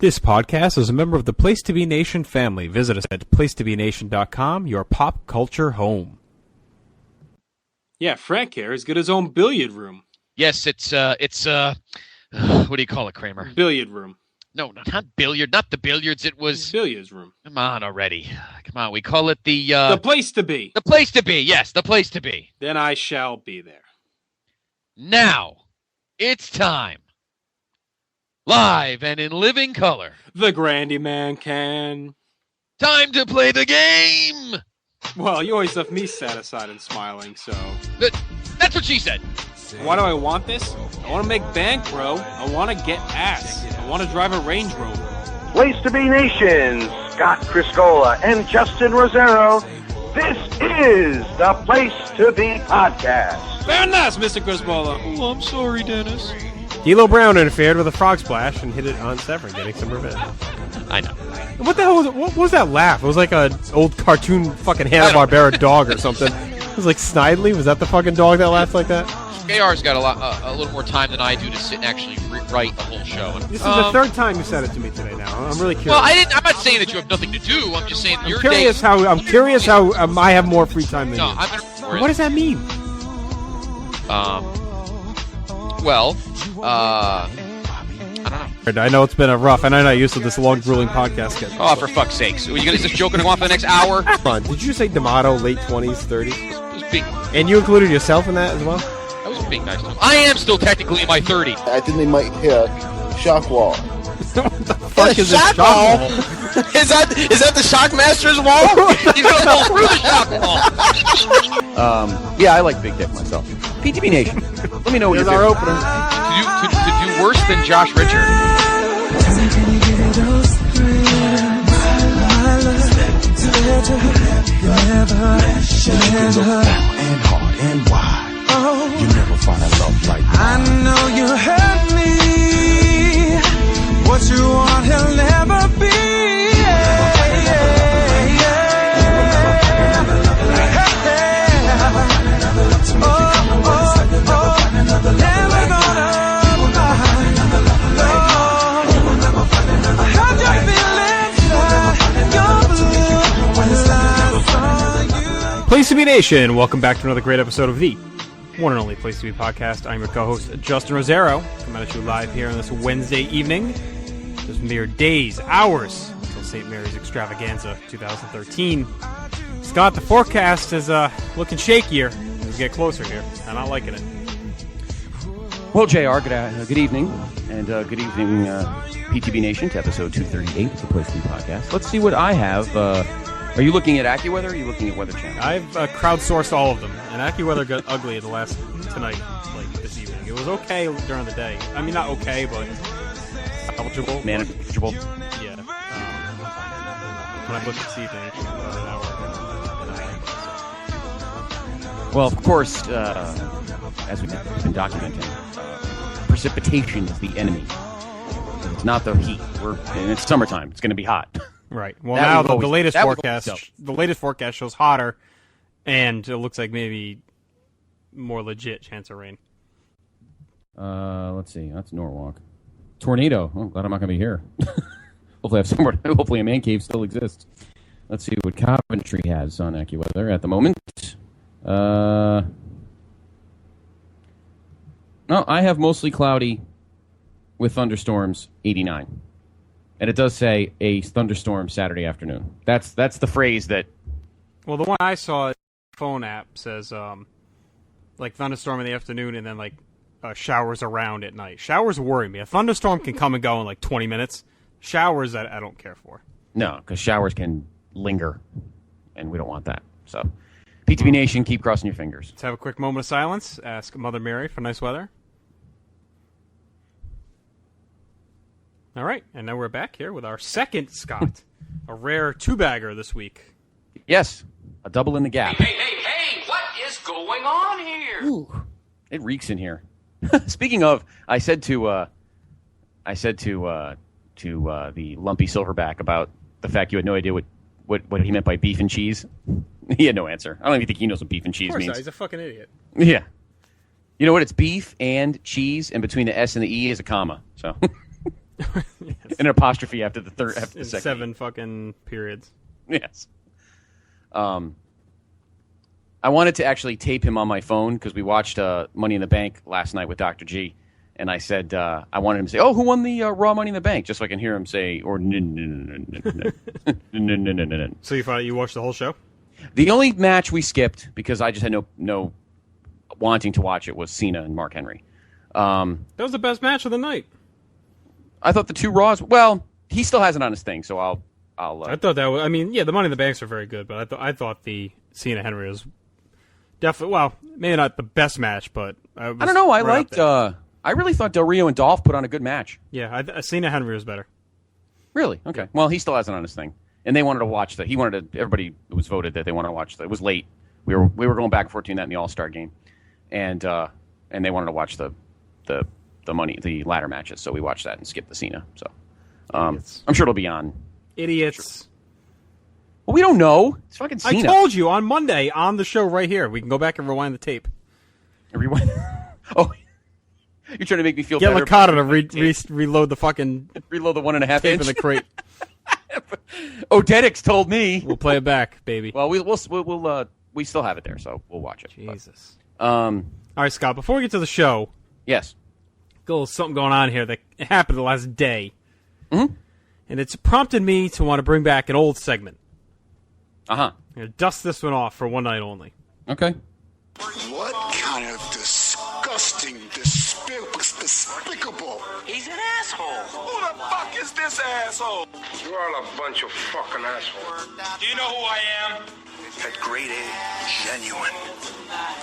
This podcast is a member of the Place to Be Nation family. Visit us at placetobenation.com, your pop culture home. Yeah, Frank here has got his own billiard room. Yes, it's what do you call it, Kramer? Billiard room. No, not billiard, not the billiards. It was billiards room. Come on already. Come on, we call it the place to be. The place to be. Yes, the place to be. Then I shall be there. Now, it's time. Live and in living color. The Grandy Man can. Time to play the game! Well, you always left me satisfied and smiling, so... That's what she said. Why do I want this? I want to make bank, bro. I want to get ass. I want to drive a Range Rover. Place to Be Nation, Scott Criscola and Justin Rosero. This is the Place to Be Podcast. Very nice, Mr. Criscola. Oh, I'm sorry, Dennis. D'Lo Brown interfered with a frog splash and hit it on Severn, getting some revenge. I know. What the hell was it? What was that laugh? It was like an old cartoon fucking Hanna-Barbera dog or something. It was like Snidely. Was that the fucking dog that laughed like that? JR's got a little more time than I do to sit and actually write the whole show. This is the third time you said it to me today. Now I'm really curious. Well, I'm not saying that you have nothing to do. I'm just saying I'm curious how I have more free time than you. What does that mean? Well, I don't know. I know it's been a rough, and I'm not used to this long, grueling podcast schedule. Oh, for fuck's sakes. Are you guys just joking on for the next hour? Fun. Did you say D'Amato, late 20s, 30s? It was big. And you included yourself in that as well? I was being nice to him. I am still technically in my 30s. I think they might hit shock wall. What the fuck is this shock wall? Is that the Shockmaster's wall? He's going to go through the shock wall. Yeah, I like Big Dick myself. PTB Nation. Let me know what you think. Our opener. To do worse than Josh Richard. And hard and wide. You never find a love like mine. I know you hurt me. What you want, he'll never be. Place to Be Nation, welcome back to another great episode of the one and only Place to Be Podcast. I'm your co-host, Justin Rosero, coming at you live here on this Wednesday evening. Just mere days, hours, until St. Mary's Extravaganza 2013. Scott, the forecast is looking shakier as we get closer here. I'm not liking it. Well, JR, good evening, and good evening, PTB Nation, to episode 238 of the Place to Be Podcast. Let's see what I have. Are you looking at AccuWeather, or are you looking at Weather Channel? I've crowdsourced all of them, and AccuWeather got ugly at the last tonight, like this evening. It was okay during the day. I mean, not okay, but salvageable. Manageable. Yeah. When I looked this evening, about an hour ago. Well, of course, as we've been documenting, precipitation is the enemy. It's not the heat. And it's summertime. It's going to be hot. Right. Well, now the latest forecast shows hotter, and it looks like maybe more legit chance of rain. Let's see. That's Norwalk. Tornado. Oh, glad I'm not going to be here. Hopefully, I have somewhere. Hopefully, a man cave still exists. Let's see what Coventry has on AccuWeather at the moment. No, I have mostly cloudy with thunderstorms. 89. And it does say a thunderstorm Saturday afternoon. That's the phrase that... Well, the one I saw, phone app, says like thunderstorm in the afternoon and then like showers around at night. Showers worry me. A thunderstorm can come and go in like 20 minutes. Showers I don't care for. No, because showers can linger, and we don't want that. So, PTB Nation, keep crossing your fingers. Let's have a quick moment of silence. Ask Mother Mary for nice weather. All right, and now we're back here with our second Scott, a rare two-bagger this week. Yes, a double in the gap. Hey, what is going on here? Ooh, it reeks in here. Speaking of, I said to the lumpy silverback about the fact you had no idea what he meant by beef and cheese. He had no answer. I don't even think he knows what beef and cheese of course means. Not. He's a fucking idiot. Yeah. You know what? It's beef and cheese, and between the S and the E is a comma. So. Yes. an apostrophe after the second. 7 fucking periods. Yes. I wanted to actually tape him on my phone because we watched Money in the Bank last night with Dr. G, and I said I wanted him to say, "Oh, who won the Raw Money in the Bank?" Just so I can hear him say, or no. So you watched the whole show? The only match we skipped because I just had no wanting to watch it was Cena and Mark Henry. That was the best match of the night. I thought the 2 Raws. Well, he still has it on his thing, so I'll. I thought that was. I mean, yeah, the Money in the Banks are very good, but I thought the Cena Henry was definitely. Well, maybe not the best match, but I don't know. I liked. I really thought Del Rio and Dolph put on a good match. Yeah, Cena Henry was better. Really? Okay. Well, he still has it on his thing, and they wanted to watch that. He wanted to. Everybody was voted that they wanted to watch that. It was late. We were going back and forth doing that in the All-Star game, and they wanted to watch the ladder matches, so we watched that and skipped the Cena. So I'm sure it'll be on. Idiots. Sure. Well, we don't know. It's fucking Cena. I told you on Monday on the show right here. We can go back and rewind the tape. Rewind? Oh, you're trying to make me feel Get better. Get Licata to reload the fucking reload the 1.5 tape inch in the crate. Odetics told me. We'll play it back, baby. Well, we still have it there, so we'll watch it. Jesus. All right, Scott. Before we get to the show, yes, got a little something going on here that happened the last day. Mm-hmm. And it's prompted me to want to bring back an old segment. Uh-huh. I'm going to dust this one off for one night only. Okay. What kind of disgusting, despicable... He's an asshole. Who the fuck is this asshole? You're all a bunch of fucking assholes. Do you know who I am? At grade A, genuine,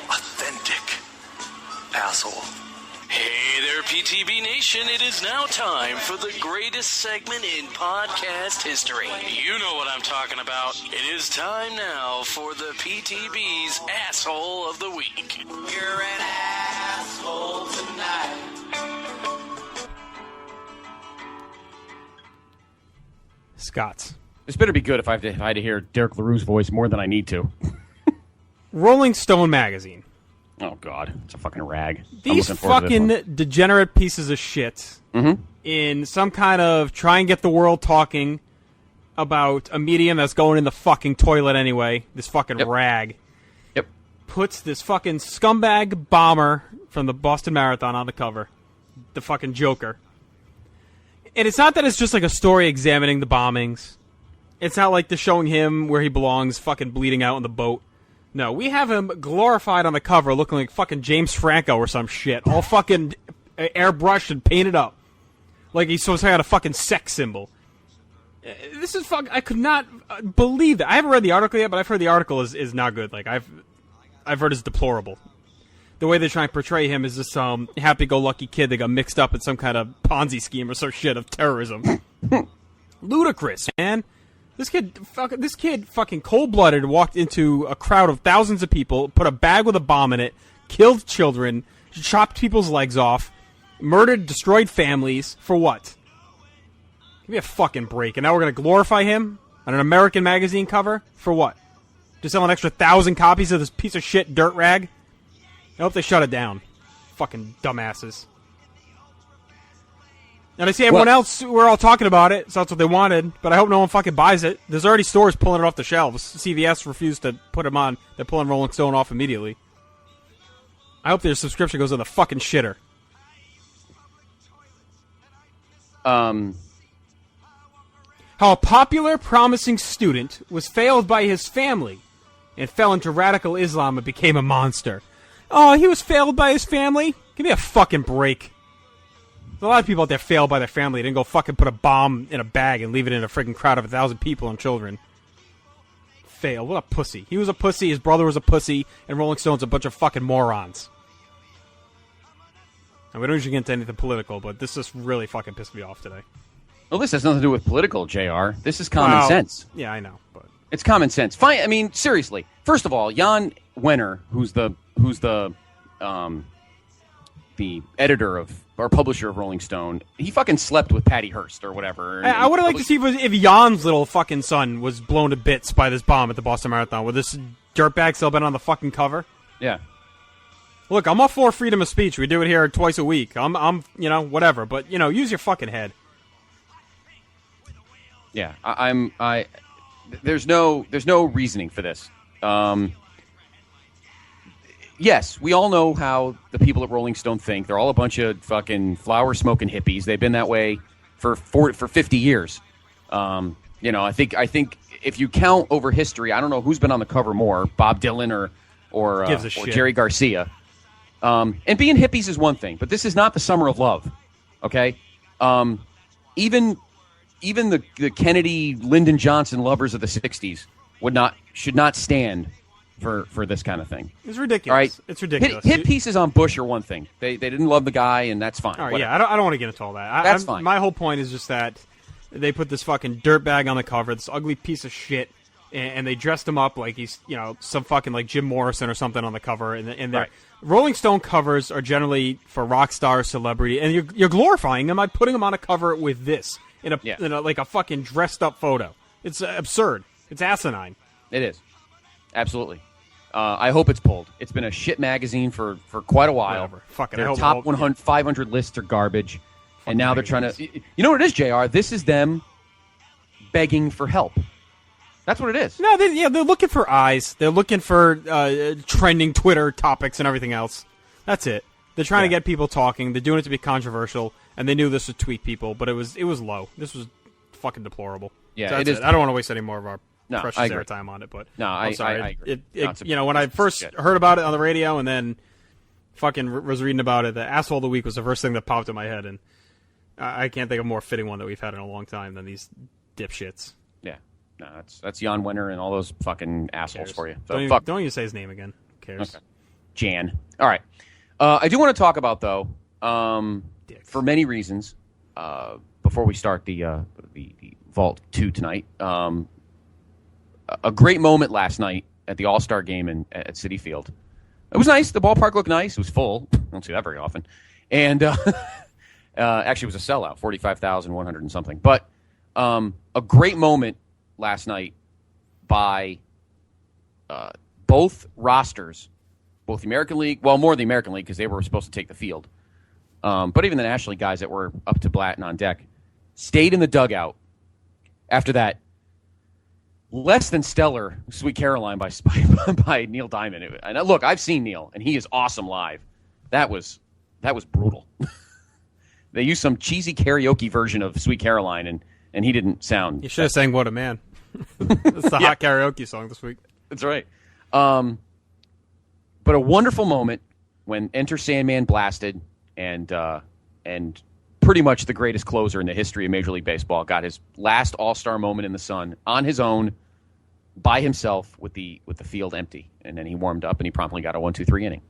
authentic asshole. Hey there, PTB Nation. It is now time for the greatest segment in podcast history. You know what I'm talking about. It is time now for the PTB's Asshole of the Week. You're an asshole tonight. Scott. This better be good if I had to hear Derek LaRue's voice more than I need to. Rolling Stone magazine. Oh, God. It's a fucking rag. These fucking degenerate pieces of shit in some kind of try and get the world talking about a medium that's going in the fucking toilet anyway, this fucking rag, puts this fucking scumbag bomber from the Boston Marathon on the cover, the fucking Joker. And it's not that it's just like a story examining the bombings. It's not like they're showing him where he belongs, fucking bleeding out on the boat. No, we have him glorified on the cover looking like fucking James Franco or some shit. All fucking airbrushed and painted up. Like he's supposed to have a fucking sex symbol. This is I could not believe that. I haven't read the article yet, but I've heard the article is not good. Like I've heard it's deplorable. The way they try and portray him is this happy-go-lucky kid that got mixed up in some kind of Ponzi scheme or some shit of terrorism. Ludicrous, man. This kid fucking cold-blooded walked into a crowd of thousands of people, put a bag with a bomb in it, killed children, chopped people's legs off, murdered, destroyed families. For what? Give me a fucking break. And now we're going to glorify him on an American magazine cover? For what? To sell an extra 1,000 copies of this piece of shit dirt rag? I hope they shut it down. Fucking dumbasses. And I see everyone else, we're all talking about it, so that's what they wanted, but I hope no one fucking buys it. There's already stores pulling it off the shelves. CVS refused to put them on. They're pulling Rolling Stone off immediately. I hope their subscription goes in the fucking shitter. How a popular, promising student was failed by his family and fell into radical Islam and became a monster. Oh, he was failed by his family? Give me a fucking break. There's a lot of people out there failed by their family. They didn't go fucking put a bomb in a bag and leave it in a freaking crowd of 1,000 people and children. Fail. What a pussy. He was a pussy, his brother was a pussy, and Rolling Stone's a bunch of fucking morons. And we don't usually get into anything political, but this just really fucking pissed me off today. Well, this has nothing to do with political, JR. This is common sense. Yeah, I know, but it's common sense. Fine. I mean, seriously. First of all, Jan Wenner, who's the editor of or publisher of Rolling Stone, he fucking slept with Patty Hearst or whatever. I would have liked to see if Jan's little fucking son was blown to bits by this bomb at the Boston Marathon. Would this dirtbag still been on the fucking cover? Yeah. Look, I'm all for freedom of speech. We do it here twice a week. I'm whatever. But, use your fucking head. Yeah, there's no reasoning for this. Yes, we all know how the people at Rolling Stone think. They're all a bunch of fucking flower-smoking hippies. They've been that way for 50 years. I think if you count over history, I don't know who's been on the cover more, Bob Dylan or Jerry Garcia. And being hippies is one thing, but this is not the summer of love. Okay, even the Kennedy, Lyndon Johnson lovers of the '60s should not stand for this kind of thing. It's ridiculous. All right? It's ridiculous. Hit pieces on Bush are one thing. They didn't love the guy, and that's fine. All right, yeah, I don't want to get into all that. That's fine. My whole point is just that they put this fucking dirtbag on the cover, this ugly piece of shit, and they dressed him up like he's some fucking like Jim Morrison or something on the cover. And right. Rolling Stone covers are generally for rock star, celebrity, and you're glorifying them by putting them on a cover with this in a like a fucking dressed up photo. It's absurd. It's asinine. It is. Absolutely. I hope it's pulled. It's been a shit magazine for quite a while. Whatever. Fuck it. Their top 100, 500 lists are garbage. And now they're trying to... You know what it is, JR? This is them begging for help. That's what it is. No, they're looking for eyes. They're looking for trending Twitter topics and everything else. That's it. They're trying to get people talking. They're doing it to be controversial, and they knew this would tweak people, but it was low. This was fucking deplorable. Yeah, so it is. I don't want to waste any more of our precious I agree. airtime on it, but no, I'm sorry. I agree. When I first heard about it on the radio, and then fucking was reading about it, the asshole of the week was the first thing that popped in my head, and I can't think of a more fitting one that we've had in a long time than these dipshits. Yeah, no, that's Jan Wenner and all those fucking assholes for you. So don't even say his name again. Who cares? Okay. Jan. All right. I do want to talk about though, for many reasons. Before we start the Vault 2 tonight, a great moment last night at the All-Star game at Citi Field. It was nice. The ballpark looked nice. It was full. I don't see that very often. And actually, it was a sellout, 45,100 and something. But a great moment last night by both rosters, both the American League, well, more the American League because they were supposed to take the field. But even the National League guys that were up to bat and on deck stayed in the dugout after that less than stellar Sweet Caroline by Neil Diamond. And look, I've seen Neil, and he is awesome live. That was brutal. They used some cheesy karaoke version of Sweet Caroline, and he didn't sound... You should have sang What a Man. That's the hot karaoke song this week. That's right. But a wonderful moment when Enter Sandman blasted, and pretty much the greatest closer in the history of Major League Baseball got his last All-Star moment in the sun on his own, by himself, with the field empty. And then he warmed up, and he promptly got a 1-2-3 inning.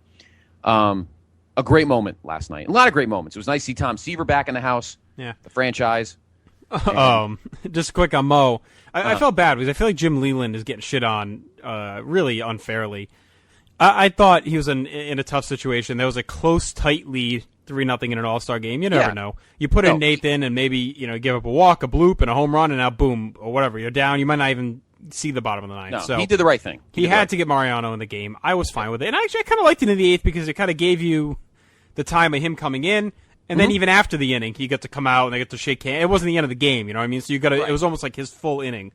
A great moment last night. A lot of great moments. It was nice to see Tom Seaver back in the house. Yeah. The franchise. Just quick on Mo. I felt bad because I feel like Jim Leland is getting shit on really unfairly. I thought he was in a tough situation. There was a close, tight lead, 3-0 in an All-Star game. You never know. You put in Nathan and maybe give up a walk, a bloop, and a home run, and now boom, or whatever. You're down. You might not even see the bottom of the ninth. No, so he did the right thing. He had to get Mariano in the game. I was fine with it. And actually, I kind of liked it in the eighth because it kind of gave you the time of him coming in. And then even after the inning, he got to come out and they got to shake hands. It wasn't the end of the game, you know what I mean? So you got to. Right. It was almost like his full inning.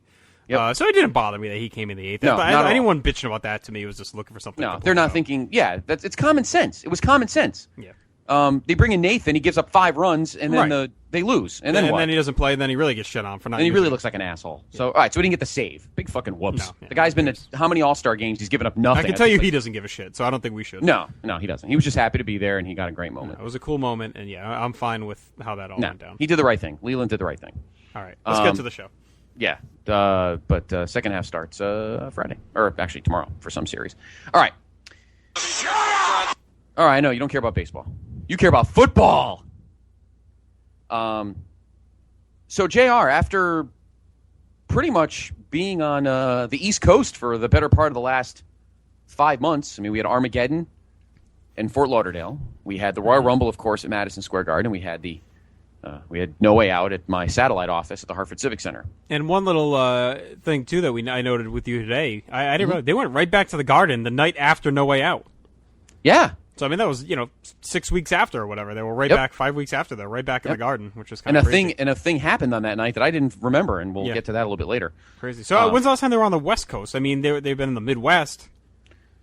Yep. So it didn't bother me that he came in the eighth. No, anyone bitching about that to me was just looking for something. No, they're not thinking. Yeah, it's common sense. It was common sense. Yeah. They bring in Nathan. He gives up 5 runs, and then they lose. And then what? Then he doesn't play, and then he really gets shit on for not. And he really looks like an asshole. Yeah. So all right, so he didn't get the save. Big fucking whoops. No, the guy's been at how many All-Star games? He's given up nothing. I can tell you he doesn't give a shit. So I don't think we should. No, he doesn't. He was just happy to be there, and he got a great moment. It was a cool moment, and I'm fine with how that all went down. He did the right thing. Leland did the right thing. All right, let's get to the show. Yeah, but second half starts Friday, or actually tomorrow for some series. All right. All right, I know you don't care about baseball. You care about football. So JR, after pretty much being on the East Coast for the better part of the last 5 months, I mean, we had Armageddon in Fort Lauderdale. We had the Royal Rumble, of course, at Madison Square Garden. We had we had No Way Out at my satellite office at the Hartford Civic Center. And one little thing, too, that I noted with you today, I didn't realize, they went right back to the Garden the night after No Way Out. Yeah. So, I mean, that was, 6 weeks after or whatever. They were right back 5 weeks after. They're right back in the Garden, which is kind of crazy. And a thing happened on that night that I didn't remember, and we'll get to that a little bit later. Crazy. So, when's the last time they were on the West Coast? I mean, they've been in the Midwest.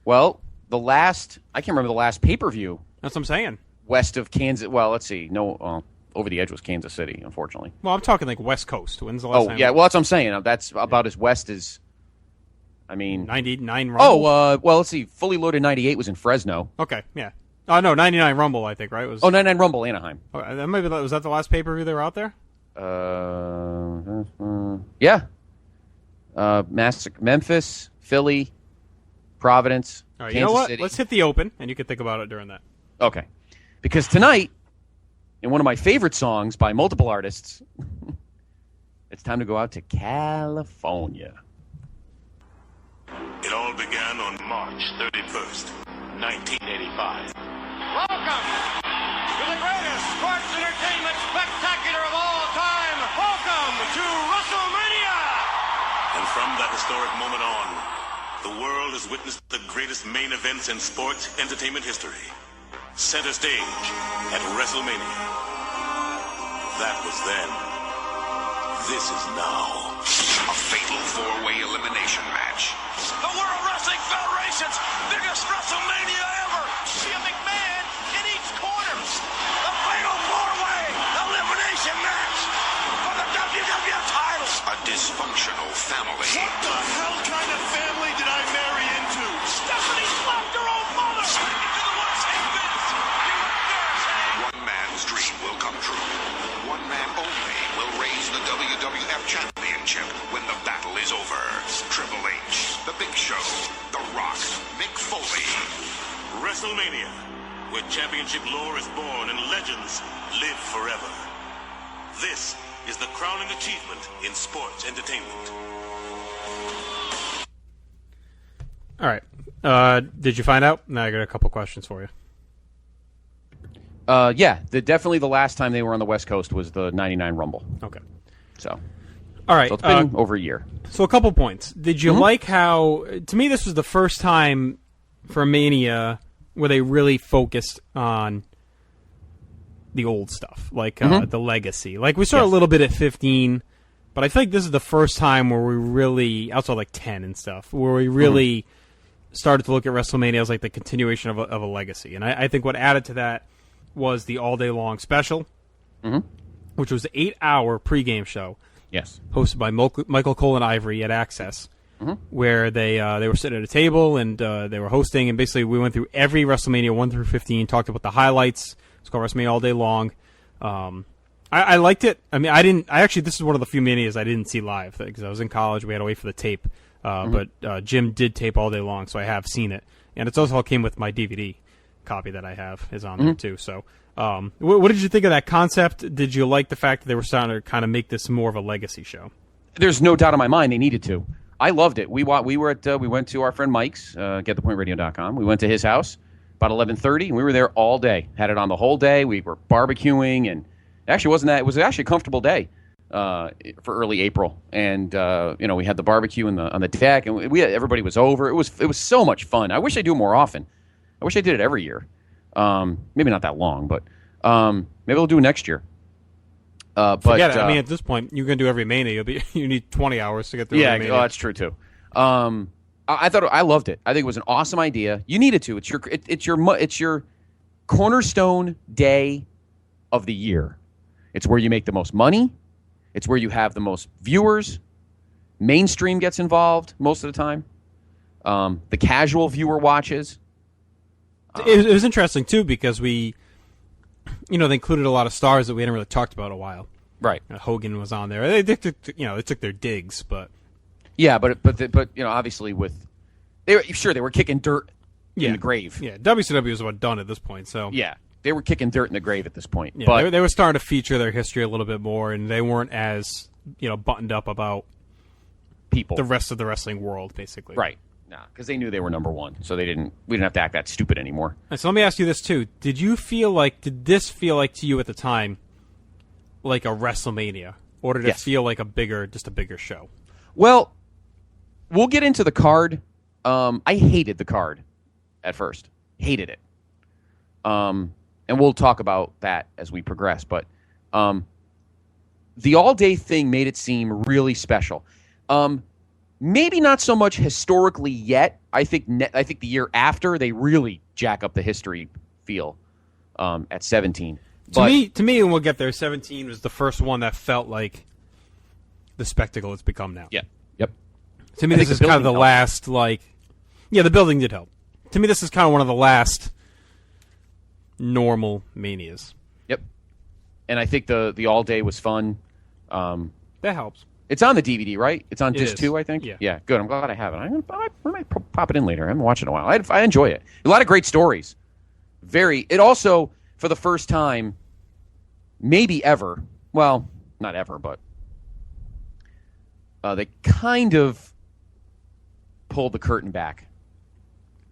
Well, I can't remember the last pay-per-view. That's what I'm saying. West of Kansas. Well, let's see. No, over the edge was Kansas City, unfortunately. Well, I'm talking like West Coast. When's the last time? Oh, yeah. Well, that's what I'm saying. That's about as west as. I mean, 99 Rumble. Oh, well, let's see. Fully Loaded 98 was in Fresno. Okay, yeah. Oh no, 99 Rumble, I think, right? 99 Rumble, Anaheim. Oh, maybe was that the last pay per view they were out there? Yeah. Memphis, Philly, Providence. All right, Kansas you know what? City. Let's hit the Open, and you can think about it during that. Okay, because tonight, in one of my favorite songs by multiple artists, it's time to go out to California. It all began on March 31st, 1985. Welcome to the greatest sports entertainment spectacular of all time. Welcome to Wrestlemania! And from that historic moment on, the world has witnessed the greatest main events in sports entertainment history. Center stage at Wrestlemania. That was then. This is now. A fatal four-way elimination match. The World Wrestling Federation's biggest WrestleMania ever. See a McMahon in each corner. The fatal four-way elimination match for the WWF title. A dysfunctional family. What the hell kind of family did I marry into? Stephanie slapped her own mother. Into the worst hate biz. One man's dream will come true. One man only will raise the WWF Championship when the battle is over. Triple H, The Big Show, The Rock, Mick Foley. WrestleMania, where championship lore is born and legends live forever. This is the crowning achievement in sports entertainment. All right. Did you find out? Now I got a couple questions for you. Yeah, definitely the last time they were on the West Coast was the 99 Rumble. Okay. So, all right. So it's been over a year. So a couple points. Did you like how, to me, this was the first time for Mania where they really focused on the old stuff, like the legacy. Like we saw a little bit at 15, but I feel like this is the first time where we really, outside like 10 and stuff, where we really started to look at WrestleMania as like the continuation of a legacy. And I think what added to that was the All Day Long special, which was an 8-hour pregame show. Yes. Hosted by Michael Cole and Ivory at Access, where they were sitting at a table and they were hosting, and basically we went through every WrestleMania 1 through 15, talked about the highlights. It's called WrestleMania All Day Long. I liked it. I mean, this is one of the few Manias I didn't see live because I was in college. We had to wait for the tape. But Jim did tape All Day Long, so I have seen it. And it's also came with my DVD copy that I have is on there too. So what did you think of that concept? Did you like the fact that they were starting to kind of make this more of a legacy show? There's no doubt in my mind they needed to. I loved it. We went to our friend Mike's, getthepointradio.com. We went to his house about 11:30, and we were there all day. Had it on the whole day. We were barbecuing, and it was actually a comfortable day for early April. And we had the barbecue on the deck, and everybody was over. It was so much fun. I wish I do it more often. I wish I did it every year. Maybe not that long, but maybe we'll do it next year. Forget it. I mean, at this point, you're going to do every Mania. You need 20 hours to get through every Mania. Yeah, that's true, too. I loved it. I think it was an awesome idea. You needed to. It's your cornerstone day of the year. It's where you make the most money. It's where you have the most viewers. Mainstream gets involved most of the time. The casual viewer watches. It was interesting, too, because they included a lot of stars that we hadn't really talked about in a while. Right. Hogan was on there. They took their digs, but... Yeah, but obviously they were kicking dirt in the grave. Yeah, WCW was about done at this point, so... Yeah, they were kicking dirt in the grave at this point. Yeah, but they were starting to feature their history a little bit more, and they weren't as, buttoned up about people. The rest of the wrestling world, basically. Right. Nah, because they knew they were number one, so we didn't have to act that stupid anymore. And so let me ask you this, too. Did this feel like to you at the time like a WrestleMania? Or did it feel like just a bigger show? Well, we'll get into the card. I hated the card at first. Hated it. and we'll talk about that as we progress. But the all-day thing made it seem really special. Maybe not so much historically yet. I think the year after they really jack up the history feel at 17. To me, and we'll get there. 17 was the first one that felt like the spectacle it's become now. Yeah. Yep. To me, this is kind of the last, the building did help. To me, this is kind of one of the last normal Manias. Yep. And I think the all day was fun. That helps. It's on the DVD, right? It's on disc is. 2, I think. Yeah. Yeah. Good. I'm glad I have it. I might pop it in later. I haven't watched it in a while. I enjoy it. A lot of great stories. It also, for the first time, maybe ever. Well, not ever, but they kind of pulled the curtain back.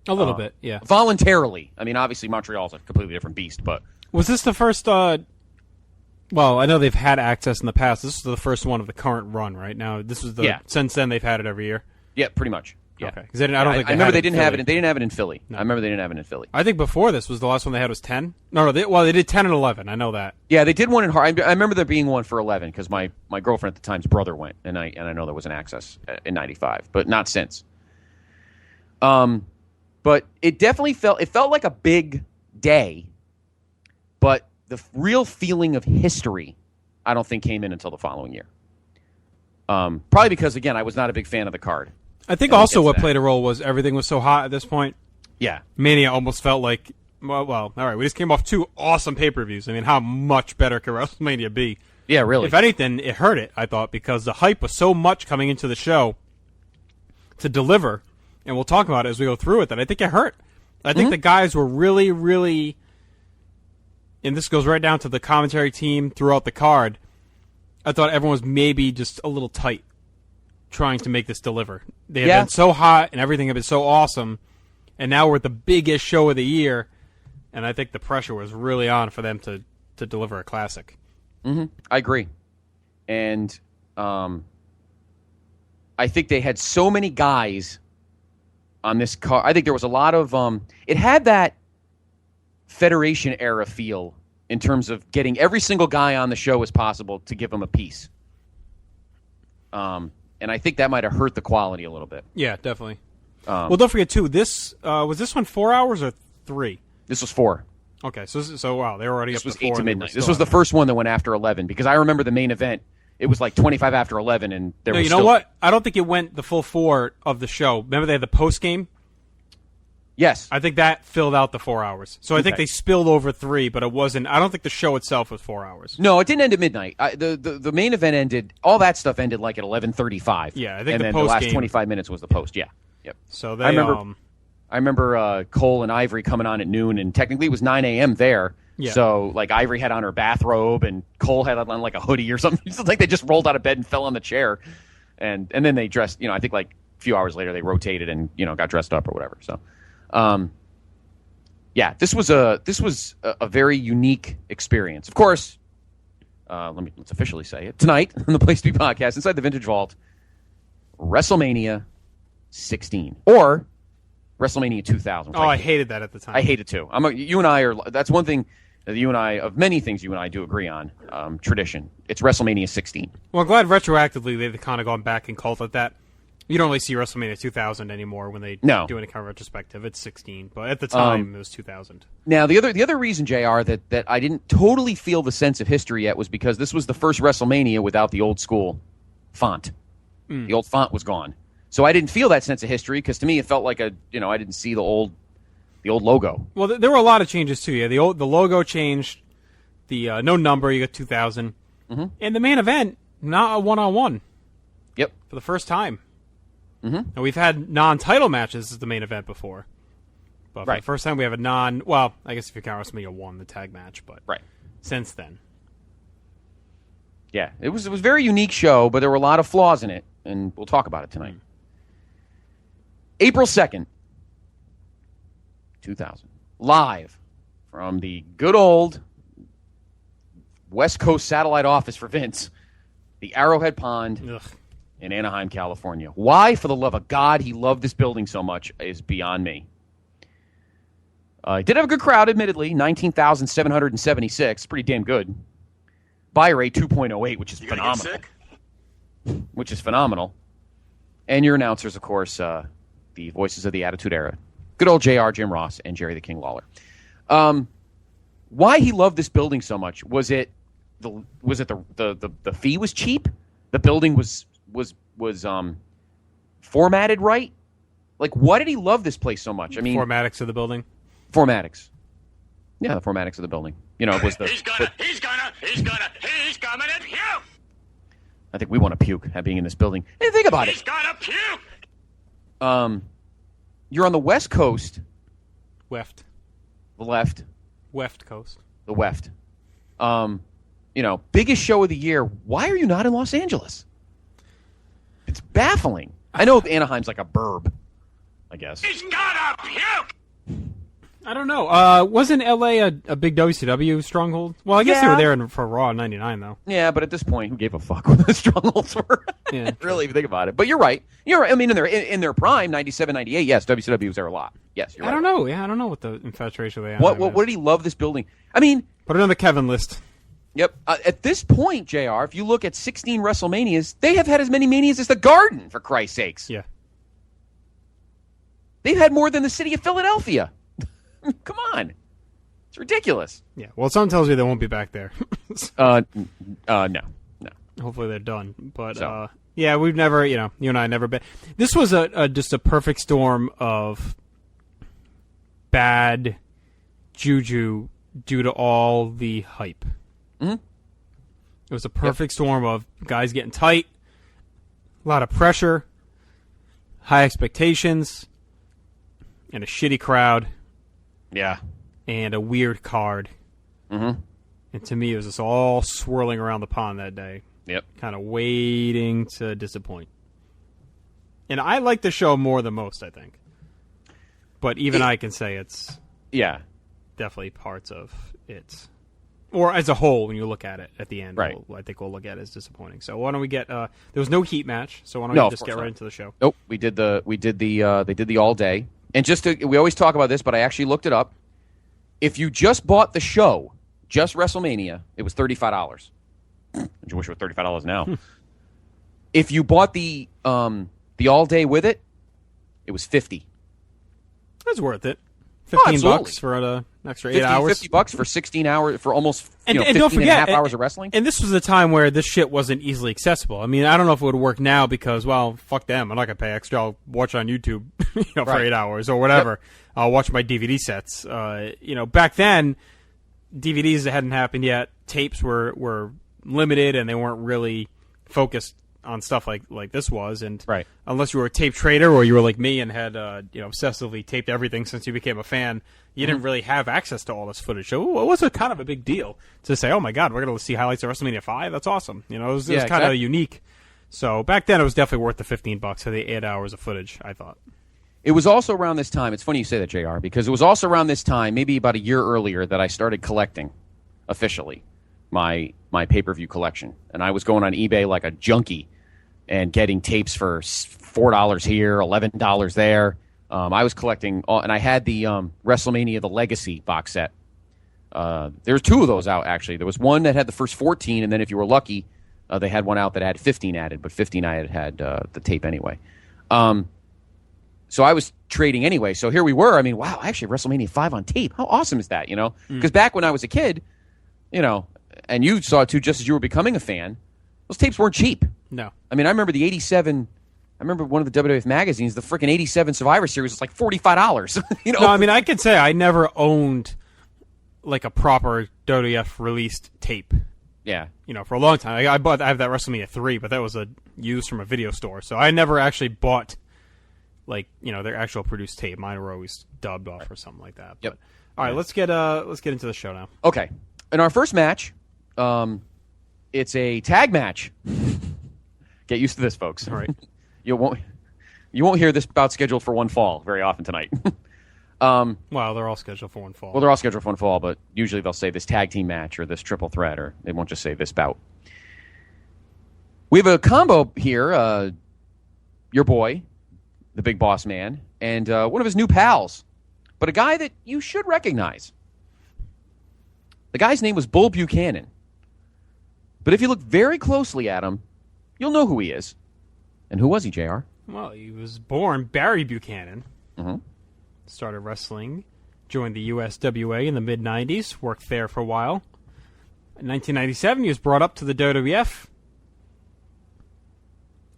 A little bit, yeah. Voluntarily. I mean, obviously Montreal's a completely different beast, but... Was this the first... well, I know they've had access in the past. This is the first one of the current run, right? Now, this was the... Yeah. Since then, they've had it every year? Yeah, pretty much. Yeah. Okay. Because I don't think I remember they didn't have it. They didn't have it in Philly. No. I remember they didn't have it in Philly. I think before this was the last one they had was 10. No, they did 10 and 11. I know that. Yeah, they did one in I remember there being one for 11 because my girlfriend at the time's brother went, and I know there was an access in '95, but not since. But it definitely felt like a big day, but the real feeling of history, I don't think came in until the following year. Probably because again, I was not a big fan of the card. I think also what played a role was everything was so hot at this point. Yeah. Mania almost felt like, well, all right, we just came off 2 awesome pay-per-views. I mean, how much better could WrestleMania be? Yeah, really. If anything, it hurt it, I thought, because the hype was so much coming into the show to deliver, and we'll talk about it as we go through it, that I think it hurt. I think the guys were really, really, and this goes right down to the commentary team throughout the card, I thought everyone was maybe just a little tight trying to make this deliver. They had been so hot and everything had been so awesome, and now we're at the biggest show of the year, and I think the pressure was really on for them to deliver a classic. I agree. And I think they had so many guys on this card. I think there was a lot of... it had that Federation era feel in terms of getting every single guy on the show as possible to give them a piece. And I think that might have hurt the quality a little bit. Yeah, definitely. Well, don't forget, too, this was this one 4 hours or 3? This was 4. Okay, so wow, they were already this up to 4. This was 8 to midnight. This was the first one that went after 11, because I remember the main event, it was like 25 after 11, and there was know what? I don't think it went the full 4 of the show. Remember they had the post-game? Yes. I think that filled out the 4 hours. So I think they spilled over 3, but it wasn't... I don't think the show itself was 4 hours. No, it didn't end at midnight. The main event ended... All that stuff ended like at 11:35. Yeah, I think the last 25 minutes was the post, yeah. Yep. So they... I remember Cole and Ivory coming on at noon, and technically it was 9 a.m. there. Yeah. So, like, Ivory had on her bathrobe, and Cole had on, like, a hoodie or something. It's like they just rolled out of bed and fell on the chair. And then they dressed... I think, like, a few hours later they rotated and, got dressed up or whatever, so... this was a very unique experience. Of course, let's officially say it tonight on the Place to Be podcast inside the Vintage Vault. WrestleMania 16 or WrestleMania 2000. Oh, I hated that at the time. I hate it too. You and I are. That's one thing that you and I, of many things you and I do agree on. Tradition. It's WrestleMania 16. Well, I'm glad retroactively they've kind of gone back and called it that. You don't really see WrestleMania 2000 anymore when they do any kind of retrospective. It's 16, but at the time it was 2000. Now, the other reason, JR, that I didn't totally feel the sense of history yet was because this was the first WrestleMania without the old school font. The old font was gone. So I didn't feel that sense of history because to me it felt like I didn't see the old logo. Well, there were a lot of changes too. Yeah, the logo changed. The no number, you got 2000. And the main event, not a one-on-one. Yep. For the first time. And we've had non-title matches as the main event before. But for the first time we have a well, I guess if you count WrestleMania 1, the tag match, but since then. Yeah, it was a very unique show, but there were a lot of flaws in it, and we'll talk about it tonight. April 2nd, 2000. Live from the good old West Coast satellite office for Vince, the Arrowhead Pond. In Anaheim, California. Why, for the love of God, he loved this building so much is beyond me. Did have a good crowd, admittedly, 19,776. Pretty damn good. Buy rate 2.08, which is phenomenal. Which is phenomenal. And your announcers, of course, the voices of the Attitude Era. Good old JR, Jim Ross, and Jerry the King Lawler. Why he loved this building so much? Was it the fee was cheap? The building was formatted right? Like, why did he love this place so much? I mean, formatics of the building. Formatics. Yeah, the formatics of the building. You know, it was the. He's coming to puke! I think we want to puke at being in this building. Hey, think about He's gonna puke! You're on the West Coast. Weft. The left. Weft Coast. The Weft. Biggest show of the year. Why are you not in Los Angeles? It's baffling. I know Anaheim's like a burb, I guess. He's gonna puke! I don't know. Wasn't LA a big WCW stronghold? Well, I guess they were there for Raw in '99, though. Yeah, but at this point, who gave a fuck what the strongholds were? Yeah, really, if you think about it. But you're right. You're right. I mean, in their prime, 97, 98, yes, WCW was there a lot. Yes, you're right. I don't know. Yeah, I don't know what the infatuation they have. What did he love this building? I mean, put it on the Kevin list. Yep. At this point, JR, if you look at 16 WrestleManias, they have had as many manias as the Garden, for Christ's sakes. Yeah. They've had more than the city of Philadelphia. Come on. It's ridiculous. Yeah. Well, something tells me they won't be back there. No. Hopefully they're done. But, So. yeah, we've never, you and I never been. This was just a perfect storm of bad juju due to all the hype. Mm-hmm. It was a perfect storm of guys getting tight, a lot of pressure, high expectations, and a shitty crowd. Yeah. And a weird card. Mm-hmm. And to me, it was just all swirling around the pond that day. Yep. Kind of waiting to disappoint. And I like the show more than most, I think. But even I can say it's definitely parts of it. Or as a whole, when you look at it at the end, right. I think we'll look at it as disappointing. So why don't we get? There was no heat match, so why don't we just get right into the show? Nope, they did the all day, and we always talk about this, but I actually looked it up. If you just bought the show, just WrestleMania, it was $35. I wish it was $35 now. If you bought the all day with it, it was $50. That's worth it. $15 for an extra 8 hours. $50 for 16 hours for almost 15 don't forget, and a half hours of wrestling. And this was a time where this shit wasn't easily accessible. I mean, I don't know if it would work now because, well, fuck them. I'm not going to pay extra. I'll watch it on YouTube for 8 hours or whatever. Yep. I'll watch my DVD sets. Back then, DVDs that hadn't happened yet. Tapes were limited and they weren't really focused on stuff like this was, and unless you were a tape trader or you were like me and had obsessively taped everything since you became a fan, you didn't really have access to all this footage. So it was kind of a big deal to say, oh my god, we're going to see highlights of WrestleMania 5. That's awesome. It was kind of unique. So back then it was definitely worth the $15 for the 8 hours of footage, I thought. It was also around this time. It's funny you say that, JR, because it was also around this time, maybe about a year earlier, that I started collecting officially my pay-per-view collection, and I was going on eBay like a junkie and getting tapes for $4 here, $11 there. I was collecting, and I had the WrestleMania The Legacy box set. There's two of those out, actually. There was one that had the first 14, and then if you were lucky, they had one out that had 15 added, but 15 I had the tape anyway. So I was trading anyway. So here we were. I mean, wow, I actually have WrestleMania 5 on tape. How awesome is that, Because back when I was a kid, and you saw it too just as you were becoming a fan, those tapes weren't cheap. No. I mean, I remember the 87... I remember one of the WWF magazines, the freaking 87 Survivor Series was like $45. No, I mean, I could say I never owned like a proper WWF released tape. Yeah. For a long time. I have that WrestleMania 3, but that was used from a video store. So I never actually bought their actual produced tape. Mine were always dubbed off or something like that. Yep. But, all right, let's get into the show now. Okay. In our first match, it's a tag match. Get used to this, folks. All right. You won't hear this bout scheduled for one fall very often tonight. Well, they're all scheduled for one fall. Well, they're all scheduled for one fall, but usually they'll say this tag team match or this triple threat, or they won't just say this bout. We have a combo here. Your boy, the Big Boss Man, and one of his new pals, but a guy that you should recognize. The guy's name was Bull Buchanan. But if you look very closely at him, you'll know who he is. And who was he, JR? Well, he was born Barry Buchanan. Mm-hmm. Started wrestling, joined the USWA in the mid-'90s, worked there for a while. In 1997, he was brought up to the WWF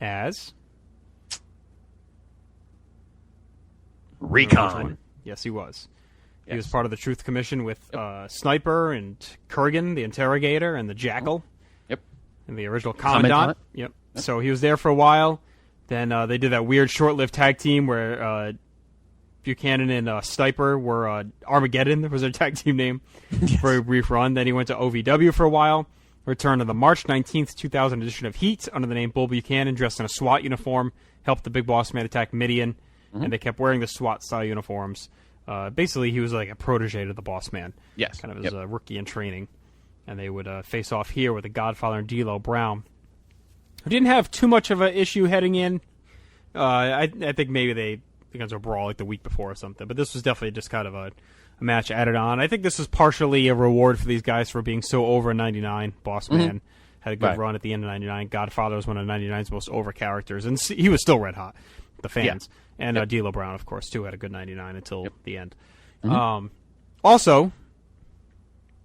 as... Recon. Yes, he was. Yes. He was part of the Truth Commission with Sniper and Kurgan, the Interrogator, and the Jackal. Yep. And the original Commandant. Yep. So he was there for a while. Then they did that weird short-lived tag team where Buchanan and Sniper were Armageddon. That was their tag team name for a brief run. Then he went to OVW for a while. Returned to the March 19th, 2000 edition of Heat under the name Bull Buchanan, dressed in a SWAT uniform, helped the Big Boss Man attack Midian, and they kept wearing the SWAT-style uniforms. Basically, he was like a protege to the Boss Man. Yes. Kind of as a rookie in training. And they would face off here with the Godfather and D'Lo Brown, who didn't have too much of an issue heading in. I think maybe they got a brawl like the week before or something. But this was definitely just kind of a match added on. I think this was partially a reward for these guys for being so over in 99. Boss Man had a good run at the end of 99. Godfather was one of 99's most over characters. And he was still red hot, the fans. Yeah. And D'Lo Brown, of course, too, had a good 99 until the end. Also,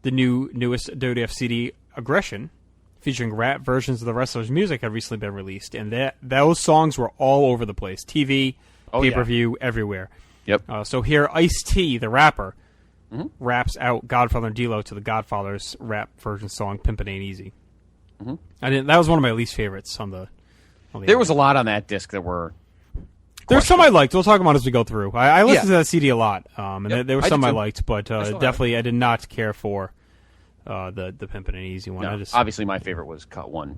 the newest WWF CD, Aggression, featuring rap versions of the wrestlers' music, had recently been released. And those songs were all over the place. TV, pay-per-view, everywhere. Yep. So here, Ice-T, the rapper, raps out Godfather and D'Lo to the Godfather's rap version song, Pimpin' Ain't Easy. That was one of my least favorites on the There was a lot on that disc that were... There's some I liked. We'll talk about as we go through. I listened to that CD a lot, and there were some I liked, but definitely I did not care for the Pimpin' Ain't Easy one. No, obviously, my favorite was Cut 1.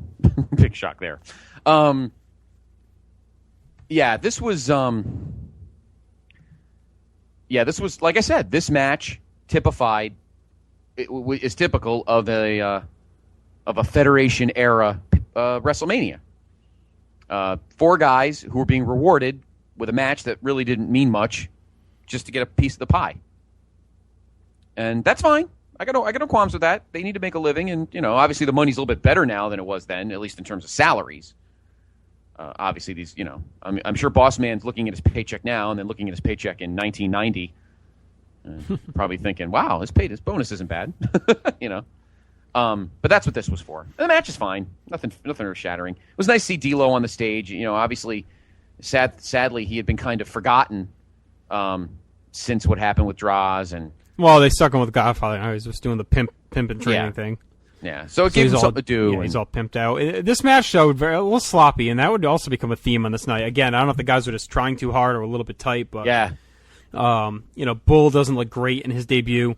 Big shock there. This was... this was, like I said, this match typified... is typical of a Federation-era WrestleMania. 4 guys who were being rewarded with a match that really didn't mean much just to get a piece of the pie. And that's fine. I got no qualms with that. They need to make a living, and obviously the money's a little bit better now than it was then, at least in terms of salaries. Obviously these, I'm sure Boss Man's looking at his paycheck now and then looking at his paycheck in 1990, probably thinking, "Wow, his bonus isn't bad," But that's what this was for. And the match is fine. Nothing earth-shattering. It was nice to see D'Lo on the stage. Obviously, sadly, he had been kind of forgotten since what happened with Droz. Well, they stuck him with Godfather. He was just doing the pimp and training thing. Yeah, so it gave him something to do. Yeah, he's all pimped out. This match showed a little sloppy, and that would also become a theme on this night. Again, I don't know if the guys were just trying too hard or a little bit tight, but Bull doesn't look great in his debut.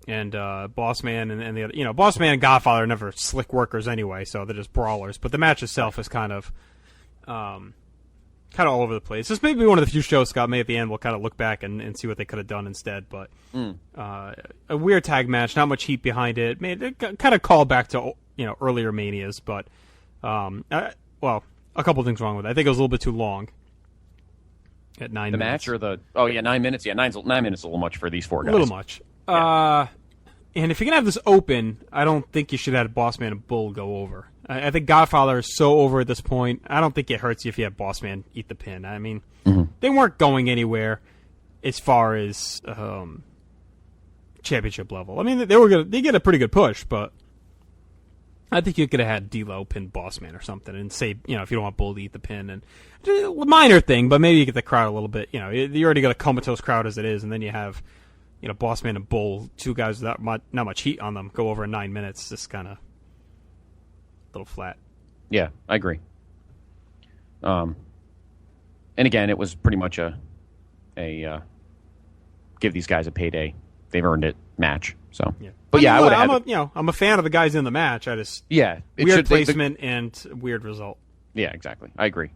And Boss Man and the other, Boss Man and Godfather are never slick workers anyway, so they're just brawlers. But the match itself is kind of all over the place. This may be one of the few shows, Scott, maybe at the end we'll kind of look back and see what they could have done instead. But a weird tag match, not much heat behind it. It kind of called back to earlier Manias, but a couple things wrong with it. I think it was a little bit too long. At 9 minutes. The match or 9 minutes? Yeah, 9 minutes a little much for these 4 guys. A little much. Yeah. And if you're going to have this open, I don't think you should have Boss Man and Bull go over. I think Godfather is so over at this point. I don't think it hurts you if you have Boss Man eat the pin. I mean, they weren't going anywhere as far as championship level. I mean, they get a pretty good push, but I think you could have had D'Lo pin Boss Man or something and say, if you don't want Bull to eat the pin. And minor thing, but maybe you get the crowd a little bit. You already got a comatose crowd as it is, and then you have... Boss Man and Bull, 2 guys without not much heat on them, go over in 9 minutes. Just kind of a little flat. Yeah, I agree. And again, it was pretty much a give these guys a payday, they've earned it match. So, yeah. But I would have. I'm a fan of the guys in the match. I just weird placement and weird result. Yeah, exactly. I agree.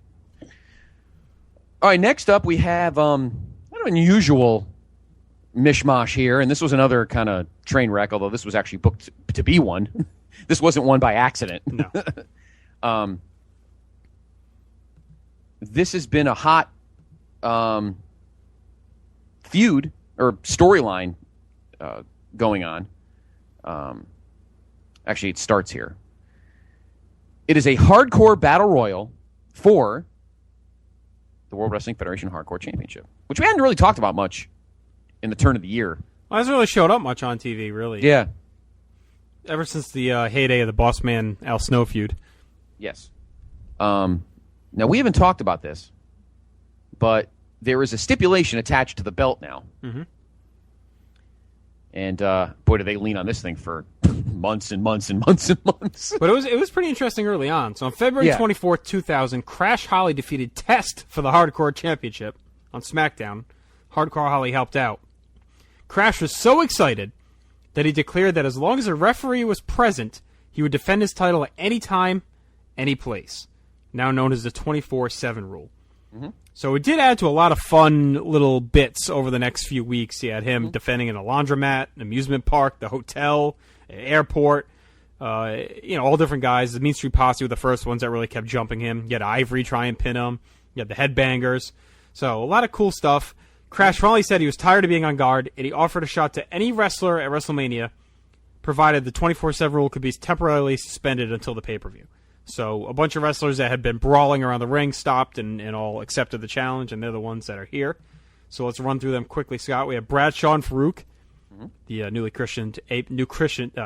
All right, next up we have an unusual mishmash here, and this was another kind of train wreck, although this was actually booked to be one. This wasn't one by accident. No. This has been a hot feud or storyline going on. Actually, it starts here. It is a hardcore battle royal for the World Wrestling Federation Hardcore Championship, which we hadn't really talked about much in the turn of the year. Well, it hasn't really showed up much on TV, really. Yeah. Ever since the heyday of the Boss Man Al Snow feud. Yes. Now, we haven't talked about this, but there is a stipulation attached to the belt now. Mm-hmm. And, boy, do they lean on this thing for months and months and months and months. But it was pretty interesting early on. So on February 24th, 2000, Crash Holly defeated Test for the Hardcore Championship on SmackDown. Hardcore Holly helped out. Crash was so excited that he declared that as long as a referee was present, he would defend his title at any time, any place. Now known as the 24/7 rule. Mm-hmm. So it did add to a lot of fun little bits over the next few weeks. He had him defending in a laundromat, an amusement park, the hotel, an airport, all different guys. The Mean Street Posse were the first ones that really kept jumping him. You had Ivory try and pin him. You had the Headbangers. So a lot of cool stuff. Crash finally said he was tired of being on guard, and he offered a shot to any wrestler at WrestleMania, provided the 24/7 rule could be temporarily suspended until the pay-per-view. So a bunch of wrestlers that had been brawling around the ring stopped and all accepted the challenge, and they're the ones that are here. So let's run through them quickly, Scott. We have Bradshaw and Farouk, the newly christened APA. New christened.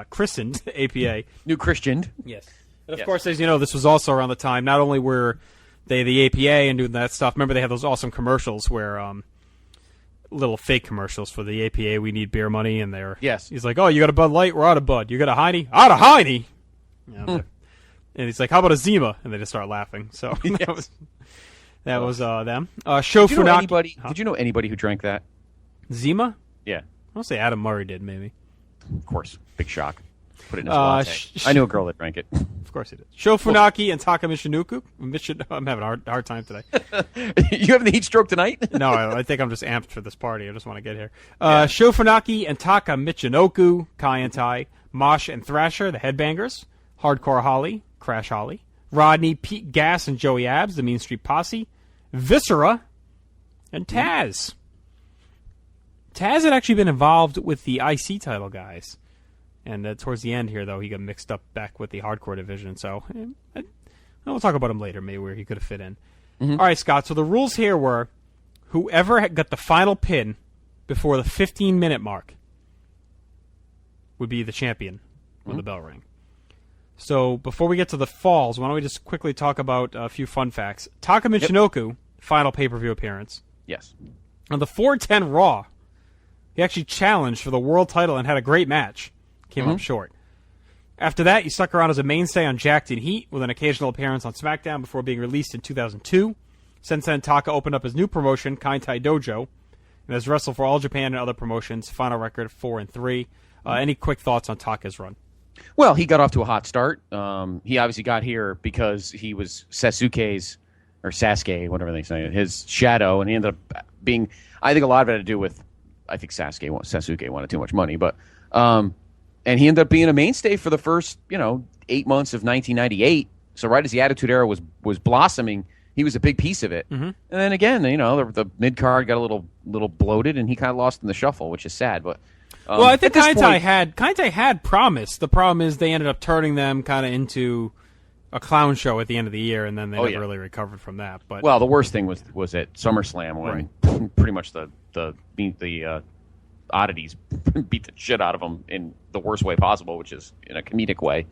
Yes. And of course, as you know, this was also around the time, not only were they the APA and doing that stuff, remember they had those awesome commercials where, little fake commercials for the APA, we need beer money, and he's like, oh, you got a Bud Light? We're out of Bud. You got a Heine? Out of Heine! And he's like, how about a Zima? And they just start laughing. So that was them. Did you know anybody who drank that? Zima? Yeah. I'll say Adam Murray did, maybe. Of course. Big shock. Put it in his latte. I knew a girl that drank it. Of course he did. Sho Funaki and Taka Michinoku. I'm having a hard time today. You having the heat stroke tonight? No, I think I'm just amped for this party. I just want to get here. Sho Funaki and Taka Michinoku, Kai and Tai, Mosh and Thrasher, the Headbangers, Hardcore Holly, Crash Holly, Rodney, Pete Gas, and Joey Abs, the Mean Street Posse, Viscera, and Taz. Taz had actually been involved with the IC title guys. And towards the end here, though, he got mixed up back with the hardcore division. So we'll talk about him later, maybe where he could have fit in. Mm-hmm. All right, Scott. So the rules here were whoever got the final pin before the 15-minute mark would be the champion when the bell rang. So before we get to the falls, why don't we just quickly talk about a few fun facts. Taka Michinoku, final pay-per-view appearance. Yes. On the 410 Raw, he actually challenged for the world title and had a great match. Came up short. After that, he stuck around as a mainstay on Jacked and Heat with an occasional appearance on SmackDown before being released in 2002. Since then, Taka opened up his new promotion, Kaintai Dojo, and has wrestled for All Japan and other promotions. Final record 4-3. Any quick thoughts on Taka's run? Well, he got off to a hot start. He obviously got here because he was Sasuke's, or Sasuke, whatever they say, his shadow, and he ended up being, I think a lot of it had to do with, I think Sasuke wanted too much money, but, and he ended up being a mainstay for the first, 8 months of 1998. So right as the Attitude Era was blossoming, he was a big piece of it. Mm-hmm. And then again, the mid-card got a little bloated, and he kind of lost in the shuffle, which is sad, but... well, I think Kaintai had promise. The problem is they ended up turning them kind of into a clown show at the end of the year, and then they never really recovered from that. But the worst thing was at SummerSlam when pretty much the oddities beat the shit out of them in the worst way possible, which is in a comedic way.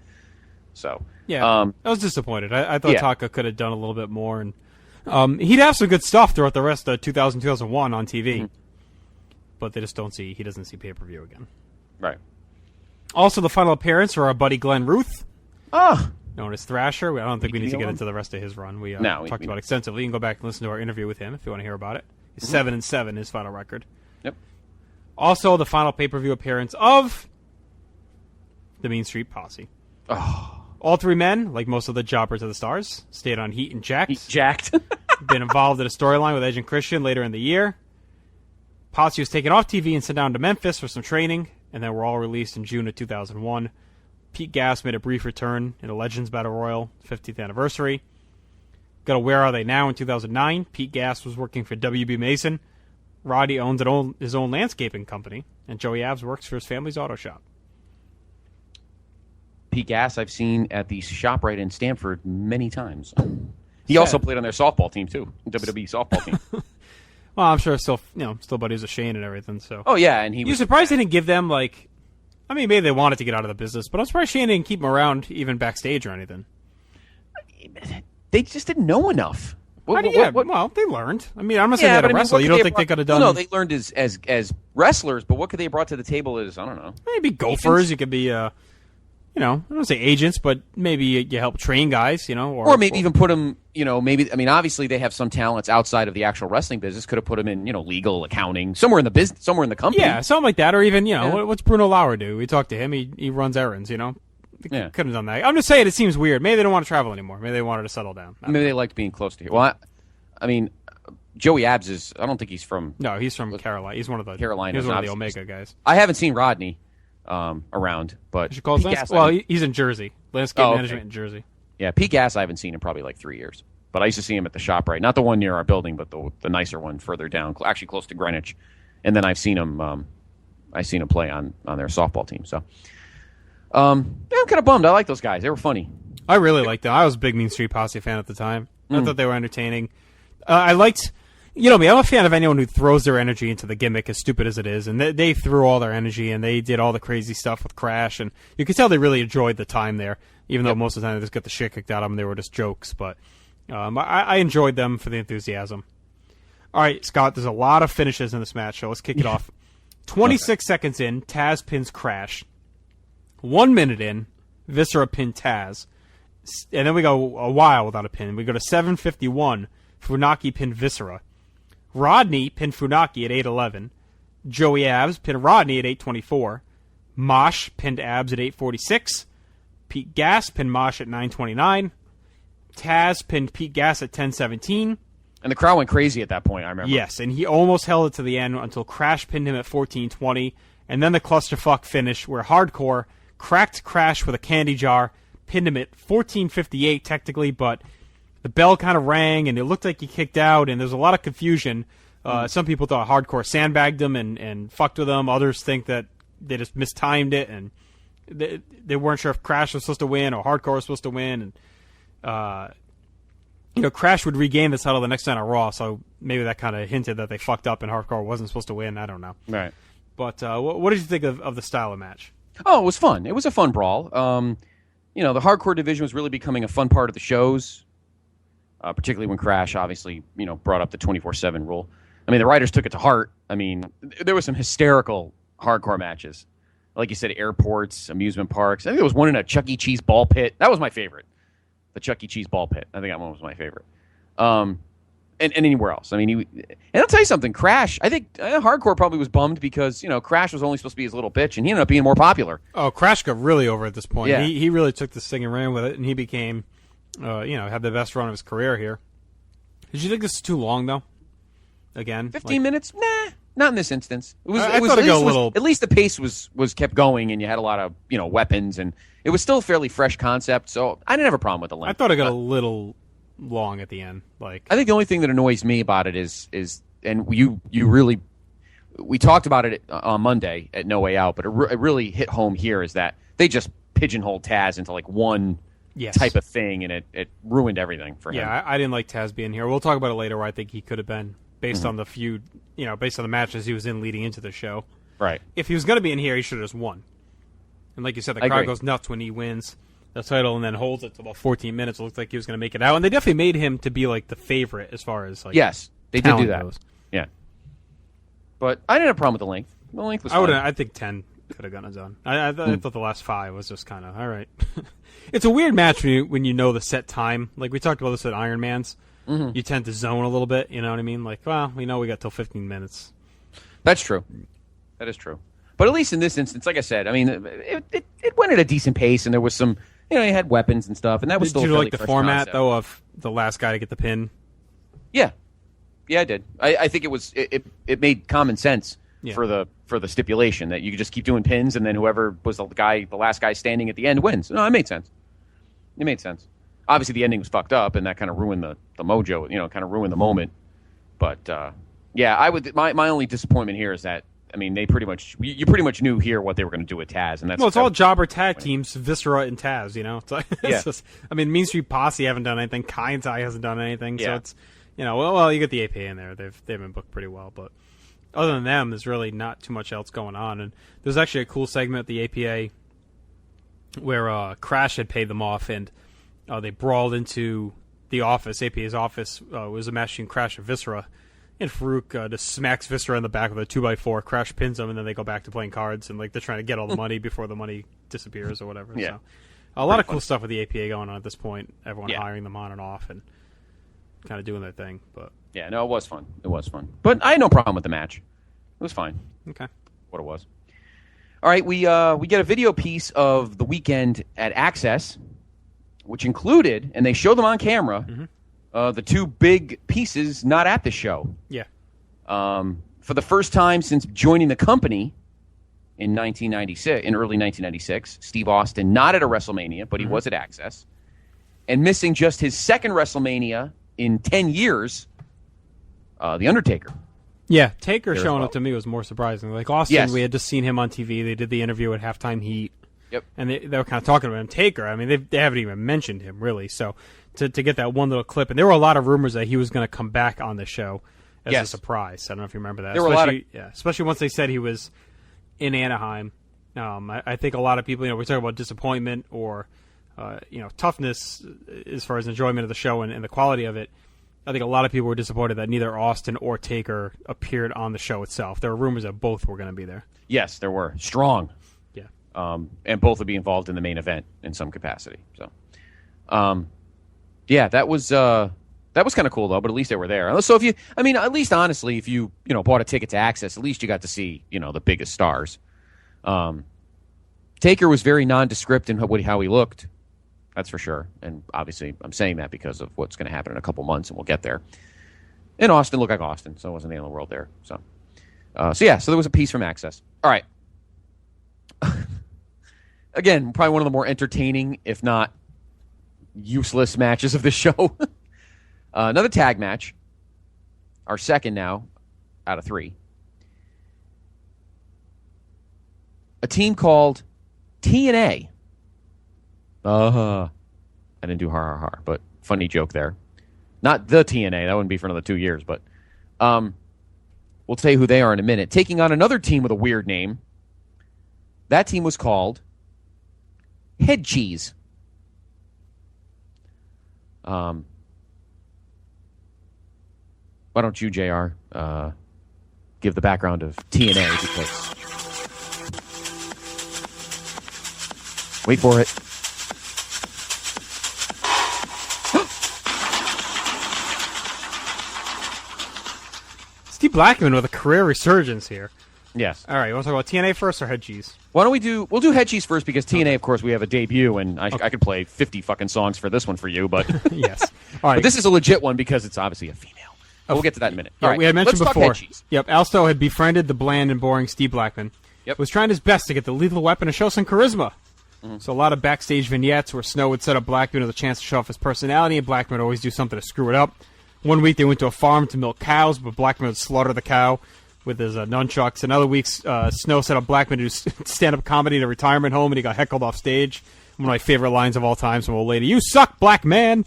So I was disappointed. I thought Taka could have done a little bit more, and he'd have some good stuff throughout the rest of 2000, 2001 on TV. Mm-hmm. But he doesn't see pay-per-view again. Right. Also, the final appearance for our buddy Glenn Ruth, known as Thrasher. I don't think we need to get into the rest of his run. We talked about it extensively. You can go back and listen to our interview with him if you want to hear about it. He's 7-7, his final record. Yep. Also, the final pay-per-view appearance of the Mean Street Posse. Oh. All three men, like most of the Jobbers of the Stars, stayed on Heat and Jacked. Been involved in a storyline with Edge and Christian later in the year. Posse was taken off TV and sent down to Memphis for some training, and then were all released in June of 2001. Pete Gas made a brief return in a Legends Battle Royal 50th anniversary. Got a Where Are They Now in 2009. Pete Gas was working for WB Mason, Roddy owns his own landscaping company, and Joey Abs works for his family's auto shop. Pete Gas I've seen at the ShopRite in Stamford many times. He also played on their softball team too, WWE softball team. Well, I'm sure still buddies with Shane and everything. So. Oh yeah, and you surprised they didn't give them like? I mean, maybe they wanted to get out of the business, but I'm surprised Shane didn't keep them around even backstage or anything. They just didn't know enough. Well, they learned. I mean, I'm not saying they had to wrestle. You don't think they could have done? No, they learned as wrestlers, but what could they have brought to the table as, I don't know. Maybe gophers. Agents? You could be, I don't say agents, but maybe you help train guys, or maybe even put them, obviously they have some talents outside of the actual wrestling business. Could have put them in, legal, accounting, somewhere in the business, somewhere in the company. Yeah, something like that, or even, what's Bruno Lauer do? We talked to him. He runs errands, Yeah. Could have done that. I'm just saying it seems weird. Maybe they don't want to travel anymore. Maybe they wanted to settle down. Maybe they liked being close to here. Well, Joey Abs is, I don't think he's from... No, he's from Carolina. He's one of the Carolina. He's one of the Omega guys. I haven't seen Rodney around, but... He's in Jersey. Landscape management in Jersey. Yeah, Pete Gas I haven't seen in probably like 3 years. But I used to see him at the ShopRite. Not the one near our building, but the nicer one further down, actually close to Greenwich. And then I've seen him play on their softball team, so... I'm kind of bummed. I like those guys. They were funny. I really liked them. I was a big Mean Street Posse fan at the time. I thought they were entertaining. I liked, me, I'm a fan of anyone who throws their energy into the gimmick, as stupid as it is. And they threw all their energy, and they did all the crazy stuff with Crash. And you could tell they really enjoyed the time there, even though most of the time they just got the shit kicked out of them. They were just jokes. But I enjoyed them for the enthusiasm. All right, Scott, there's a lot of finishes in this match, so let's kick it off. 26 seconds in, Taz pins Crash. 1 minute in, Viscera pinned Taz. And then we go a while without a pin. We go to 7:51. Funaki pinned Viscera. Rodney pinned Funaki at 8:11. Joey Abs pinned Rodney at 8:24. Mosh pinned Abs at 8:46. Pete Gas pinned Mosh at 9:29. Taz pinned Pete Gas at 10:17. And the crowd went crazy at that point, I remember. Yes, and he almost held it to the end until Crash pinned him at 14:20. And then the clusterfuck finish where Hardcore cracked Crash with a candy jar, pinned him at 14:58 technically, but the bell kind of rang, and it looked like he kicked out, and there's a lot of confusion. Some people thought Hardcore sandbagged him and fucked with him. Others think that they just mistimed it, and they weren't sure if Crash was supposed to win or Hardcore was supposed to win. And Crash would regain the title the next night on Raw, so maybe that kind of hinted that they fucked up and Hardcore wasn't supposed to win. I don't know. Right. But what did you think of the style of match? Oh, it was fun. It was a fun brawl. The hardcore division was really becoming a fun part of the shows, particularly when Crash obviously, brought up the 24/7 rule. I mean, the writers took it to heart. I mean, there was some hysterical hardcore matches. Like you said, airports, amusement parks. I think there was one in a Chuck E. Cheese ball pit. That was my favorite. The Chuck E. Cheese ball pit. I think that one was my favorite. And anywhere else. I mean, and I'll tell you something. Crash, I think Hardcore probably was bummed because, Crash was only supposed to be his little bitch, and he ended up being more popular. Oh, Crash got really over at this point. Yeah. He really took this thing and ran with it, and he became, had the best run of his career here. Did you think this is too long, though? Again? 15 minutes? Nah, not in this instance. I thought it got a little... At least the pace was kept going, and you had a lot of, weapons, and it was still a fairly fresh concept, so I didn't have a problem with the length. I thought it got a little... long at the end. I think the only thing that annoys me about it is and you really, we talked about it on Monday at No Way Out, but it really hit home here is that they just pigeonholed Taz into like one type of thing, and it ruined everything for him. Yeah, I didn't like Taz being here. We'll talk about it later where I think he could have been based on the feud, based on the matches he was in leading into the show. Right. If he was going to be in here, he should have just won. And like you said, the crowd goes nuts when he wins the title and then holds it to about 14 minutes. It looked like he was going to make it out, and they definitely made him to be like the favorite as far as like yes, they did do that. Goes. Yeah, but I didn't have a problem with the length. The length was fine. I think 10 could have gotten it done. I thought the last 5 was just kind of all right. It's a weird match when you know the set time. Like we talked about this at Iron Man's. Mm-hmm. You tend to zone a little bit. You know what I mean? Like, well, we know we got till 15 minutes. That's true. That is true. But at least in this instance, like I said, I mean, it went at a decent pace, and there was some. You had weapons and stuff, and that was still. Did you like the fresh format concept. though of the last guy to get the pin? Yeah, I did. I think it made common sense for the stipulation that you could just keep doing pins, and then whoever was the last guy standing at the end wins. No, it made sense. It made sense. Obviously, the ending was fucked up, and that kind of ruined the mojo. Kind of ruined the moment. But Yeah, I would. My only disappointment here is that they pretty much you pretty much knew here what they were going to do with Taz, and that's it's all jobber tag teams, Viscera and Taz. It's like Yeah. just, Mean Street Posse haven't done anything. Kain's Eye hasn't done anything. So Yeah. it's well, you get the APA in there. They've been booked pretty well, but other than them, there's really not too much else going on. And there's actually a cool segment at the APA where Crash had paid them off, and they brawled into the office. APA's office was a match between Crash and Viscera. And Farouk just smacks Viscera in the back with a 2x4. Crash pins him, and then they go back to playing cards, and like they're trying to get all the money before the money disappears or whatever. Yeah. So, a lot of cool stuff with the APA going on at this point. Everyone Yeah. hiring them on and off and kind of doing their thing. But Yeah, no, it was fun. It was fun. But I had no problem with the match. It was fine. Okay. What it was. All right, we get a video piece of the weekend at Access, which included, and they show them on camera, the two big pieces not at the show. Yeah. For the first time since joining the company in early 1996, Steve Austin not at a WrestleMania, but he was at Access, and missing just his second WrestleMania in 10 years, The Undertaker. Yeah, Taker There as showing well. up to me was more surprising. Like Austin, Yes. we had just seen him on TV. They did the interview at Halftime Heat. Yep. And they were kind of talking about him. Taker, they haven't even mentioned him, really. So to get that one little clip, and there were a lot of rumors that he was going to come back on the show as a Yes. surprise. I don't know if you remember that. There were a lot of... especially once they said he was in Anaheim. I think a lot of people, we're talking about disappointment or, toughness as far as enjoyment of the show and the quality of it. I think a lot of people were disappointed that neither Austin or Taker appeared on the show itself. There were rumors that both were going to be there. Yes, there were. Strong. Yeah. And both would be involved in the main event in some capacity. So, that was kind of cool though. But at least they were there. So at least honestly, if you bought a ticket to Access, at least you got to see the biggest stars. Taker was very nondescript in how he looked. That's for sure. And obviously, I'm saying that because of what's going to happen in a couple months, and we'll get there. And Austin looked like Austin, so it wasn't the end of the world there. So there was a piece from Access. All right. Again, probably one of the more entertaining, if not useless, matches of the show. Another tag match. Our second now, out of 3. A team called TNA. I didn't do har, but funny joke there. Not the TNA. That wouldn't be for another 2 years, but we'll tell you who they are in a minute. Taking on another team with a weird name. That team was called Head Cheese. Why don't you, JR, give the background of TNA? Because wait for it. Steve Blackman with a career resurgence here. Yes. All right, you want to talk about TNA first or Head Cheese? Why don't we'll do Head Cheese first because TNA, of course, we have a debut, and I could play 50 fucking songs for this one for you, but yes. All right. But this is a legit one because it's obviously a female. But we'll get to that in a minute. Yeah, All right, we had mentioned let's talk before. Head Cheese. Yep, Alsto had befriended the bland and boring Steve Blackman. Yep. Was trying his best to get the Lethal Weapon to show some charisma. So a lot of backstage vignettes where Snow would set up Blackman with a chance to show off his personality, and Blackman would always do something to screw it up. One week they went to a farm to milk cows, but Blackman would slaughter the cow with his nunchucks. Another week, Snow set up Blackman to do stand-up comedy in a retirement home, and he got heckled off stage. One of my favorite lines of all time from an old lady, "You suck, black man!"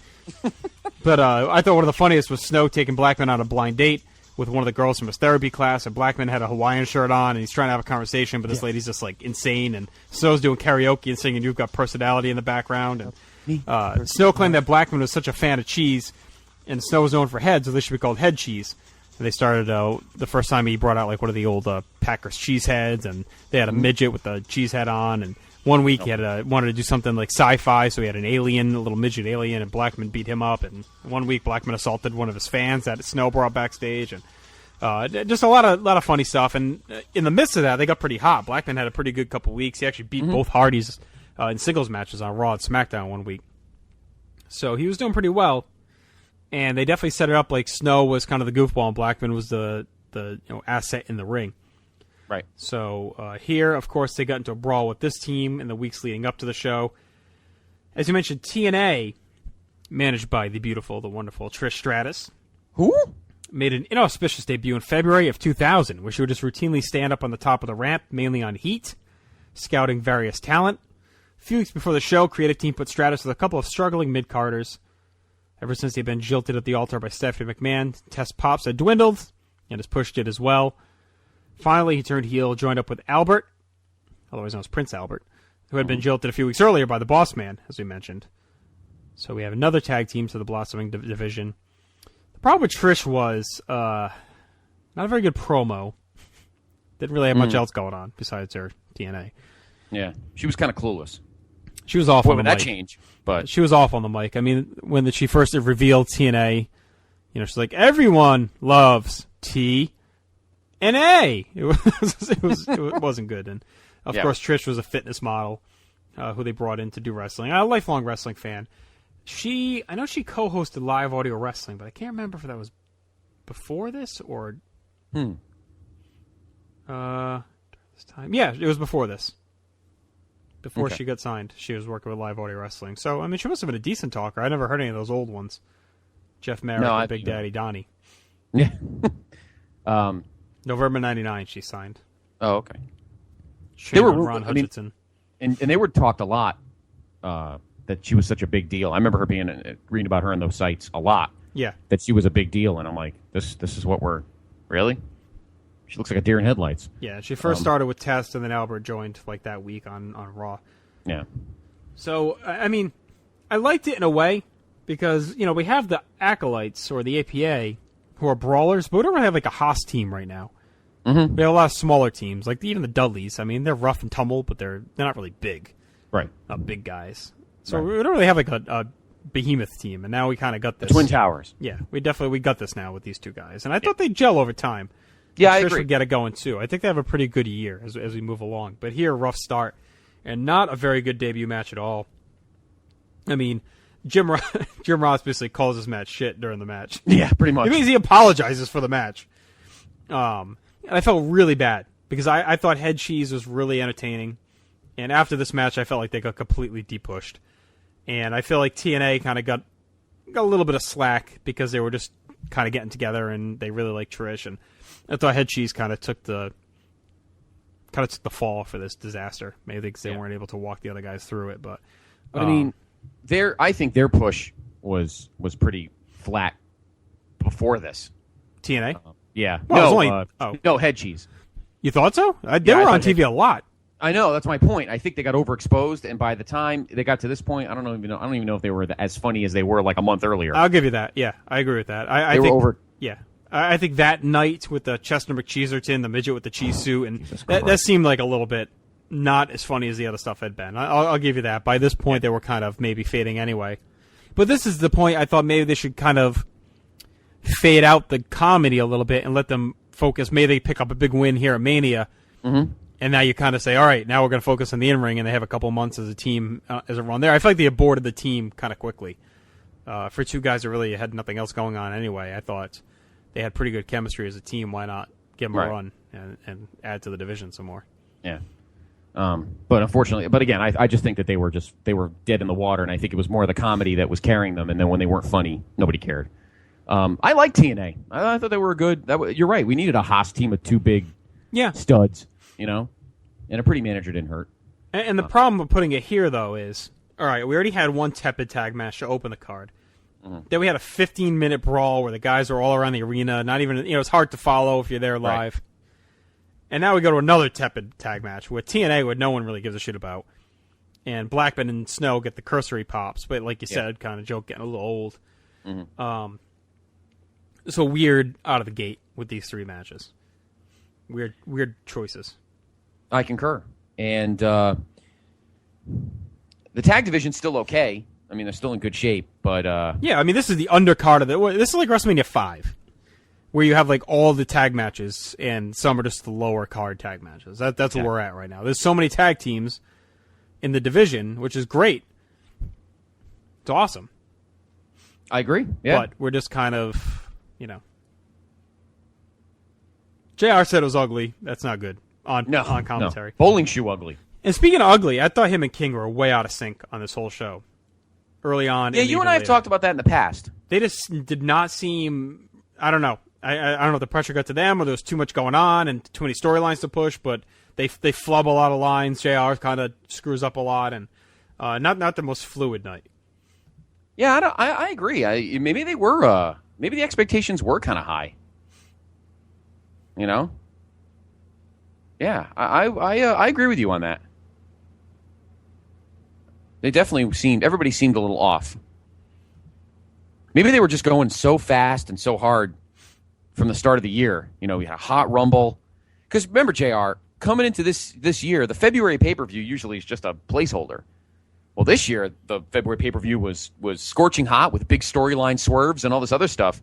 But I thought one of the funniest was Snow taking Blackman on a blind date with one of the girls from his therapy class, and Blackman had a Hawaiian shirt on, and he's trying to have a conversation, but this lady's just, like, insane, and Snow's doing karaoke and singing "You've Got Personality" in the background, and Snow claimed that Blackman was such a fan of cheese, and Snow was known for head, so they should be called Head Cheese. And they started, the first time he brought out, like, one of the old Packers cheese heads, and they had a midget with the cheese head on, and one week he had wanted to do something like sci-fi, so he had an alien, a little midget alien, and Blackman beat him up. And one week Blackman assaulted one of his fans that Snow brought backstage, and just a lot of funny stuff. And in the midst of that, they got pretty hot. Blackman had a pretty good couple weeks. He actually beat both Hardys in singles matches on Raw and SmackDown one week. So he was doing pretty well. And they definitely set it up like Snow was kind of the goofball, and Blackman was the asset in the ring. Right. So here, of course, they got into a brawl with this team in the weeks leading up to the show. As you mentioned, TNA, managed by the beautiful, the wonderful Trish Stratus. Who? made an inauspicious debut in February of 2000, where she would just routinely stand up on the top of the ramp, mainly on heat, scouting various talent. A few weeks before the show, creative team put Stratus with a couple of struggling mid-carders. Ever since he'd been jilted at the altar by Stephanie McMahon, Test Pops had dwindled, and his push did as well. Finally, he turned heel, joined up with Albert, otherwise known as Prince Albert, who had been jilted a few weeks earlier by the Boss Man, as we mentioned. So we have another tag team to the blossoming division. The problem with Trish was not a very good promo. Didn't really have much else going on besides her TNA. Yeah, she was kind of clueless. She was off on the mic. That change, but she was off on the mic. I mean, when she first revealed TNA, she's like, everyone loves T and A. It wasn't good. And of course, Trish was a fitness model who they brought in to do wrestling. I'm a lifelong wrestling fan. I know she co-hosted Live Audio Wrestling, but I can't remember if that was before this or this time. Yeah, it was before this. Before she got signed, she was working with Live Audio Wrestling. So, I mean, she must have been a decent talker. I never heard any of those old ones. Jeff Merrick and Big Daddy Donnie. Yeah. November 99, she signed. Oh, okay. They were Ron Hutchinson. And they were talked a lot that she was such a big deal. I remember her reading about her on those sites a lot. Yeah. That she was a big deal, and I'm like, this is what we're... Really? She looks like a deer in headlights. Yeah, she first started with Test, and then Albert joined like that week on Raw. Yeah. So, I mean, I liked it in a way because, we have the Acolytes or the APA who are brawlers, but we don't really have like a Haas team right now. Mm-hmm. We have a lot of smaller teams, like even the Dudleys. I mean, they're rough and tumble, but they're not really big. Right. Not big guys. So we don't really have like a behemoth team, and now we kind of got this. The Twin Towers. Yeah, we got this now with these two guys, and I thought they'd gel over time. Yeah, I Trish agree. would get it going too. I think they have a pretty good year as we move along. But here, rough start, and not a very good debut match at all. I mean, Jim Ross basically calls this match shit during the match. Yeah, pretty much. It means he apologizes for the match. And I felt really bad because I thought Head Cheese was really entertaining, and after this match, I felt like they got completely depushed, and I feel like TNA kind of got a little bit of slack because they were just kind of getting together and they really liked Trish, and I thought Head Cheese kind of took the fall for this disaster. Maybe because they weren't able to walk the other guys through it, but I mean, I think their push was pretty flat before this. TNA. Yeah. Well, no, Head Cheese. You thought so? They were on TV a lot. I know, that's my point. I think they got overexposed, and by the time they got to this point, I don't even know if they were as funny as they were like a month earlier. I'll give you that. Yeah, I agree with that. I think, were over. Yeah, I think that night with the Chester McCheeserton, the midget with the cheese suit, and that seemed like a little bit not as funny as the other stuff had been. I'll give you that. By this point, they were kind of maybe fading anyway. But this is the point I thought maybe they should kind of fade out the comedy a little bit and let them focus. Maybe they pick up a big win here at Mania. Mm-hmm. And now you kind of say, all right, now we're going to focus on the in-ring, and they have a couple months as a team as a run there. I feel like they aborted the team kind of quickly. For two guys that really had nothing else going on anyway, I thought they had pretty good chemistry as a team. Why not give them a run and add to the division some more? Yeah. But unfortunately, again, I just think that they were dead in the water, and I think it was more the comedy that was carrying them, and then when they weren't funny, nobody cared. I like TNA. I thought they were good. You're right. We needed a Haas team with two big studs. And a pretty manager didn't hurt. And the problem with putting it here, though, is, all right, we already had one tepid tag match to open the card. Mm-hmm. Then we had a 15-minute brawl where the guys are all around the arena. Not even, it's hard to follow if you're there live. Right. And now we go to another tepid tag match with TNA, what no one really gives a shit about. And Blackman and Snow get the cursory pops, but like you said, kind of joke getting a little old. Mm-hmm. So weird out of the gate with these three matches. Weird choices. I concur. And the tag division's still okay. I mean, they're still in good shape, but... Yeah, I mean, this is the undercard of it. This is like WrestleMania 5, where you have like all the tag matches, and some are just the lower card tag matches. That's where we're at right now. There's so many tag teams in the division, which is great. It's awesome. I agree, yeah. But we're just kind of, JR said it was ugly. That's not good. On commentary. No. Bowling shoe ugly. And speaking of ugly, I thought him and King were way out of sync on this whole show. Early on. Yeah, you and I have talked about that in the past. They just did not seem, I don't know. I don't know if the pressure got to them or there was too much going on and too many storylines to push, but they flub a lot of lines. JR kind of screws up a lot, and not the most fluid night. Yeah, I agree. Maybe they were. Maybe the expectations were kind of high. You know. Yeah, I agree with you on that. They definitely everybody seemed a little off. Maybe they were just going so fast and so hard from the start of the year. You know, we had a hot rumble. Because remember, JR, coming into this year, the February pay-per-view usually is just a placeholder. Well, this year, the February pay-per-view was scorching hot with big storyline swerves and all this other stuff.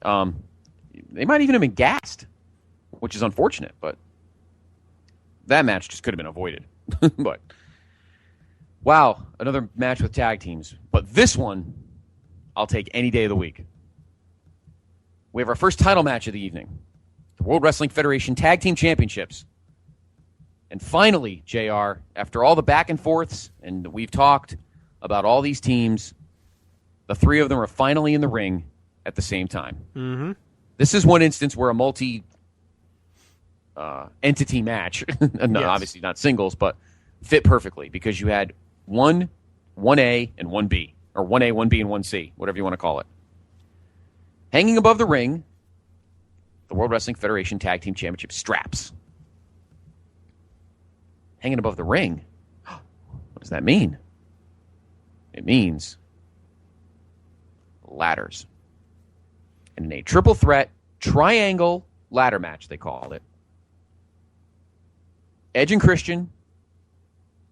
They might even have been gassed, which is unfortunate, but that match just could have been avoided. But, wow, another match with tag teams. But this one, I'll take any day of the week. We have our first title match of the evening. The World Wrestling Federation Tag Team Championships. And finally, JR, after all the back and forths, and we've talked about all these teams, the three of them are finally in the ring at the same time. Mm-hmm. This is one instance where a multi-entity match, no, yes. Obviously not singles, but fit perfectly because you had 1A, and 1B, or 1A, 1B, and 1C, whatever you want to call it. Hanging above the ring, the World Wrestling Federation Tag Team Championship straps. Hanging above the ring? What does that mean? It means ladders. And in a triple threat, triangle ladder match, they call it. Edge and Christian,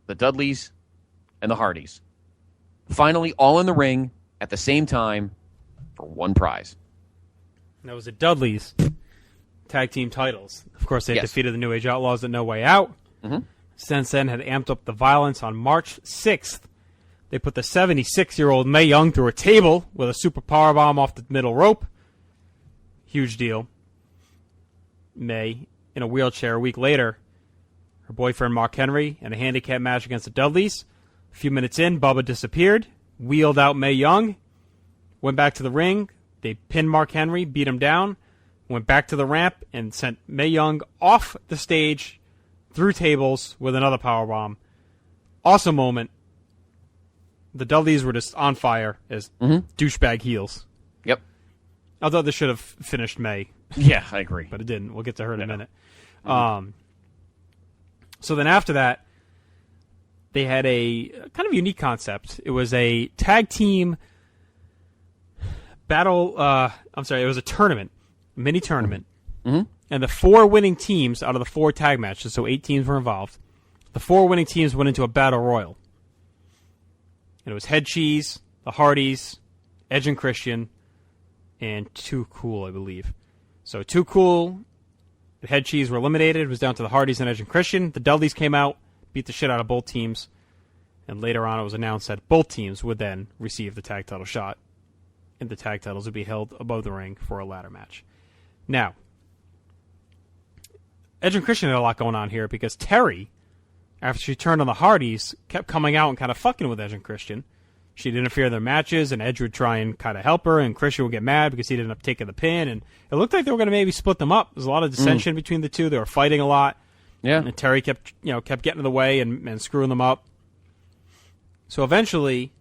the Dudleys, and the Hardys. Finally, all in the ring at the same time for one prize. That was the Dudleys tag team titles. Of course, they defeated the New Age Outlaws at No Way Out. Mm-hmm. Since then, had amped up the violence. On March 6th, they put the 76-year-old Mae Young through a table with a super powerbomb off the middle rope. Huge deal. Mae, in a wheelchair a week later, her boyfriend Mark Henry, in a handicap match against the Dudleys. A few minutes in, Bubba disappeared, wheeled out Mae Young, went back to the ring. They pinned Mark Henry, beat him down, went back to the ramp, and sent Mae Young off the stage through tables with another powerbomb. Awesome moment. The Dudleys were just on fire as douchebag heels. Yep. Although this should have finished Mae. Yeah, I agree. But it didn't. We'll get to her in a minute. So then after that, they had a kind of unique concept. It was a tag team battle. It was a tournament, mini tournament. Mm-hmm. And the 4 winning teams out of the 4 tag matches, so 8 teams were involved, the 4 winning teams went into a battle royal. And it was Head Cheese, the Hardys, Edge and Christian, and Too Cool, I believe. So Too Cool, the Head Cheese were eliminated. It was down to the Hardys and Edge and Christian. The Dudleys came out, beat the shit out of both teams. And later on it was announced that both teams would then receive the tag title shot. And the tag titles would be held above the ring for a ladder match. Now, Edge and Christian had a lot going on here because Terry, after she turned on the Hardys, kept coming out and kind of fucking with Edge and Christian. She'd interfere in their matches, and Edge would try and kind of help her, and Christian would get mad because he'd end up taking the pin. And it looked like they were going to maybe split them up. There was a lot of dissension between the two. They were fighting a lot. Yeah. And Terry kept getting in the way and screwing them up. So eventually,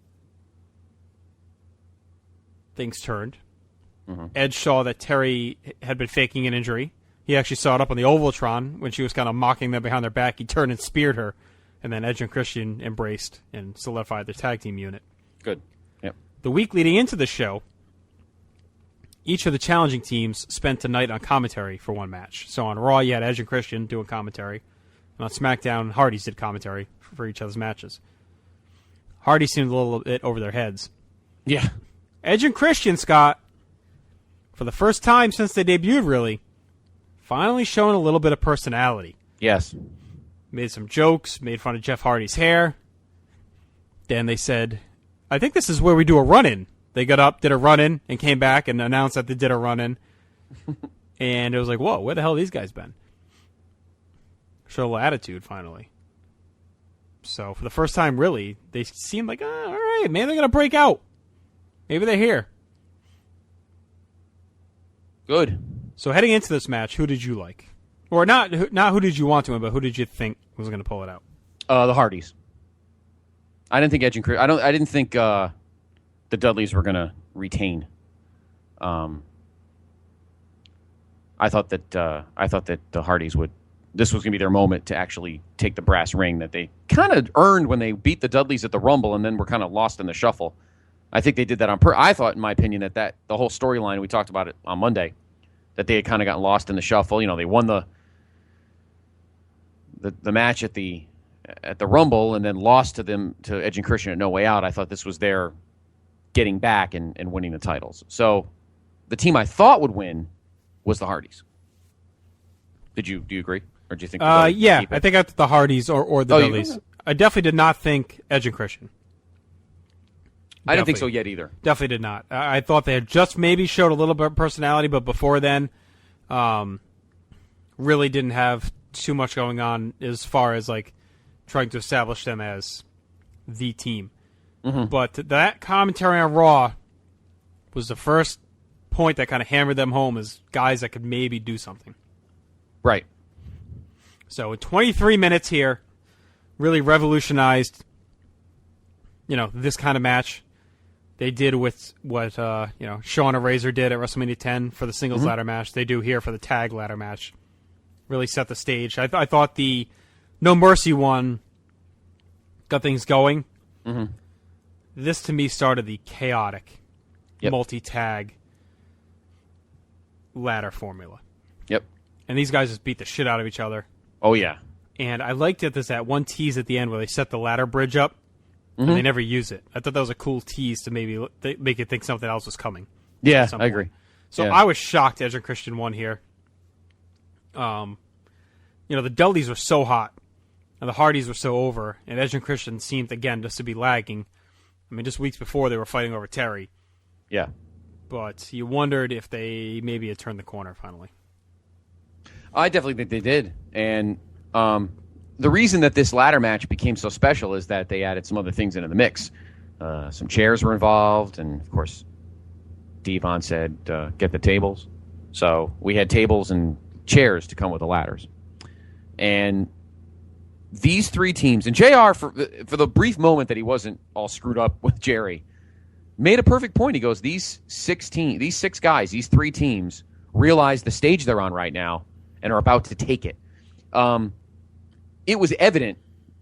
things turned. Mm-hmm. Edge saw that Terry had been faking an injury. He actually saw it up on the Ovaltron when she was kind of mocking them behind their back. He turned and speared her, and then Edge and Christian embraced and solidified their tag team unit. Good. Yep. The week leading into the show, each of the challenging teams spent the night on commentary for one match. So on Raw, you had Edge and Christian doing commentary. And on SmackDown, Hardys did commentary for each other's matches. Hardy seemed a little bit over their heads. Yeah. Edge and Christian, Scott, for the first time since they debuted, really, finally showing a little bit of personality. Yes. Made some jokes, made fun of Jeff Hardy's hair. Then they said, I think this is where we do a run-in. They got up, did a run-in, and came back and announced that they did a run-in. And it was like, whoa, where the hell have these guys been? Showed a little attitude, finally. So, for the first time, really, they seemed like, all right, maybe they're going to break out. Maybe they're here. Good. So heading into this match, who did you like? Or not who did you want to win, but who did you think was going to pull it out? The Hardys. I didn't think Edge and Chris. I didn't think the Dudleys were going to retain. I thought that the Hardys would. This was going to be their moment to actually take the brass ring that they kind of earned when they beat the Dudleys at the Rumble, and then were kind of lost in the shuffle. I think they did that on purpose. I thought, in my opinion, that the whole storyline, we talked about it on Monday, that they had kind of gotten lost in the shuffle. You know, they won the match at the Rumble and then lost to Edge and Christian at No Way Out. I thought this was their getting back and winning the titles. So the team I thought would win was the Hardys. Do you agree? Or do you think? Yeah, I think I thought the Hardys or the Dudleys. I definitely did not think Edge and Christian. I didn't think so yet either. Definitely did not. I thought they had just maybe showed a little bit of personality, but before then, really didn't have too much going on as far as like trying to establish them as the team. Mm-hmm. But that commentary on Raw was the first point that kind of hammered them home as guys that could maybe do something. Right. So in 23 minutes here, really revolutionized, this kind of match. They did with what Shawn and Razor did at WrestleMania 10 for the singles ladder match. They do here for the tag ladder match. Really set the stage. I thought the No Mercy one got things going. Mm-hmm. This to me started the chaotic multi-tag ladder formula. Yep. And these guys just beat the shit out of each other. Oh yeah. And I liked it. There's that one tease at the end where they set the ladder bridge up. And they never use it. I thought that was a cool tease to maybe make it think something else was coming. Yeah, I agree. So I was shocked Edge and Christian won here. The Dudleys were so hot, and the Hardys were so over, and Edge and Christian seemed, again, just to be lagging. I mean, just weeks before they were fighting over Terry. Yeah. But you wondered if they maybe had turned the corner finally. I definitely think they did. And the reason that this ladder match became so special is that they added some other things into the mix. Some chairs were involved, and of course, Devon said, get the tables. So we had tables and chairs to come with the ladders. And these three teams, and JR, for the brief moment that he wasn't all screwed up with Jerry, made a perfect point. He goes, these six guys, these three teams, realize the stage they're on right now and are about to take it. It was evident,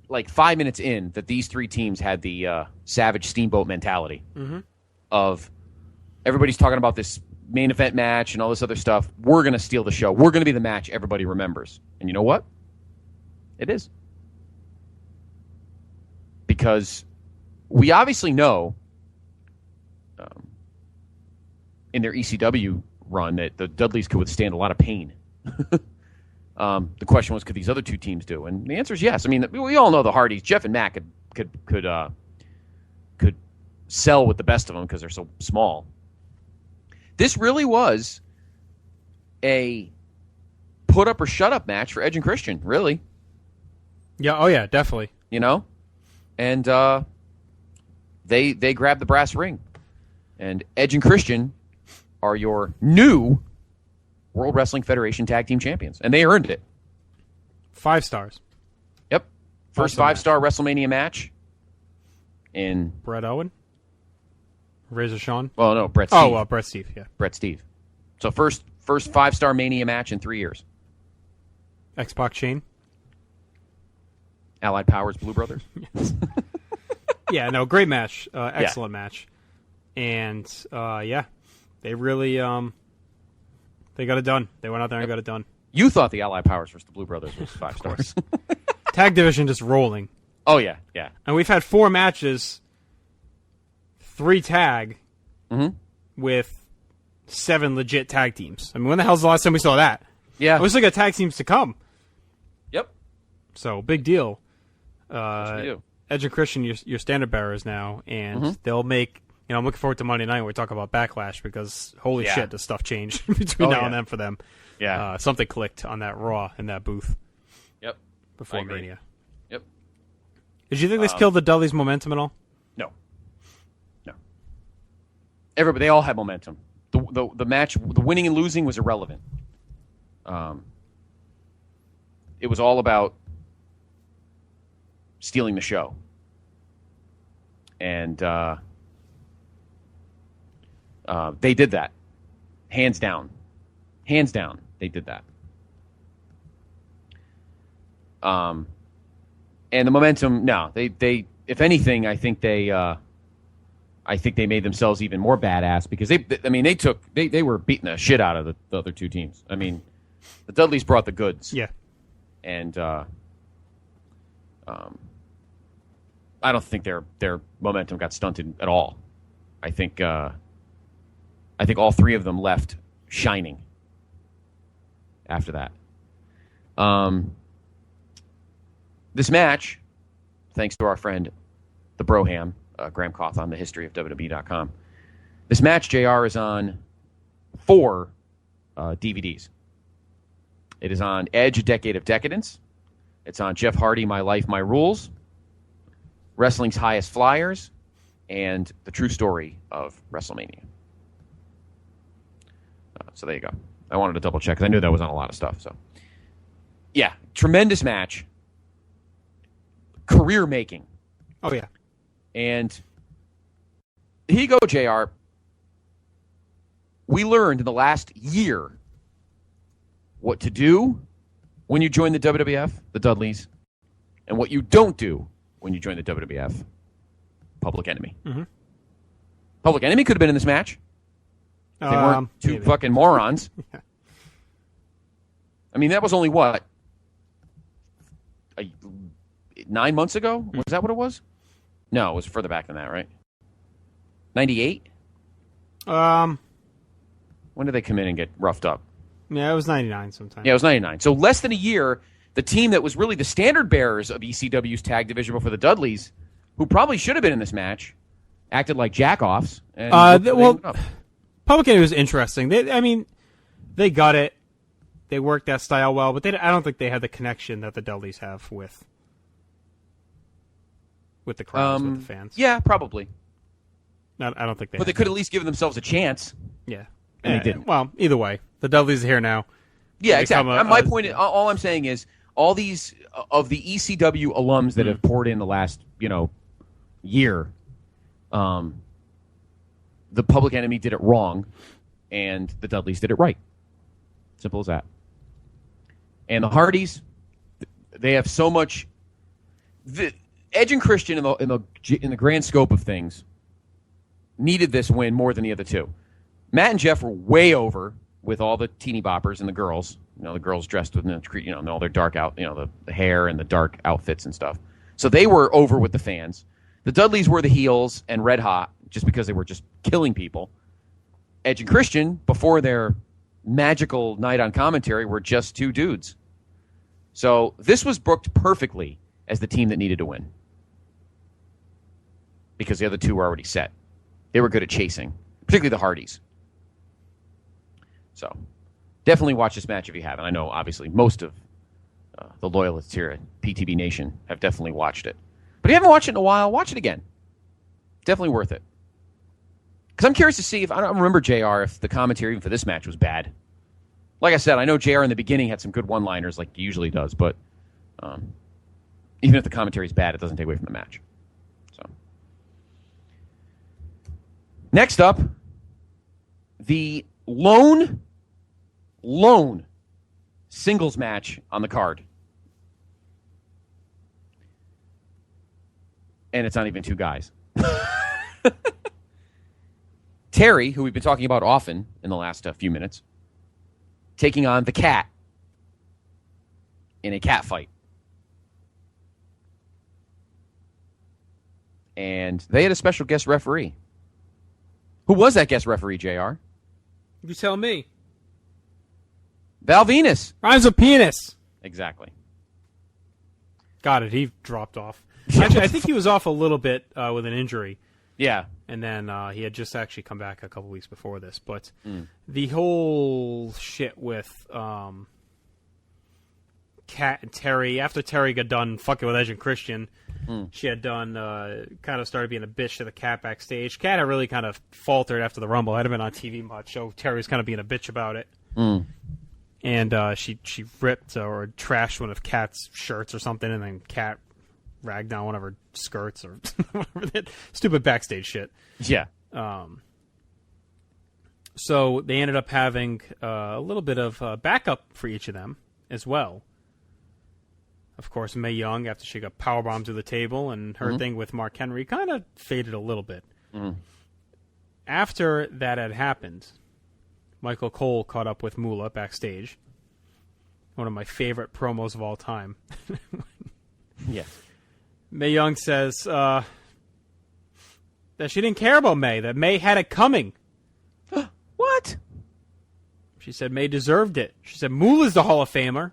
like 5 minutes in, that these three teams had the Savage Steamboat mentality of everybody's talking about this main event match and all this other stuff. We're going to steal the show. We're going to be the match everybody remembers. And you know what? It is. Because we obviously know in their ECW run that the Dudleys could withstand a lot of pain. The question was, could these other two teams do? And the answer is yes. I mean, we all know the Hardys. Jeff and Matt could sell with the best of them because they're so small. This really was a put up or shut up match for Edge and Christian, really. Yeah, oh yeah, definitely. And they grabbed the brass ring. And Edge and Christian are your new World Wrestling Federation Tag Team Champions. And they earned it. 5 stars. Yep. First 5-star WrestleMania match in... Bret Owen? Razor Shawn? Well, no, Bret Steve. Oh, Bret Steve, yeah. Bret Steve. So first 5-star Mania match in 3 years. X-Pac Shane? Allied Powers Blue Brothers? Yes. Yeah, no, great match. Excellent match. And, they really... They got it done. They went out there and got it done. You thought the Allied Powers versus the Blue Brothers was 5 stars. Tag division just rolling. Oh, yeah, yeah. And we've had 4 matches, 3 tag, with 7 legit tag teams. I mean, when the hell's the last time we saw that? Yeah. We still got tag teams to come. Yep. So, big deal. Yes, we do. Edge and Christian, your standard bearers now, and they'll make... I'm looking forward to Monday night when we talk about Backlash because, holy shit, does stuff change between now and then for them. Yeah. Something clicked on that Raw in that booth. Yep. Before Mania. Yep. Did you think this killed the Dudleys' momentum at all? No. Everybody, they all had momentum. the match, the winning and losing was irrelevant. It was all about stealing the show. And they did that. Hands down. Hands down, they did that. And the momentum, no, they if anything, I think they made themselves even more badass because they were beating the shit out of the other two teams. I mean, the Dudleys brought the goods. Yeah. And I don't think their momentum got stunted at all. I think all three of them left shining after that. This match, thanks to our friend, the Broham, Graham Cawthon, the history of WWE.com. This match, JR, is on 4 DVDs. It is on Edge, A Decade of Decadence. It's on Jeff Hardy, My Life, My Rules, Wrestling's Highest Flyers, and The True Story of WrestleMania. So there you go. I wanted to double check because I knew that was on a lot of stuff. So, yeah, tremendous match. Career making. Oh, yeah. And here you go, JR. We learned in the last year what to do when you join the WWF, the Dudleys, and what you don't do when you join the WWF, Public Enemy. Mm-hmm. Public Enemy could have been in this match. They weren't two fucking morons. Yeah. I mean, that was only what? 9 months ago? Was that what it was? No, it was further back than that, right? 98? When did they come in and get roughed up? Yeah, it was 99 sometime. Yeah, it was 99. So less than a year, the team that was really the standard bearers of ECW's tag division before the Dudleys, who probably should have been in this match, acted like jack-offs. And Public Enemy was interesting. They got it. They worked that style well, but I don't think they had the connection that the Dudleys have with the crowds, with the fans. Yeah, probably. I don't think they. But they could at least give themselves a chance. Yeah, and they didn't. Well, either way, the Dudleys are here now. Yeah, exactly. My point. All I'm saying is, all these of the ECW alums that have poured in the last year, the Public Enemy did it wrong, and the Dudleys did it right. Simple as that. And the Hardys, they have so much. Edge and Christian, in the grand scope of things, needed this win more than the other two. Matt and Jeff were way over with all the teeny boppers and the girls. The girls dressed with all their dark out, the hair and the dark outfits and stuff. So they were over with the fans. The Dudleys were the heels and red hot just because they were just killing people. Edge and Christian, before their magical night on commentary, were just two dudes. So this was booked perfectly as the team that needed to win, because the other two were already set. They were good at chasing, particularly the Hardys. So definitely watch this match if you haven't. I know, obviously, most of the loyalists here at PTB Nation have definitely watched it. But if you haven't watched it in a while, watch it again. Definitely worth it. Because I'm curious to see if, I don't remember, JR, if the commentary even for this match was bad. Like I said, I know JR in the beginning had some good one-liners like he usually does, but even if the commentary is bad, it doesn't take away from the match. So, next up, the lone singles match on the card. And it's not even two guys. Terry, who we've been talking about often in the last few minutes, taking on the Cat in a cat fight. And they had a special guest referee. Who was that guest referee, JR? You tell me. Val Venus. Rhymes with penis. Exactly. Got it. He dropped off. Actually, I think he was off a little bit with an injury. Yeah. And then he had just actually come back a couple weeks before this. But the whole shit with Kat and Terry, after Terry got done fucking with Edge and Christian, she had done, kind of started being a bitch to the Kat backstage. Kat had really kind of faltered after the Rumble. Hadn't been on TV much, so Terry was kind of being a bitch about it. And she ripped or trashed one of Kat's shirts or something, and then Kat ragged down one of her skirts or whatever that stupid backstage shit. Yeah. So they ended up having a little bit of backup for each of them as well. Of course, Mae Young, after she got powerbombed to the table, and her thing with Mark Henry kind of faded a little bit. After that had happened, Michael Cole caught up with Moolah backstage. One of my favorite promos of all time. Yeah. Mae Young says that she didn't care about Mae, that Mae had it coming. What? She said Mae deserved it. She said Moolah's the Hall of Famer,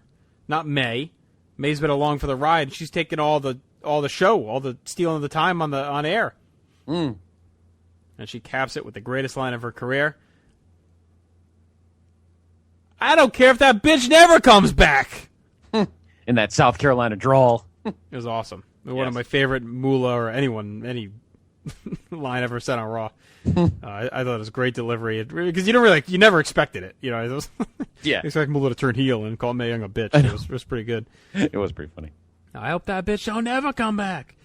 not Mae. Mae's been along for the ride. She's taking all the show, all the stealing of the time on air. And she caps it with the greatest line of her career. I don't care if that bitch never comes back. In that South Carolina drawl. It was awesome. One of my favorite Moolah or any line ever said on Raw. I thought it was a great delivery because you never expected it. You know, it was yeah. Expect Moolah to turn heel and call Mae Young a bitch. It was pretty good. It was pretty funny. I hope that bitch don't never come back.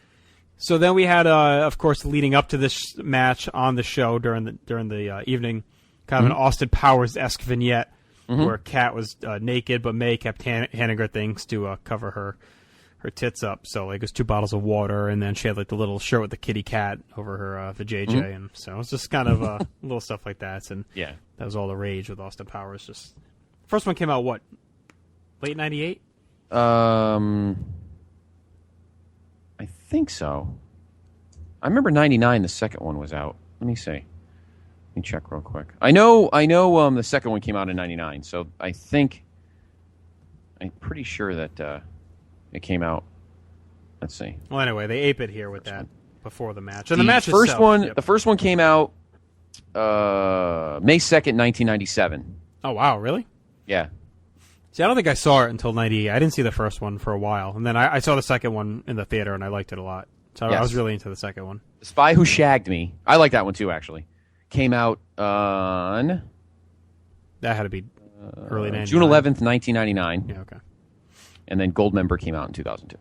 So then we had, of course, leading up to this match on the show during the evening, kind of an Austin Powers-esque vignette where Kat was naked, but Mae kept handing her things to cover her tits up. So like it was 2 bottles of water, and then she had like the little shirt with the kitty cat over her the JJ, and so it was just kind of little stuff like that. And yeah, that was all the rage with Austin Powers. Just first one came out what, late '98? I think so. I remember '99. The second one was out. Let me see. Let me check real quick. I know. The second one came out in '99, so I'm pretty sure that. It came out. Let's see. Well, anyway, they ape it here with that before the match. And the first one came out May 2nd, 1997. Oh wow, really? Yeah. See, I don't think I saw it until '98. I didn't see the first one for a while, and then I saw the second one in the theater, and I liked it a lot. So I was really into the second one. The Spy Who Shagged Me. I like that one too, actually. Came out on. That had to be early '99. June 11th, 1999. Yeah. Okay. And then Goldmember came out in 2002.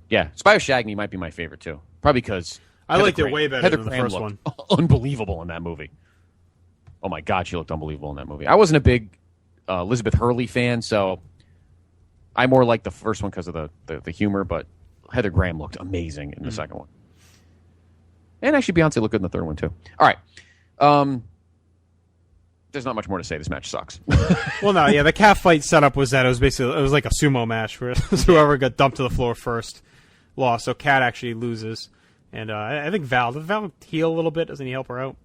Yeah, Spy Who Shagged Me might be my favorite, too. Probably because... I liked it way better than the first one. Unbelievable in that movie. Oh, my God, she looked unbelievable in that movie. I wasn't a big Elizabeth Hurley fan, so I more liked the first one because of the humor, but Heather Graham looked amazing in the second one. And actually, Beyonce looked good in the third one, too. All right. There's not much more to say. This match sucks. Well, no, yeah, the cat fight setup was that it was like a sumo match where whoever got dumped to the floor first lost. So Kat actually loses, and I think Did Val heal a little bit? Doesn't he help her out?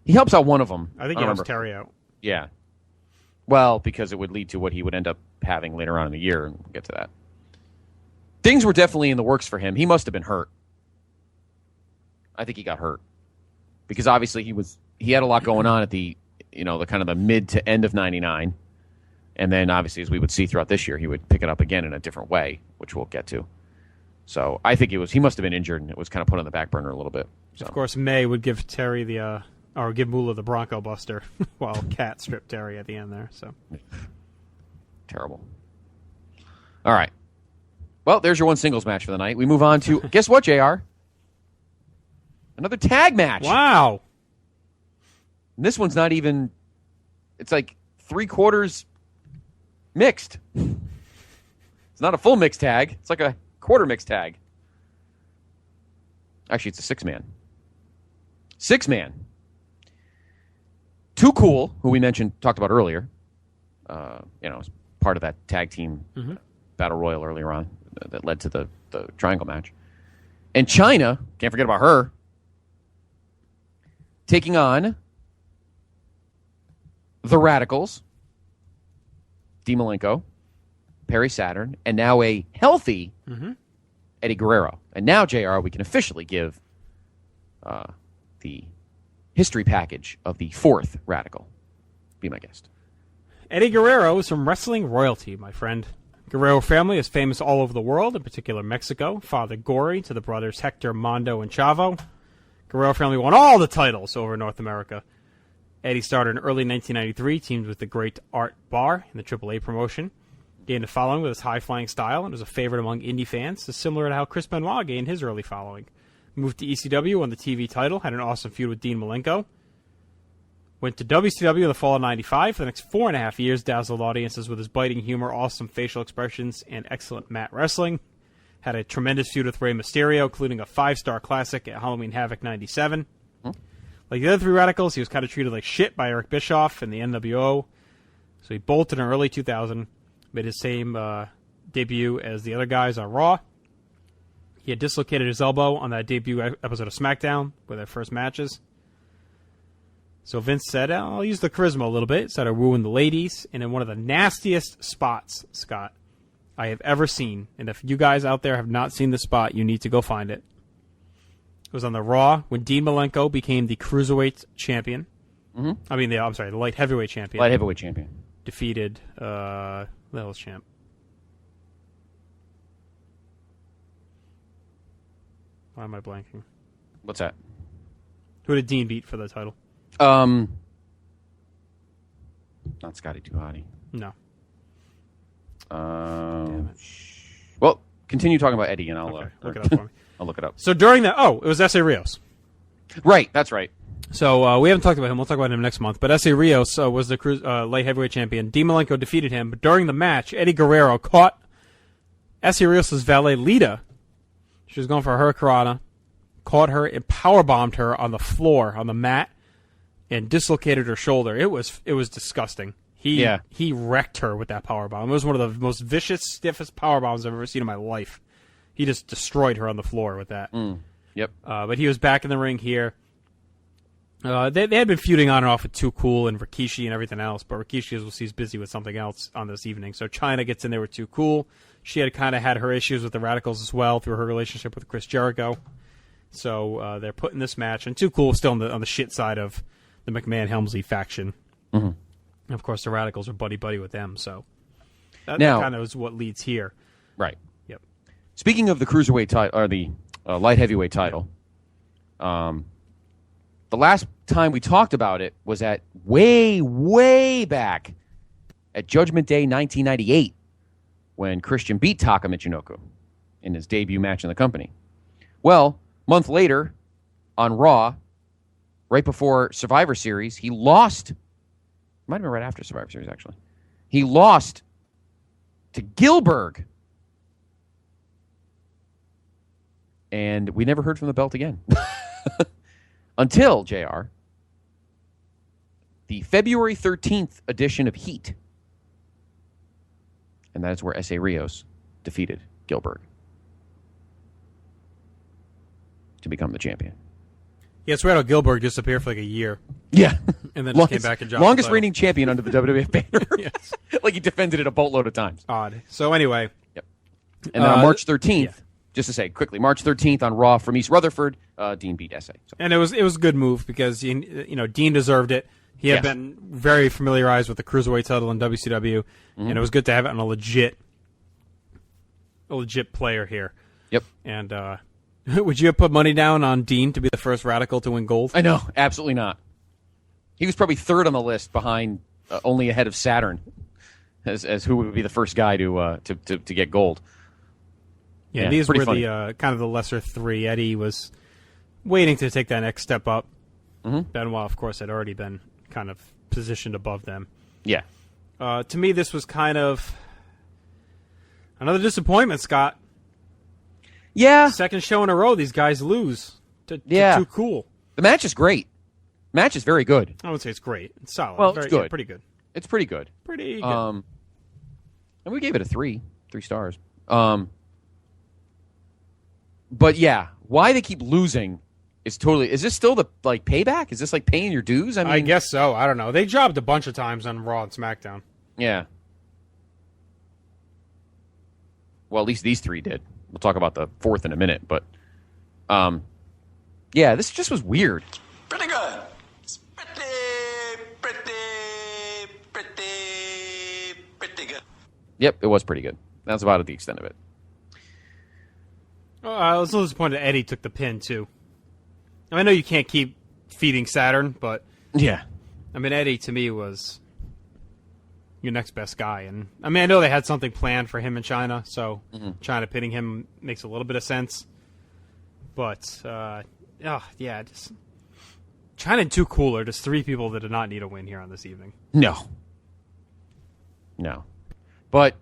He helps out one of them. I think he helps Terry out. Yeah. Well, because it would lead to what he would end up having later on in the year, and we'll get to that. Things were definitely in the works for him. He must have been hurt. I think he got hurt because obviously he had a lot going on at the kind of the mid to end of '99, and then obviously as we would see throughout this year, he would pick it up again in a different way, which we'll get to. So I think he must have been injured, and it was kind of put on the back burner a little bit. So. Of course, Mae would give Terry give Moolah the Bronco Buster while Kat stripped Terry at the end there. So terrible. All right. Well, there's your one singles match for the night. We move on to guess what, JR? Another tag match. Wow. And this one's not even, it's like 3/4 mixed. It's not a full mixed tag. It's like a quarter mixed tag. Actually, it's a 6-man. 6-man. Too Cool, who we talked about earlier, as part of that tag team battle royal earlier on that led to the triangle match. And Chyna, can't forget about her, taking on the Radicals, Dean Malenko, Perry Saturn, and now a healthy Eddie Guerrero. And now, JR, we can officially give the history package of the 4th Radical. Be my guest. Eddie Guerrero is from wrestling royalty, my friend. Guerrero family is famous all over the world, in particular Mexico. Father Gory to the brothers Hector, Mondo, and Chavo. Guerrero family won all the titles over North America. Eddie started in early 1993, teamed with the Great Art Bar in the AAA promotion. Gained a following with his high-flying style and was a favorite among indie fans, similar to how Chris Benoit gained his early following. Moved to ECW, won the TV title, had an awesome feud with Dean Malenko. Went to WCW in the fall of 95. For the next 4.5 years, dazzled audiences with his biting humor, awesome facial expressions, and excellent mat wrestling. Had a tremendous feud with Rey Mysterio, including a 5-star classic at Halloween Havoc 97. Like the other three Radicals, he was kind of treated like shit by Eric Bischoff and the NWO. So he bolted in early 2000, made his same debut as the other guys on Raw. He had dislocated his elbow on that debut episode of SmackDown, with their first matches. So Vince said, I'll use the charisma a little bit, so I ruined the ladies. And in one of the nastiest spots, Scott, I have ever seen, and if you guys out there have not seen the spot, you need to go find it. It was on the Raw when Dean Malenko became the Cruiserweight champion. Mm-hmm. I mean, the Light Heavyweight champion. Light Heavyweight champion. Defeated, the hell was champ? Why am I blanking? What's that? Who did Dean beat for the title? Not Scotty Too Hotty. No. Well, continue talking about Eddie, and I'll look it up for me. I'll look it up. So during that, it was S.A. Rios. Right, that's right. So we haven't talked about him. We'll talk about him next month. But S.A. Rios was the light heavyweight champion. Dean Malenko defeated him. But during the match, Eddie Guerrero caught S.A. Rios' valet, Lita. She was going for a hurricanrana. Caught her and powerbombed her on the floor, on the mat, and dislocated her shoulder. It was disgusting. He wrecked her with that powerbomb. It was one of the most vicious, stiffest powerbombs I've ever seen in my life. He just destroyed her on the floor with that. Yep. But he was back in the ring here. They had been feuding on and off with Too Cool and Rikishi and everything else, but Rikishi, as we'll see, is busy with something else on this evening. So Chyna gets in there with Too Cool. She had kind of had her issues with the Radicals as well through her relationship with Chris Jericho. So they're putting this match, and Too Cool is still on the shit side of the McMahon-Helmsley faction. Mm-hmm. And of course, the Radicals are buddy-buddy with them, so that now, kind of is what leads here. Right. Yep. Speaking of the Cruiserweight title, or the Light Heavyweight title, the last time we talked about it was at way back at Judgment Day 1998 when Christian beat Taka Michinoku in his debut match in the company. Well, a month later on Raw, right before Survivor Series, he lost. Might have been right after Survivor Series, actually. He lost to Gillberg. And we never heard from the belt again. Until, JR, the February 13th edition of Heat. And that is where S.A. Rios defeated Gillberg to become the champion. Yeah, so we had Gillberg disappear for like a year. Yeah. And then just came back and dropped longest reigning champion under the WWF banner. Yes. Like he defended it a boatload of times. Odd. So anyway. Yep. And then on March 13th, just to say quickly, March 13th on Raw from East Rutherford, Dean beat S.A. So. And it was a good move because Dean deserved it. He had been very familiarized with the Cruiserweight title in WCW, and it was good to have it on a legit player here. Yep. And would you have put money down on Dean to be the first Radical to win gold? I know, absolutely not. He was probably third on the list, behind only ahead of Saturn, as who would be the first guy to get gold. Yeah, these were the kind of the lesser three. Eddie was waiting to take that next step up. Mm-hmm. Benoit, of course, had already been kind of positioned above them. Yeah. To me, this was kind of another disappointment, Scott. Yeah. Second show in a row, these guys lose to Too Cool. The match is great. Match is very good. I would say it's great. It's solid. Well, it's good. Yeah, pretty good. It's pretty good. Pretty good. And we gave it a 3 stars. But yeah, why they keep losing is totally. Is this still the payback? Is this like paying your dues? I guess so. I don't know. They jobbed a bunch of times on Raw and SmackDown. Yeah. Well, at least these three did. We'll talk about the fourth in a minute, but yeah, this just was weird. Pretty good. It's pretty Yep, it was pretty good. That's about the extent of it. I was a little disappointed Eddie took the pin, too. I know you can't keep feeding Saturn, but... Yeah. I mean, Eddie, to me, was your next best guy. And I mean, I know they had something planned for him in China, so China pinning him makes a little bit of sense. But, just... China and Too Cool are just three people that did not need a win here on this evening. No. But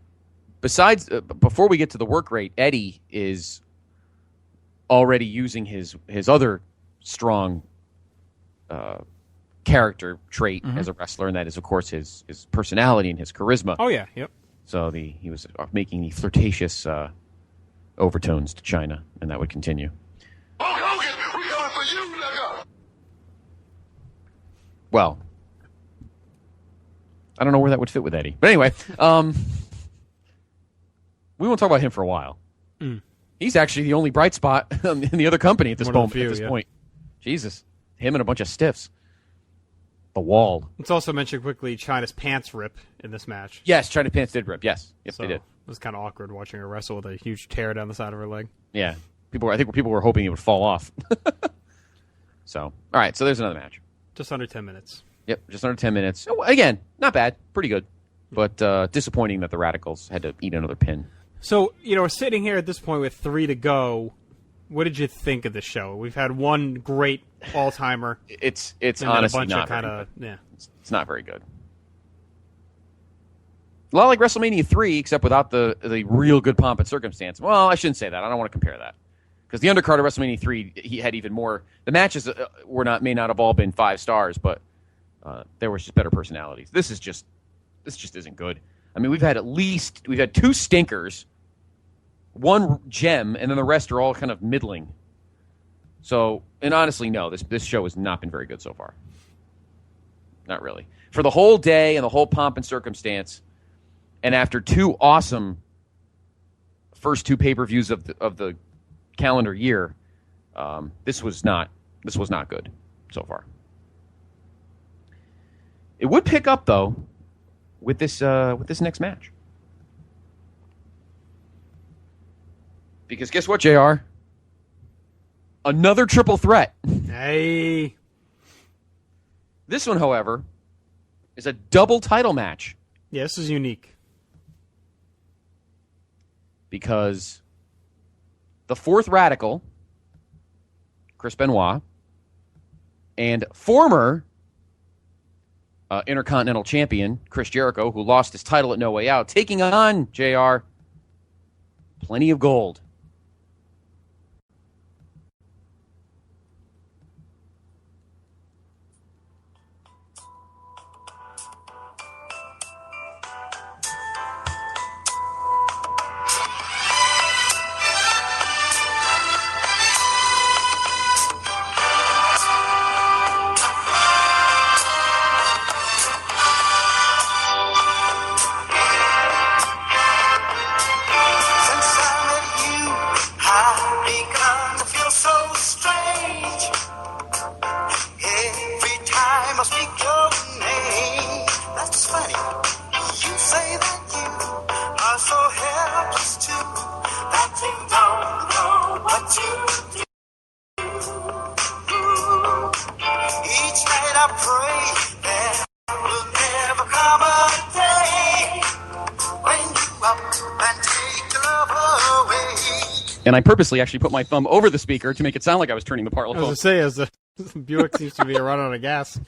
besides, before we get to the work rate, Eddie is already using his other strong character trait as a wrestler, and that is, of course, his personality and his charisma. Oh, yeah, yep. So he was making the flirtatious overtones to China, and that would continue. Hulk Hogan, we coming for you, nigga! Well, I don't know where that would fit with Eddie. But anyway, we won't talk about him for a while. He's actually the only bright spot in the other company at this point. Jesus. Him and a bunch of stiffs. The Wall. Let's also mention quickly China's pants rip in this match. Yes, China's pants did rip. Yes, they did. It was kind of awkward watching her wrestle with a huge tear down the side of her leg. Yeah. I think people were hoping it would fall off. So, all right, so there's another match. Just under 10 minutes. Yep, just under 10 minutes. Again, not bad. Pretty good. But disappointing that the Radicals had to eat another pin. So, we're sitting here at this point with 3 to go. What did you think of the show? We've had one great all-timer. It's honestly not very good. Yeah. It's not very good. A lot like WrestleMania 3, except without the real good pomp and circumstance. Well, I shouldn't say that. I don't want to compare that. Because the undercard of WrestleMania 3, he had even more. The matches may not have all been 5 stars, but there was just better personalities. This just isn't good. I mean, we've had 2 stinkers, 1 gem, and then the rest are all kind of middling. So, and honestly, no, this show has not been very good so far. Not really. For the whole day and the whole pomp and circumstance, and after 2 awesome first 2 pay-per-views of the calendar year, this was not good so far. It would pick up though with this next match. Because guess what, JR? Another triple threat. Hey. This one, however, is a double title match. Yeah, this is unique. Because the 4th Radical, Chris Benoit, and former Intercontinental Champion, Chris Jericho, who lost his title at No Way Out, taking on, JR, Plenty of Gold. And I purposely actually put my thumb over the speaker to make it sound like I was turning the parlophone. I was going to say, as the Buick seems to be running out of gas.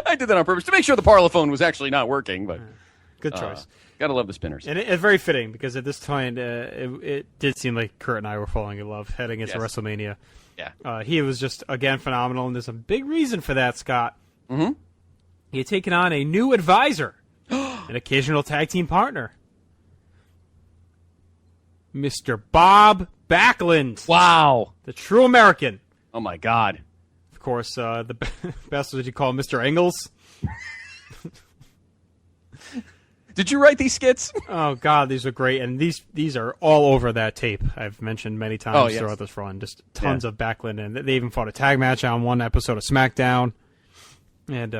I did that on purpose to make sure the parlophone was actually not working. But good choice. Gotta love the spinners. And it's very fitting because at this time, it did seem like Kurt and I were falling in love heading into WrestleMania. Yeah. He was just, again, phenomenal, and there's a big reason for that, Scott. Mm-hmm. He had taken on a new advisor, an occasional tag team partner. Mr. Bob Backlund. Wow. The true American. Oh, my God. Of course, the best was you call Mr. Engels. Did you write these skits? Oh, God, these are great. And these are all over that tape I've mentioned many times throughout this run. Just tons of Backlund. And they even fought a tag match on one episode of SmackDown. And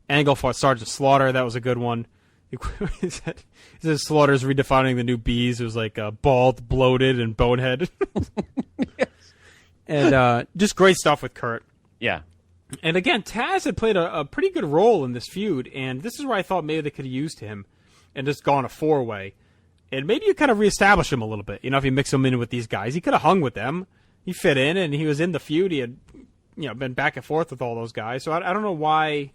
Angle fought Sergeant Slaughter. That was a good one. He says Slaughter's redefining the new bees. It was like bald, bloated, and bonehead. Yes. And just great stuff with Kurt. Yeah. And again, Taz had played a pretty good role in this feud, and this is where I thought maybe they could have used him and just gone a 4-way. And maybe you kind of reestablish him a little bit. You know, if you mix him in with these guys, he could have hung with them. He fit in, and he was in the feud. He had, been back and forth with all those guys. So I don't know why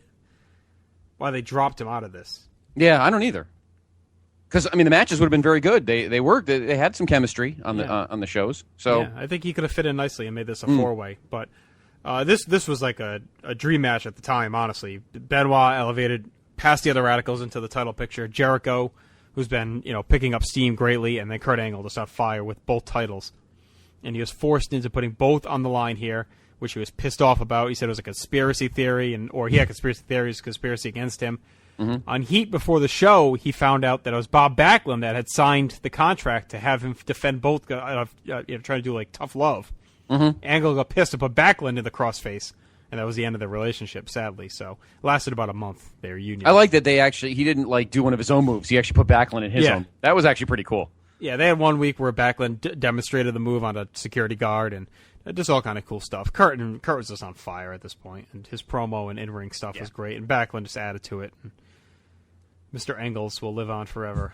they dropped him out of this. Yeah, I don't either. Because the matches would have been very good. They worked. They had some chemistry on the shows. So yeah, I think he could have fit in nicely and made this a 4-way. But this was like a dream match at the time. Honestly, Benoit elevated past the other Radicals into the title picture. Jericho, who's been picking up steam greatly, and then Kurt Angle just on fire with both titles. And he was forced into putting both on the line here, which he was pissed off about. He said it was a conspiracy theory, or he had conspiracy theories, conspiracy against him. Mm-hmm. On Heat before the show, he found out that it was Bob Backlund that had signed the contract to have him defend both, trying to do like tough love. Mm-hmm. Angle got pissed and put Backlund in the crossface, and that was the end of the relationship, sadly. So it lasted about a month, their union. I like that he didn't do one of his own moves. He actually put Backlund in his own. That was actually pretty cool. Yeah, they had 1 week where Backlund demonstrated the move on a security guard, and just all kind of cool stuff. Kurt was just on fire at this point, and his promo and in-ring stuff was great, and Backlund just added to it. And Mr. Engels will live on forever.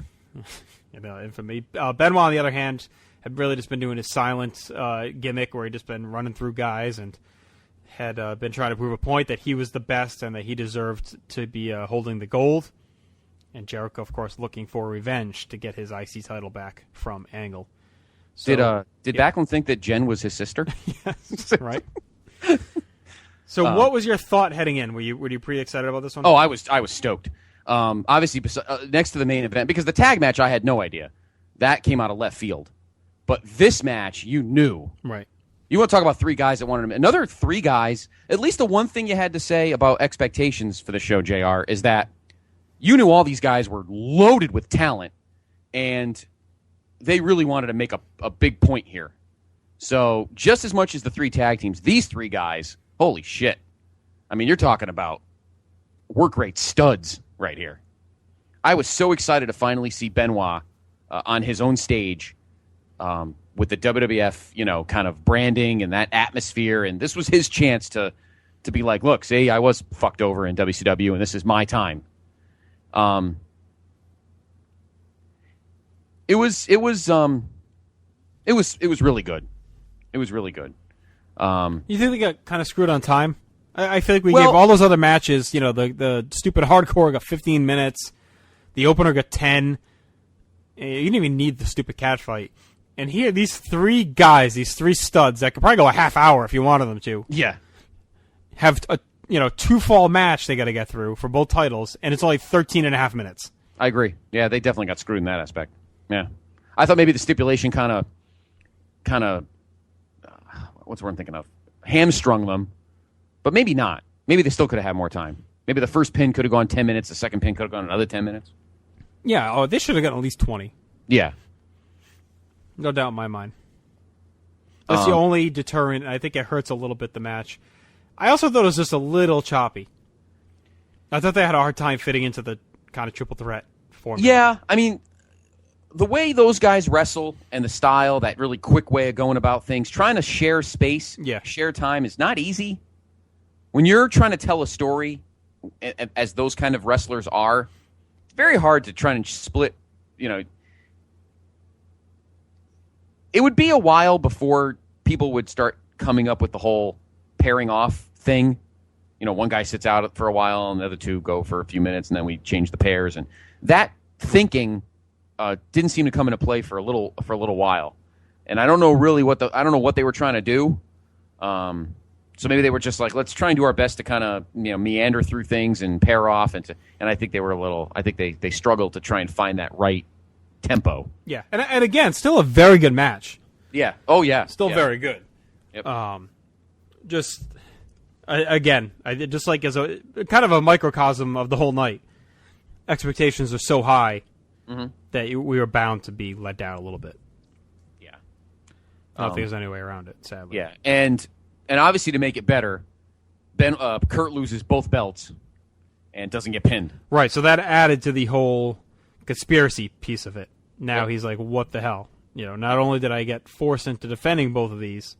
Infamy. Benoit, on the other hand, had really just been doing his silent gimmick where he'd just been running through guys and had been trying to prove a point that he was the best and that he deserved to be holding the gold. And Jericho, of course, looking for revenge to get his IC title back from Angle. So, did Backlund think that Jen was his sister? Yes, right. So what was your thought heading in? Were you pretty excited about this one? Oh, I was stoked. Obviously, next to the main event, because the tag match I had no idea. That came out of left field. But this match, you knew. Right. You want to talk about 3 guys that wanted him. Another 3 guys, at least the one thing you had to say about expectations for the show, JR, is that you knew all these guys were loaded with talent, and they really wanted to make a big point here. So just as much as the 3 tag teams, these 3 guys, holy shit. I mean, you're talking about work rate studs right here. I was so excited to finally see Benoit on his own stage with the WWF, kind of branding and that atmosphere, and this was his chance to be like, look, see, I was fucked over in WCW, and this is my time. It was really good. It was really good. You think they got kind of screwed on time? I feel like we gave all those other matches, the stupid hardcore got 15 minutes, the opener got 10. You didn't even need the stupid catch fight. And here, these 3 guys, these 3 studs that could probably go a half hour if you wanted them to. Yeah. Have a 2-fall match they got to get through for both titles, and it's only 13 and a half minutes. I agree. Yeah, they definitely got screwed in that aspect. Yeah. I thought maybe the stipulation kind of what's the word I'm thinking of? Hamstrung them, but maybe not. Maybe they still could have had more time. Maybe the first pin could have gone 10 minutes, the second pin could have gone another 10 minutes. Yeah, they should have gotten at least 20. Yeah. No doubt in my mind. That's the only deterrent, and I think it hurts a little bit the match. I also thought it was just a little choppy. I thought they had a hard time fitting into the kind of triple threat format. Yeah, I mean, the way those guys wrestle and the style, that really quick way of going about things, trying to share space, share time is not easy. When you're trying to tell a story, as those kind of wrestlers are, it's very hard to try and split, It would be a while before people would start coming up with the whole pairing off thing. One guy sits out for a while and the other 2 go for a few minutes, and then we change the pairs. And that thinking didn't seem to come into play for a little while. And I don't know really what they were trying to do. So maybe they were just like, let's try and do our best to kind of meander through things and pair off, and I think they were they struggled to try and find that right tempo. Yeah, and again, still a very good match. Yeah. Oh yeah. Still very good. Yep. Just like as a kind of a microcosm of the whole night. Expectations are so high that we were bound to be let down a little bit. Yeah. I don't think there's any way around it, sadly. Yeah, and obviously to make it better, Kurt loses both belts, and doesn't get pinned. Right, so that added to the whole conspiracy piece of it. Now he's like, what the hell? Not only did I get forced into defending both of these,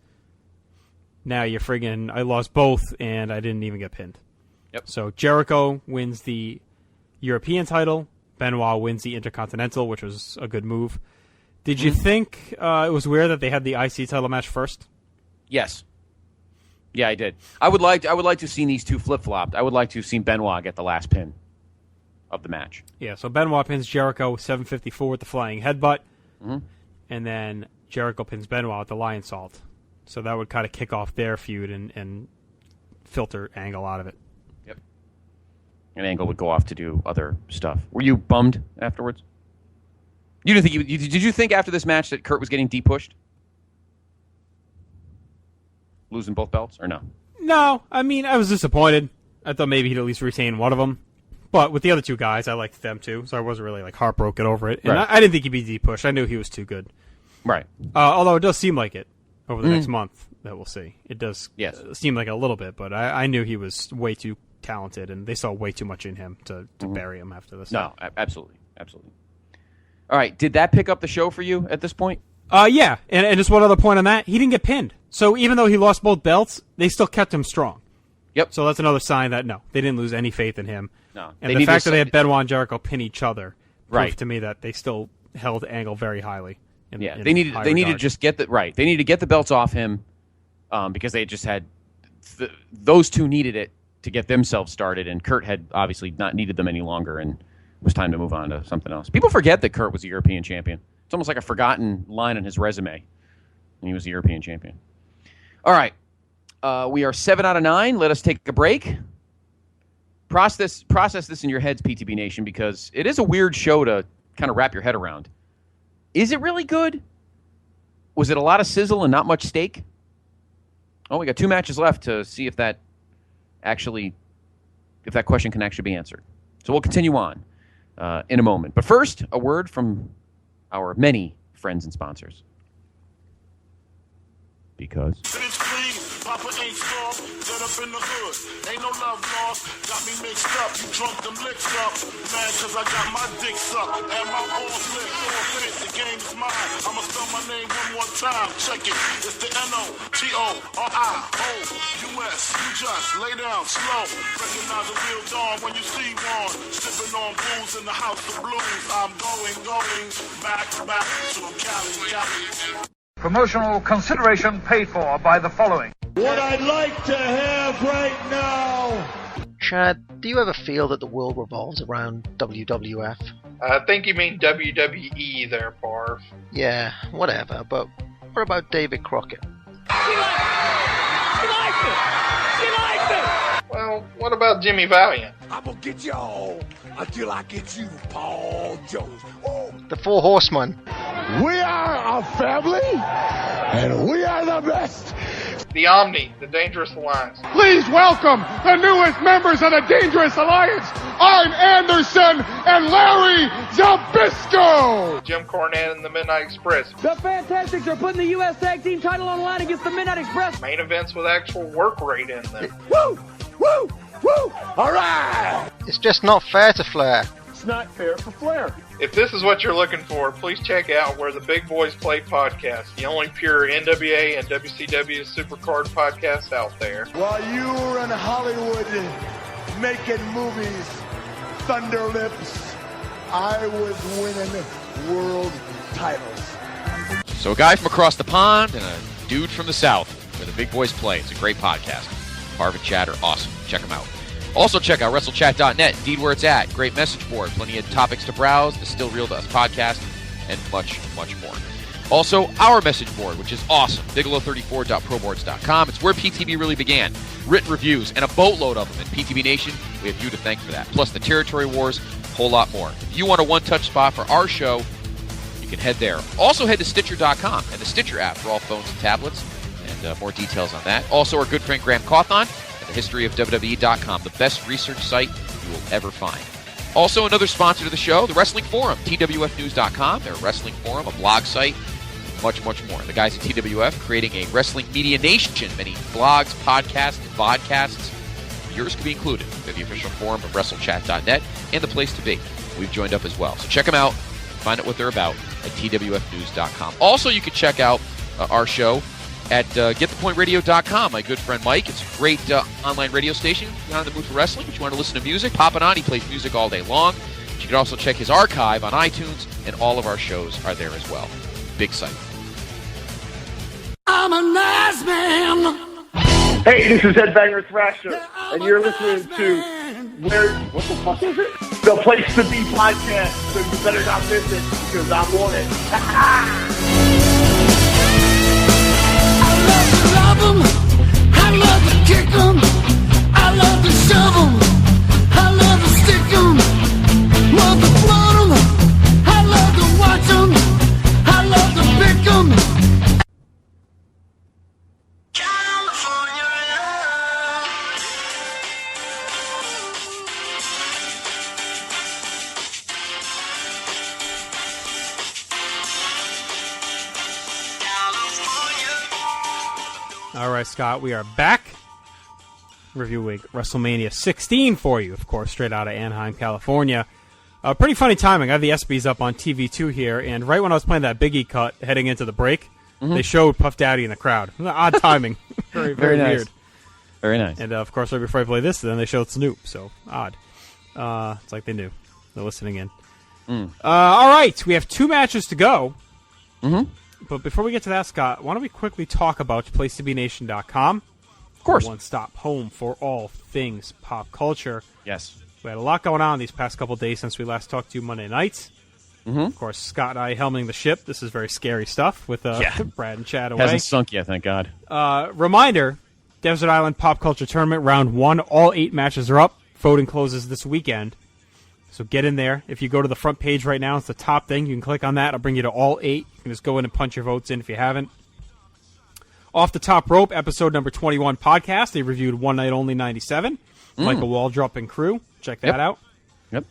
now you're friggin' I lost both, and I didn't even get pinned. Yep. So Jericho wins the European title. Benoit wins the Intercontinental, which was a good move. Did you think it was weird that they had the IC title match first? Yes. Yeah, I did. I would like to have seen these two flip-flopped. I would like to have seen Benoit get the last pin of the match. Yeah, so Benoit pins Jericho 754 with the flying headbutt, and then Jericho pins Benoit with the lion salt. So that would kind of kick off their feud and filter Angle out of it. Yep. And Angle would go off to do other stuff. Were you bummed afterwards? You didn't think did you think after this match that Kurt was getting de-pushed? Losing both belts, or no? No, I mean, I was disappointed. I thought maybe he'd at least retain one of them. But with the other two guys, I liked them too, so I wasn't really heartbroken over it. And I didn't think he'd be de-pushed. I knew he was too good. Right. Although it does seem like it over the next month that we'll see. It does seem like a little bit, but I knew he was way too talented, and they saw way too much in him to bury him after this. No, absolutely. Absolutely. All right, did that pick up the show for you at this point? Yeah, and just one other point on that. He didn't get pinned. So even though he lost both belts, they still kept him strong. Yep. So that's another sign that, no, they didn't lose any faith in him. No. And the fact that they had Benoit and Jericho pin each other proved to me that they still held Angle very highly. They needed to just get They needed to get the belts off him because they just had those two needed it to get themselves started, and Kurt had obviously not needed them any longer, and it was time to move on to something else. People forget that Kurt was a European champion. It's almost like a forgotten line on his resume, and he was a European champion. All right. We are 7 out of 9. Let us take a break. Process this in your heads, PTB Nation, because it is a weird show to kind of wrap your head around. Is it really good? Was it a lot of sizzle and not much steak? Oh, we got 2 matches left to see if that question can actually be answered. So we'll continue on in a moment. But first, a word from our many friends and sponsors. Because Papa ain't soft, set up in the hood. Ain't no love lost, got me mixed up. You drunk them licks up, man, cause I got my dick sucked. And my balls lit, forfeit, the game is mine. I'ma spell my name one more time, check it. It's the N-O-T-O-R-I-O-U-S. You just lay down slow. Recognize a real dawn when you see one. Sipping on booze in the house of blues. I'm going back to Cali. Promotional consideration paid for by the following. What I'd like to have right now. Chad, do you ever feel that the world revolves around WWF? I think you mean WWE there, Barf. Yeah, whatever, but what about David Crockett? She likes it! Well, what about Jimmy Valiant? I'm gonna get y'all until I get you, Paul Jones. Oh. The Four Horsemen. We are a family, and we are the best. The Omni, the Dangerous Alliance. Please welcome the newest members of the Dangerous Alliance, Arn Anderson and Larry Zbyszko. Jim Cornette and the Midnight Express. The Fantastics are putting the U.S. Tag Team title on the line against the Midnight Express. Main events with actual work rate in them. Woo! Woo! Woo! All right! It's just not fair to Flair. It's not fair for Flair. If this is what you're looking for, please check out Where the Big Boys Play podcast, the only pure NWA and WCW Supercard podcast out there. While you were in Hollywood making movies, Thunder Lips, I was winning world titles. So a guy from across the pond and a dude from the south, Where the Big Boys Play. It's a great podcast. Harv and Chad are awesome. Check them out. Also check out WrestleChat.net, indeed where it's at. Great message board, plenty of topics to browse, the Still Real to Us podcast, and much, much more. Also, our message board, which is awesome, Bigelow34.proboards.com. It's where PTB really began. Written reviews and a boatload of them. And PTB Nation, we have you to thank for that. Plus the Territory Wars, a whole lot more. If you want a one-touch spot for our show, you can head there. Also head to Stitcher.com and the Stitcher app for all phones and tablets, and more details on that. Also, our good friend Graham Cawthon, historyofwwe.com, the best research site you will ever find. Also, another sponsor to the show, the Wrestling Forum, twfnews.com. They're a wrestling forum, a blog site, much, much more. The guys at TWF creating a wrestling media nation, many blogs, podcasts, vodcasts, yours could be included. They're the official forum of WrestleChat.net and the place to be. We've joined up as well. So check them out. Find out what they're about at twfnews.com. Also, you can check out our show at getthepointradio.com. My good friend Mike. It's a great online radio station. If you're not in the mood for wrestling, but you want to listen to music, pop it on. He plays music all day long. You can also check his archive on iTunes, and all of our shows are there as well. Big site. I'm a nice man. Hey, this is Ed Banger Thrasher, and you're listening to what the fuck is it? The Place to Be podcast, so you better not miss it, because I'm on it. I love 'em, I love to kick 'em, I love to shove 'em, I love to stick 'em, love to float 'em, I love to watch 'em, I love to pick 'em. All right, Scott, we are back. Reviewing WrestleMania 16 for you, of course, straight out of Anaheim, California. Pretty funny timing. I have the SBs up on TV2 here, and right when I was playing that Biggie cut heading into the break, they showed Puff Daddy in the crowd. Odd timing. very nice. weird. Very nice. And, of course, right before I play this, then they showed Snoop, so odd. It's like they knew. They're listening in. All right, we have 2 matches to go. But before we get to that, Scott, why don't we quickly talk about PlaceToBeNation.com? Of course. One-stop home for all things pop culture. Yes. We had a lot going on these past couple days since we last talked to you Monday nights. Of course, Scott and I helming the ship. This is very scary stuff with Brad and Chad away. Hasn't sunk yet, thank God. Reminder, Desert Island Pop Culture Tournament, Round 1. All 8 matches are up. Voting closes this weekend. So get in there. If you go to the front page right now, it's the top thing. You can click on that. It'll bring you to all 8. You can just go in and punch your votes in if you haven't. Off the Top Rope, episode number 21 podcast. They reviewed One Night Only 97. Michael Waldrop and crew. Check that out. Yep.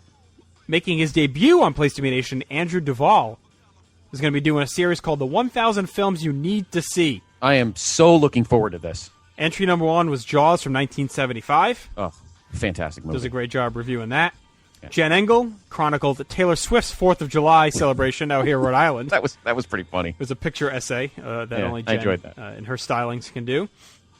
Making his debut on Place to Be Nation, Andrew Duvall is going to be doing a series called The 1,000 Films You Need to See. I am so looking forward to this. Entry number 1 was Jaws from 1975. Oh, fantastic movie. Does a great job reviewing that. Jen Engel chronicled Taylor Swift's 4th of July celebration out here in Rhode Island. That was pretty funny. It was a picture essay that only Jen I enjoyed that. and her stylings can do.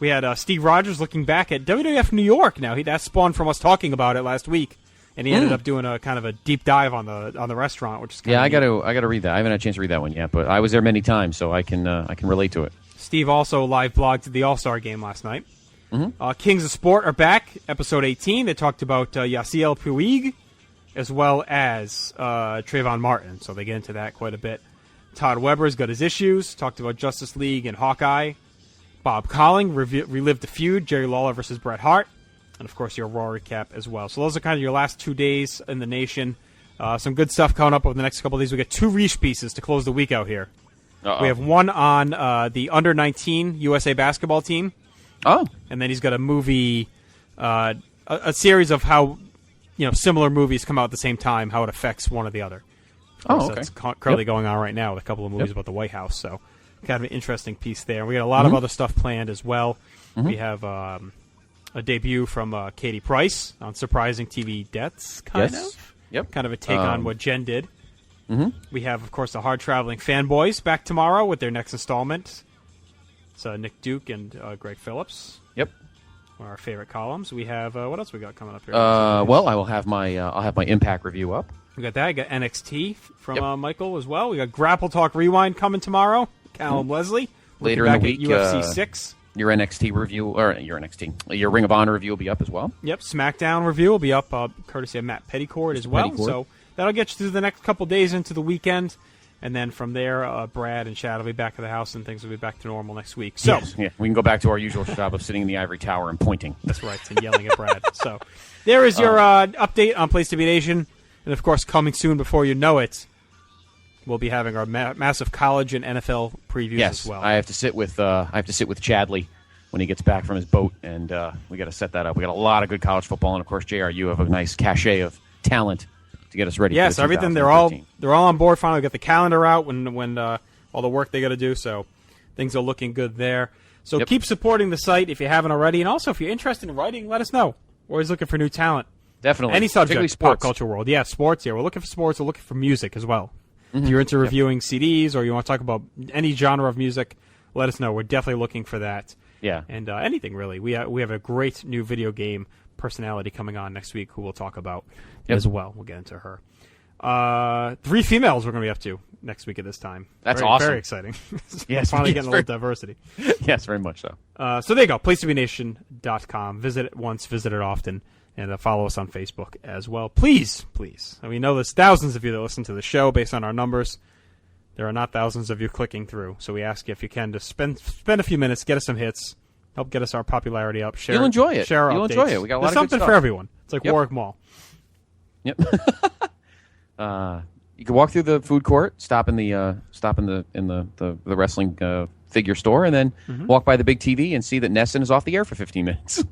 We had Steve Rogers looking back at WWF New York. Now that spawned from us talking about it last week, and he ended up doing a kind of a deep dive on the restaurant, which is kind of neat. I got to read that. I haven't had a chance to read that one yet, but I was there many times, so I can relate to it. Steve also live blogged the All-Star Game last night. Kings of Sport are back, episode 18. They talked about Yasiel Puig, as well as Trayvon Martin, so they get into that quite a bit. Todd Weber's got his issues, talked about Justice League and Hawkeye. Bob Colling relived the feud, Jerry Lawler versus Bret Hart, and of course your Raw recap as well. So those are kind of your last 2 days in the nation. Some good stuff coming up over the next couple of days. We got 2 Reach pieces to close the week out here. We have one on the under-19 USA basketball team. Oh. And then he's got a movie, a series of how similar movies come out at the same time, how it affects one or the other. Oh, okay. That's currently going on right now with a couple of movies about the White House. So kind of an interesting piece there. We got a lot of other stuff planned as well. We have a debut from Katie Price on Surprising TV Deaths, kind of. Yep. Kind of a take on what Jen did. We have, of course, the Hard Traveling Fanboys back tomorrow with their next installment. It's Nick Duke and Greg Phillips. Yep. One of our favorite columns. We have what else we got coming up here? Well, I will have my Impact review up. We got that. I got NXT from Michael as well. We got Grapple Talk Rewind coming tomorrow. Callum Leslie later in the week. UFC 6. Your NXT review, or your Ring of Honor review will be up as well. Yep, SmackDown review will be up, courtesy of Matt Petticord as well. So that'll get you through the next couple days into the weekend. And then from there, Brad and Chad will be back at the house, and things will be back to normal next week. So we can go back to our usual job of sitting in the ivory tower and pointing. That's right, and yelling at Brad. So there is your update on Place to Be Nation. And, of course, coming soon before you know it, we'll be having our massive college and NFL previews as well. I have to sit with Chadley when he gets back from his boat, and we got to set that up. We got a lot of good college football, and of course, JR, you have a nice cachet of talent to get us ready. Yes, for everything. They're all on board. Finally, we got the calendar out when all the work they got to do. So things are looking good there. So keep supporting the site if you haven't already, and also if you're interested in writing, let us know. always looking for new talent. Definitely. Any subject, sports. pop culture world. Yeah, sports. Yeah, we're looking for sports. We're looking for music as well. Mm-hmm. If you're into reviewing CDs or you want to talk about any genre of music, let us know. We're definitely looking for that. Yeah. And anything, really. We have a great new video game personality coming on next week who we'll talk about as well. We'll get into her. 3 females we're going to be up to next week at this time. That's awesome. Very exciting. Yes, Finally getting a little diversity. Yes, very much so. So there you go, PlaceToBeNation.com. Visit it once, visit it often, and follow us on Facebook as well. Please. We know there's thousands of you that listen to the show based on our numbers. There are not thousands of you clicking through, so we ask you if you can to spend a few minutes, get us some hits, help get us our popularity up. Share, You'll enjoy it. Share our You'll updates. enjoy it. We got a lot There's of something good for stuff. everyone. It's like Warwick Mall. Yep. You can walk through the food court, stop in the wrestling figure store, and then walk by the big TV and see that Nesson is off the air for 15 minutes.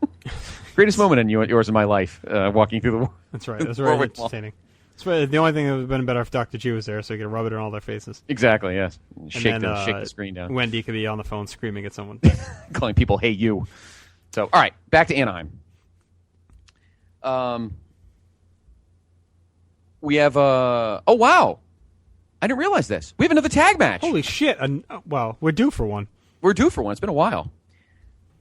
Greatest moment in yours in my life, walking through the. That's right. That's very entertaining. The only thing that would have been better if Dr. G was there, so he could rub it in all their faces. Exactly. Yes. Shake the screen down. Wendy could be on the phone screaming at someone, calling people "Hey you." So, all right, back to Anaheim. We have oh wow, I didn't realize this. We have another tag match. Holy shit! Well, we're due for one. It's been a while.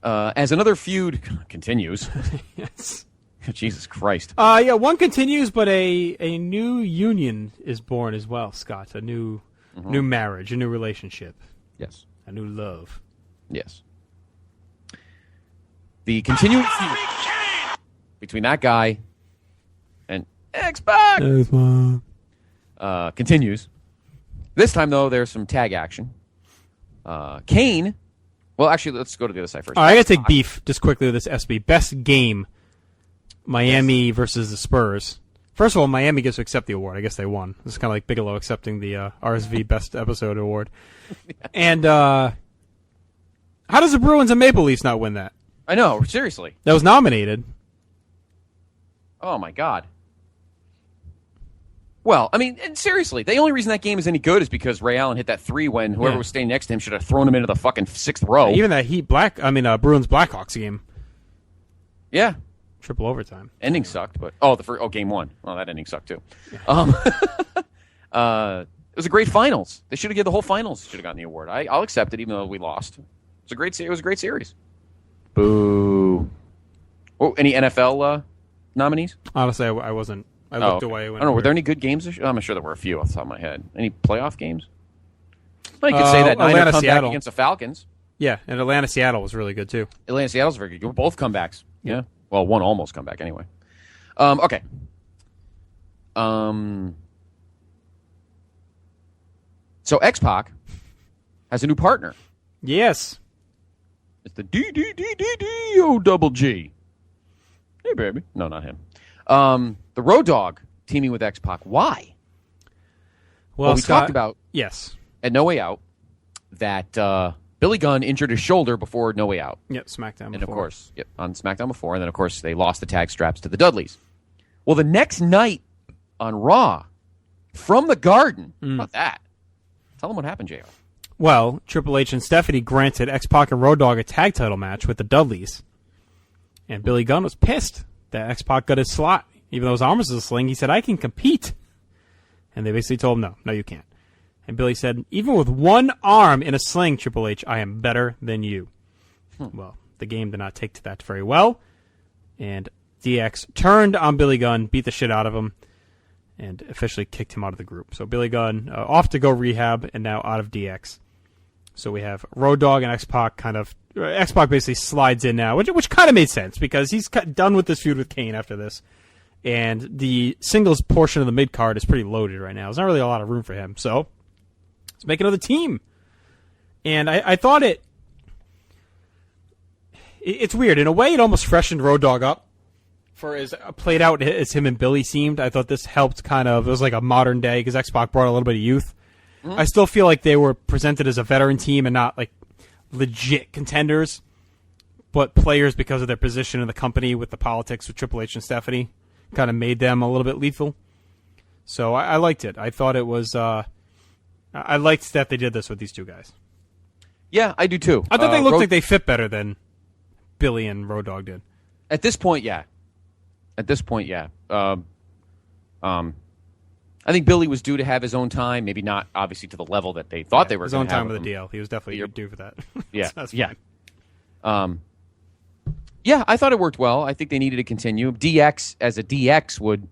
As another feud continues. Yes. Jesus Christ. Yeah, one continues, but a new union is born as well, Scott. A new marriage, a new relationship. Yes. A new love. Yes. The continuing feud between that guy and X-Pac continues. This time, though, there's some tag action. Kane. Well, actually, let's go to the other side first. All right, I got to take beef just quickly with this SB. Best game. Miami versus the Spurs. First of all, Miami gets to accept the award. I guess they won. It's kind of like Bigelow accepting the RSV Best Episode Award. And how does the Bruins and Maple Leafs not win that? I know, seriously. That was nominated. Oh, my God. Well, I mean, and seriously, the only reason that game is any good is because Ray Allen hit that 3 when whoever was standing next to him should have thrown him into the fucking 6th row. Even that Bruins Blackhawks game. Yeah. Triple overtime. Ending sucked, but game 1. Well, that ending sucked too. It was a great finals. They should have given the whole finals. Should have gotten the award. I'll accept it, even though we lost. It was a great series. Boo. Oh, any NFL nominees? Honestly, I wasn't. I looked away. I don't know. Were there any good games? I'm sure there were a few off the top of my head. Any playoff games? Well, you could say that Niner comeback against the Falcons. Yeah, and Atlanta-Seattle was really good too. Atlanta-Seattle's very good. You were both comebacks. Yeah. Well, one almost comeback anyway. Okay. So X-Pac has a new partner. Yes. It's the D-D-D-D-D-O-double-G. Hey, baby. No, not him. The Road Dogg teaming with X-Pac. Why? Well, we talked about at No Way Out that Billy Gunn injured his shoulder before No Way Out. Yep, SmackDown and before. Of course, on SmackDown before. And then, of course, they lost the tag straps to the Dudleys. Well, the next night on Raw, from the Garden, how about that? Tell them what happened, JR. Well, Triple H and Stephanie granted X-Pac and Road Dogg a tag title match with the Dudleys. And Billy Gunn was pissed that X-Pac got his slot. Even though his arm was a sling, he said, I can compete. And they basically told him, no, you can't. And Billy said, even with one arm in a sling, Triple H, I am better than you. Well, the game did not take to that very well. And DX turned on Billy Gunn, beat the shit out of him, and officially kicked him out of the group. So Billy Gunn off to go rehab and now out of DX. So we have Road Dogg and X-Pac X-Pac basically slides in now, which kind of made sense because he's done with this feud with Kane after this. And the singles portion of the mid-card is pretty loaded right now. There's not really a lot of room for him. So let's make another team. And I thought it's weird. In a way, it almost freshened Road Dogg up for as played out as him and Billy seemed. I thought this helped it was like a modern day because X-Pac brought a little bit of youth. Mm-hmm. I still feel like they were presented as a veteran team and not like legit contenders, but players because of their position in the company with the politics with Triple H and Stephanie kind of made them a little bit lethal. So I liked it. I thought it was... I liked that they did this with these two guys. Yeah, I do too. I thought they looked like they fit better than Billy and Road Dogg did. At this point, yeah. At this point, yeah. I think Billy was due to have his own time. Maybe not, obviously, to the level that they thought they were going to have. His own time with the DL. He was definitely due for that. Yeah, That's yeah. fine. Yeah, I thought it worked well. I think they needed to continue. DX as a DX would,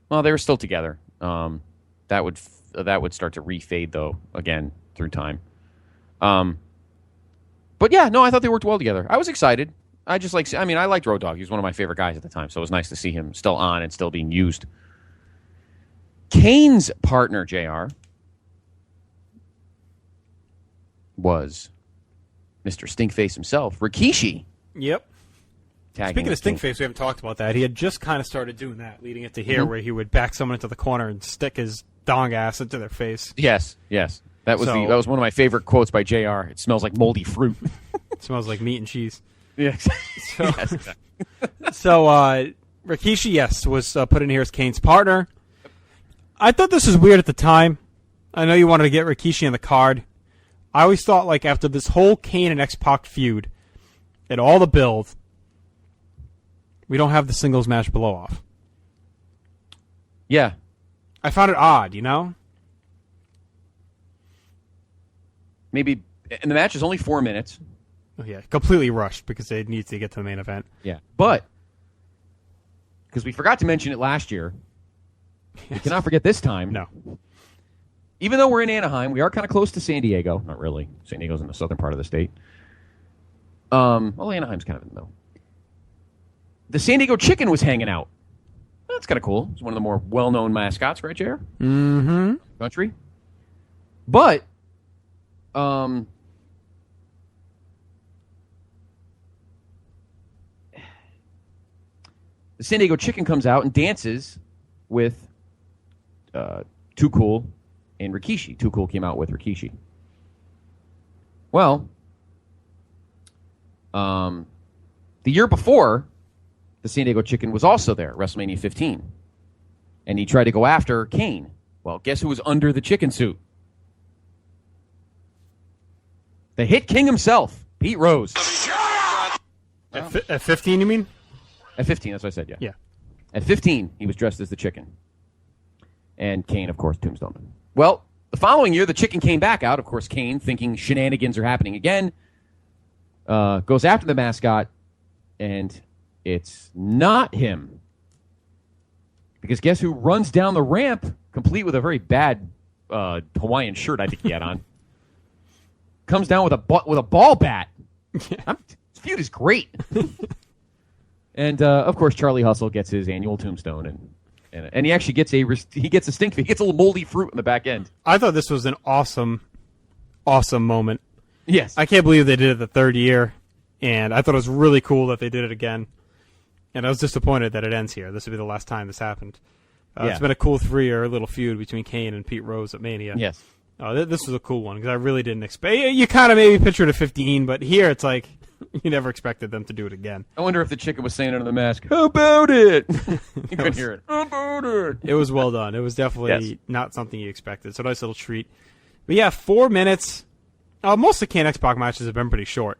well, they were still together. That would start to refade though again through time. But yeah, no, I thought they worked well together. I was excited. I liked Road Dogg. He was one of my favorite guys at the time, so it was nice to see him still on and still being used. Kane's partner, JR, was Mr. Stinkface himself, Rikishi. Yep. Speaking of Stinkface, we haven't talked about that. He had just kind of started doing that, leading it to here, where he would back someone into the corner and stick his dong ass into their face. Yes. That was one of my favorite quotes by JR. It smells like moldy fruit. It smells like meat and cheese. Yes. So Rikishi, yes, was put in here as Kane's partner. I thought this was weird at the time. I know you wanted to get Rikishi on the card. I always thought, like, after this whole Kane and X-Pac feud and all the build, we don't have the singles match blow-off. Yeah. I found it odd, you know? Maybe, and the match is only 4 minutes. Oh, yeah, completely rushed because they need to get to the main event. Yeah, but, because we forgot to mention it last year, we cannot forget this time. No. Even though we're in Anaheim, we are kind of close to San Diego. Not really. San Diego's in the southern part of the state. Well, Anaheim's kind of in the middle. The San Diego Chicken was hanging out. That's kind of cool. It's one of the more well-known mascots, right, JR? Mm-hmm. Country. But, the San Diego Chicken comes out and dances with Too Cool and Rikishi. Too Cool came out with Rikishi. Well, the year before, the San Diego Chicken was also there, WrestleMania 15. And he tried to go after Kane. Well, guess who was under the chicken suit? The Hit King himself, Pete Rose. At 15, you mean? At 15, that's what I said, yeah. Yeah. At 15, he was dressed as the chicken. And Kane, of course, tombstoned him. Well, the following year, the chicken came back out. Of course, Kane, thinking shenanigans are happening again, goes after the mascot, and it's not him. Because guess who runs down the ramp, complete with a very bad Hawaiian shirt I think he had on. Comes down with a ball bat. This feud is great. And of course, Charlie Hustle gets his annual tombstone, and he actually gets a stink. He gets a little moldy fruit in the back end. I thought this was an awesome moment. Yes, I can't believe they did it the third year, and I thought it was really cool that they did it again. And I was disappointed that it ends here. This would be the last time this happened. It's been a cool 3-year little feud between Kane and Pete Rose at Mania. Yes. This was a cool one because I really didn't expect. You kind of maybe pictured a 15, but here it's like you never expected them to do it again. I wonder if the chicken was saying under the mask, "How about it?" You couldn't hear it. How about it? It was well done. It was definitely not something you expected. So nice little treat. But yeah, 4 minutes. Most of the Kane X-Pac matches have been pretty short.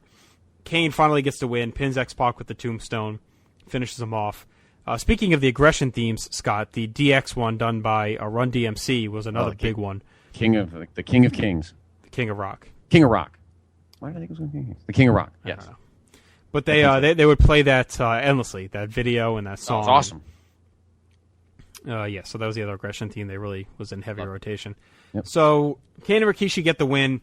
Kane finally gets the win, pins X-Pac with the tombstone, finishes him off. Speaking of the aggression themes, Scott, the DX one done by Run DMC was another big one. The King of Kings. The King of Rock. King of Rock. Why did I think it was King of Kings? The King of Rock, yes. But they would play that endlessly, that video and that song. That was awesome. Yeah, so that was the other aggression theme. They really was in heavy rotation. Yep. So Kane and Rikishi get the win.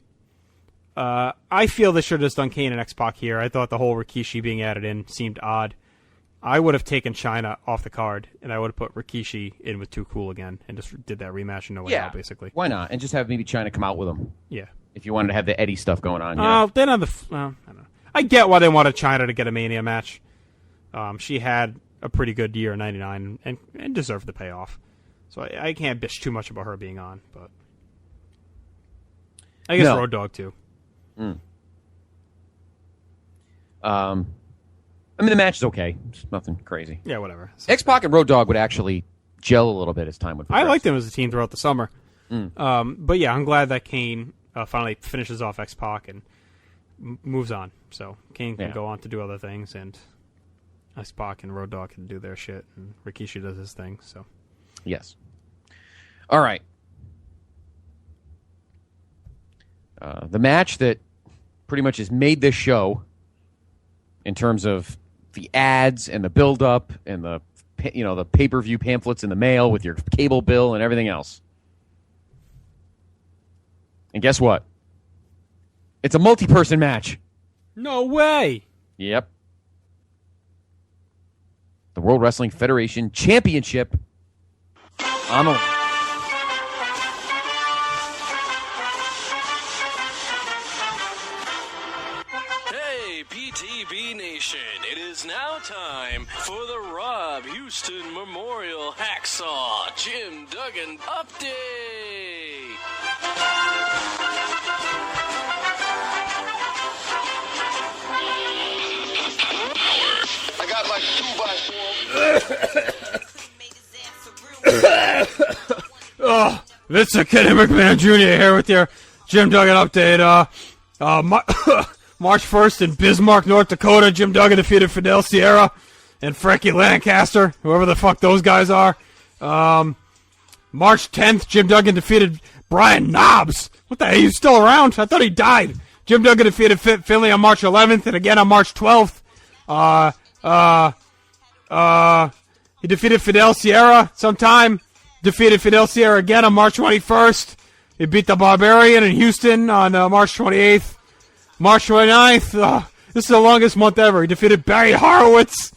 I feel they should have just done Kane and X-Pac here. I thought the whole Rikishi being added in seemed odd. I would have taken China off the card, and I would have put Rikishi in with Too Cool again and just did that rematch and no way out, basically. Why not? And just have maybe China come out with him. Yeah. If you wanted to have the Eddie stuff going on. Then on I don't know. I get why they wanted China to get a Mania match. She had a pretty good year in '99 and deserved the payoff. So I can't bitch too much about her being on, but I guess Road Dogg too. I mean, the match is okay. It's nothing crazy. Yeah, whatever. X-Pac and Road Dogg would actually gel a little bit as time would progress. I liked them as a team throughout the summer. But yeah, I'm glad that Kane finally finishes off X-Pac and moves on. So Kane can go on to do other things, and Spock and Road Dogg can do their shit, and Rikishi does his thing. So, yes. All right. The match that pretty much has made this show, in terms of the ads and the build-up and the pay-per-view pamphlets in the mail with your cable bill and everything else. And guess what? It's a multi-person match. No way. Yep. The World Wrestling Federation Championship on the... PTB Nation, it is now time for the Rob Houston Memorial Hacksaw Jim Duggan Update. I got like 2x4. Oh, this is Kenny McMahon Jr. here with your Jim Duggan Update. March 1st in Bismarck, North Dakota, Jim Duggan defeated Fidel Sierra and Frankie Lancaster, whoever the fuck those guys are. March 10th, Jim Duggan defeated Brian Knobbs. What the hell? He's still around? I thought he died. Jim Duggan defeated Finley on March 11th and again on March 12th. He defeated Fidel Sierra sometime. Defeated Fidel Sierra again on March 21st. He beat the Barbarian in Houston on March 28th. March 29th, this is the longest month ever. He defeated Barry Horowitz.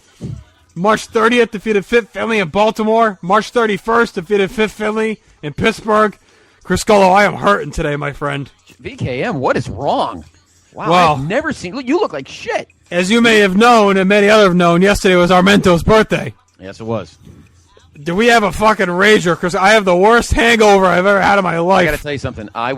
March 30th, defeated Fit Finley in Baltimore. March 31st, defeated Fit Finley in Pittsburgh. Chris Gullo, I am hurting today, my friend. VKM, what is wrong? Wow, well, I've never seen... You look like shit. As you may have known, and many others have known, yesterday was Armento's birthday. Yes, it was. Do we have a fucking rager? Because I have the worst hangover I've ever had in my life. I got to tell you something. I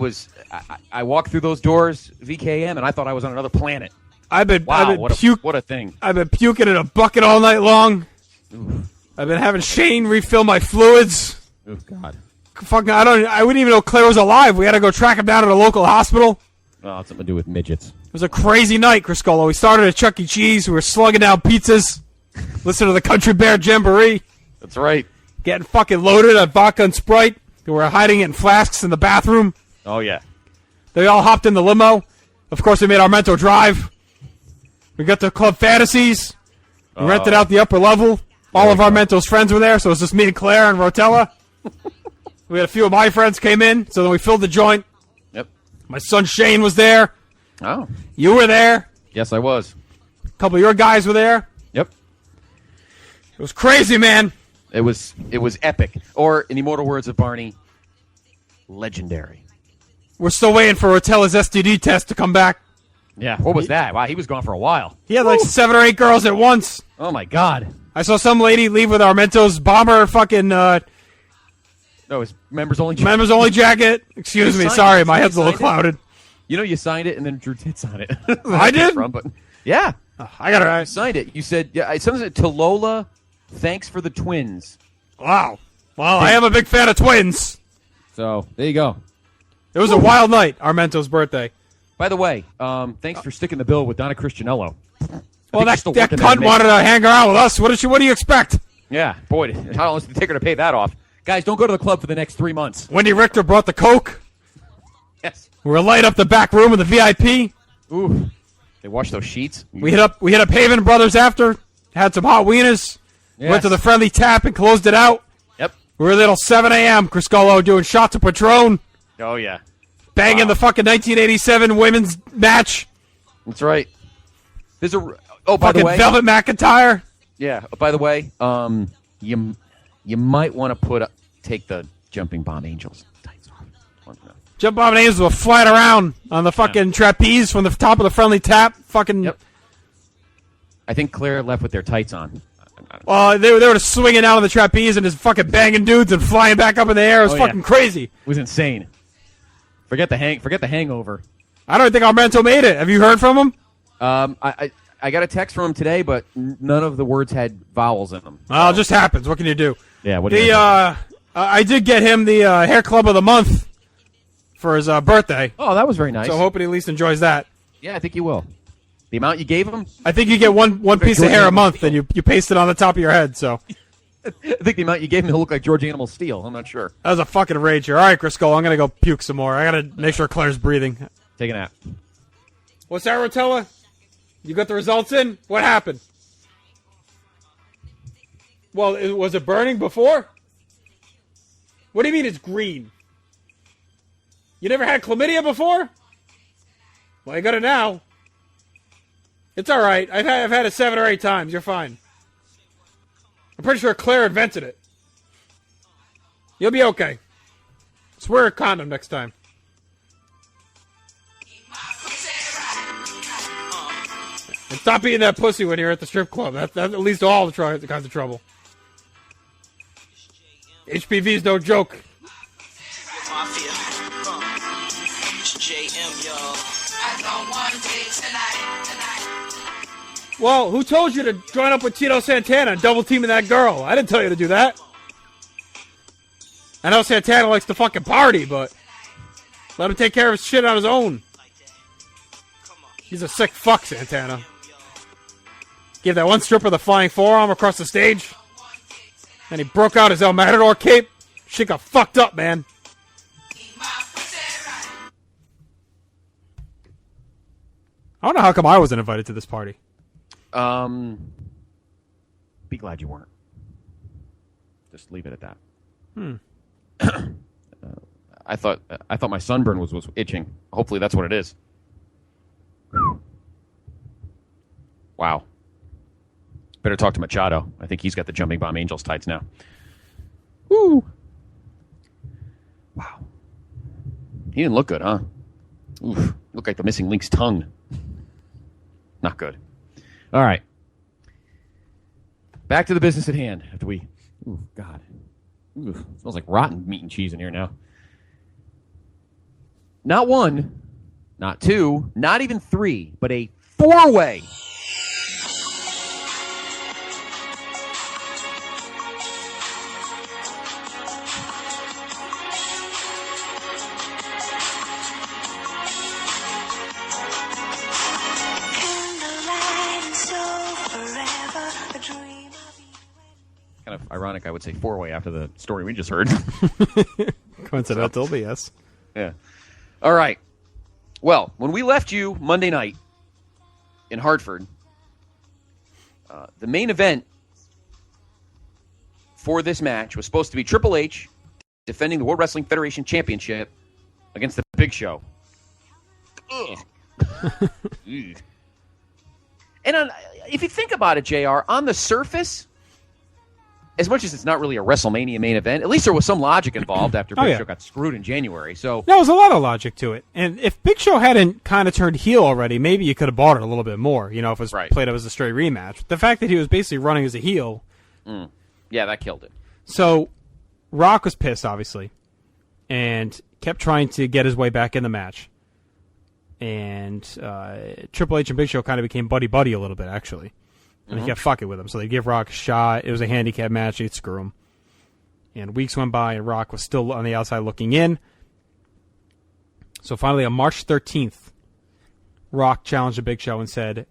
walked through those doors, VKM, and I thought I was on another planet. What a thing. I've been puking in a bucket all night long. Oof. I've been having Shane refill my fluids. Oh, God. Fucking, I wouldn't even know Claire was alive. We had to go track him down at a local hospital. Oh, it's something to do with midgets. It was a crazy night, Chris Gullo. We started at Chuck E. Cheese. We were slugging down pizzas. Listening to the Country Bear Jamboree. That's right. Getting fucking loaded on vodka and Sprite. We were hiding it in flasks in the bathroom. Oh, yeah. They all hopped in the limo. Of course, we made Armento drive. We got to Club Fantasies. We rented out the upper level. All of Armento's friends were there, so it was just me and Claire and Rotella. We had a few of my friends came in, so then we filled the joint. Yep. My son Shane was there. Oh. You were there. Yes, I was. A couple of your guys were there. Yep. It was crazy, man. It was epic. Or, in the immortal words of Barney, legendary. We're still waiting for Rotella's STD test to come back. Yeah, what was that? Wow, he was gone for a while. He had like 7 or 8 girls at once. Oh, my God. I saw some lady leave with Armento's bomber fucking... No, his members-only jacket. Members-only jacket. Excuse me, sorry, my head's a little clouded. You know, you signed it and then drew tits on it. I did? Yeah. I got it. You signed it. You said, yeah, something said, to Lola, thanks for the twins. Wow. Well, I am a big fan of twins. So, there you go. It was a wild night, Armento's birthday. By the way, thanks for sticking the bill with Donna Christianello. Well, that cunt wanted to hang around with us. What do you expect? Yeah, boy, how long does it take her to pay that off? Guys, don't go to the club for the next 3 months. Wendy Richter brought the Coke. Yes. We were light up the back room with the VIP. Ooh. They washed those sheets. We hit up Haven Brothers after. Had some hot wieners. Yes. Went to the Friendly Tap and closed it out. Yep. We were a little 7 a.m. Chris Gullo doing shots of Patron. Oh, yeah. Banging the fucking 1987 women's match. That's right. There's a... Oh, by the way... Velvet McIntyre. Yeah. By the way, you might want to take the Jumping Bomb Angels tights off. Jump Bomb Angels were flying around on the fucking trapeze from the top of the Friendly Tap. Fucking... Yep. I think Claire left with their tights on. Well, they were just swinging out on the trapeze and just fucking banging dudes and flying back up in the air. It was fucking crazy. It was insane. Forget the hangover. I don't think Armento made it. Have you heard from him? I got a text from him today, but none of the words had vowels in them. Well, it just happens. What can you do? Yeah, what do you do? I did get him the Hair Club of the Month for his birthday. Oh, that was very nice. So hoping he at least enjoys that. Yeah, I think he will. The amount you gave him? I think you get one piece of hair a month, and you paste it on the top of your head, so. I think the amount you gave him, he'll look like George Animal Steel. I'm not sure. That was a fucking rager. All right, Crisco, I'm going to go puke some more. I got to make sure Claire's breathing. Take a nap. What's that, Rotella? You got the results in? What happened? Well, was it burning before? What do you mean it's green? You never had chlamydia before? Well, you got it now. It's all right. I've had it 7 or 8 times. You're fine. I'm pretty sure Claire invented it. You'll be okay. Just wear a condom next time. And stop eating that pussy when you're at the strip club. That at least all the kinds of trouble. HPV's no joke. Well, who told you to join up with Tito Santana and double teaming that girl? I didn't tell you to do that. I know Santana likes to fucking party, but let him take care of his shit on his own. He's a sick fuck, Santana. Gave that one stripper the flying forearm across the stage. Then he broke out his El Matador cape. Shit got fucked up, man. I don't know how come I wasn't invited to this party. Be glad you weren't. Just leave it at that. I thought my sunburn was itching. Hopefully that's what it is. Wow. Better talk to Machado. I think he's got the Jumping Bomb Angels tights now. Woo! Wow. He didn't look good, huh? Oof. Looked like the missing link's tongue. Not good. All right. Back to the business at hand. After we... Ooh, God. Ooh, smells like rotten meat and cheese in here now. Not 1, not 2, not even 3, but a 4-way. Kind of ironic, I would say 4-way after the story we just heard. Coincidental, but yes. Yeah. All right. Well, when we left you Monday night in Hartford, the main event for this match was supposed to be Triple H defending the World Wrestling Federation Championship against the Big Show. Ugh. And if you think about it, JR, on the surface, as much as it's not really a WrestleMania main event, at least there was some logic involved after Big Show got screwed in January. So there was a lot of logic to it. And if Big Show hadn't kind of turned heel already, maybe you could have bought it a little bit more, if it was played up as a straight rematch. The fact that he was basically running as a heel. Yeah, that killed it. So Rock was pissed, obviously, and kept trying to get his way back in the match. And Triple H and Big Show kind of became buddy-buddy a little bit, actually. And they kept fucking with him. So they give Rock a shot. It was a handicap match. They'd screw him. And weeks went by, and Rock was still on the outside looking in. So finally, on March 13th, Rock challenged the Big Show and said,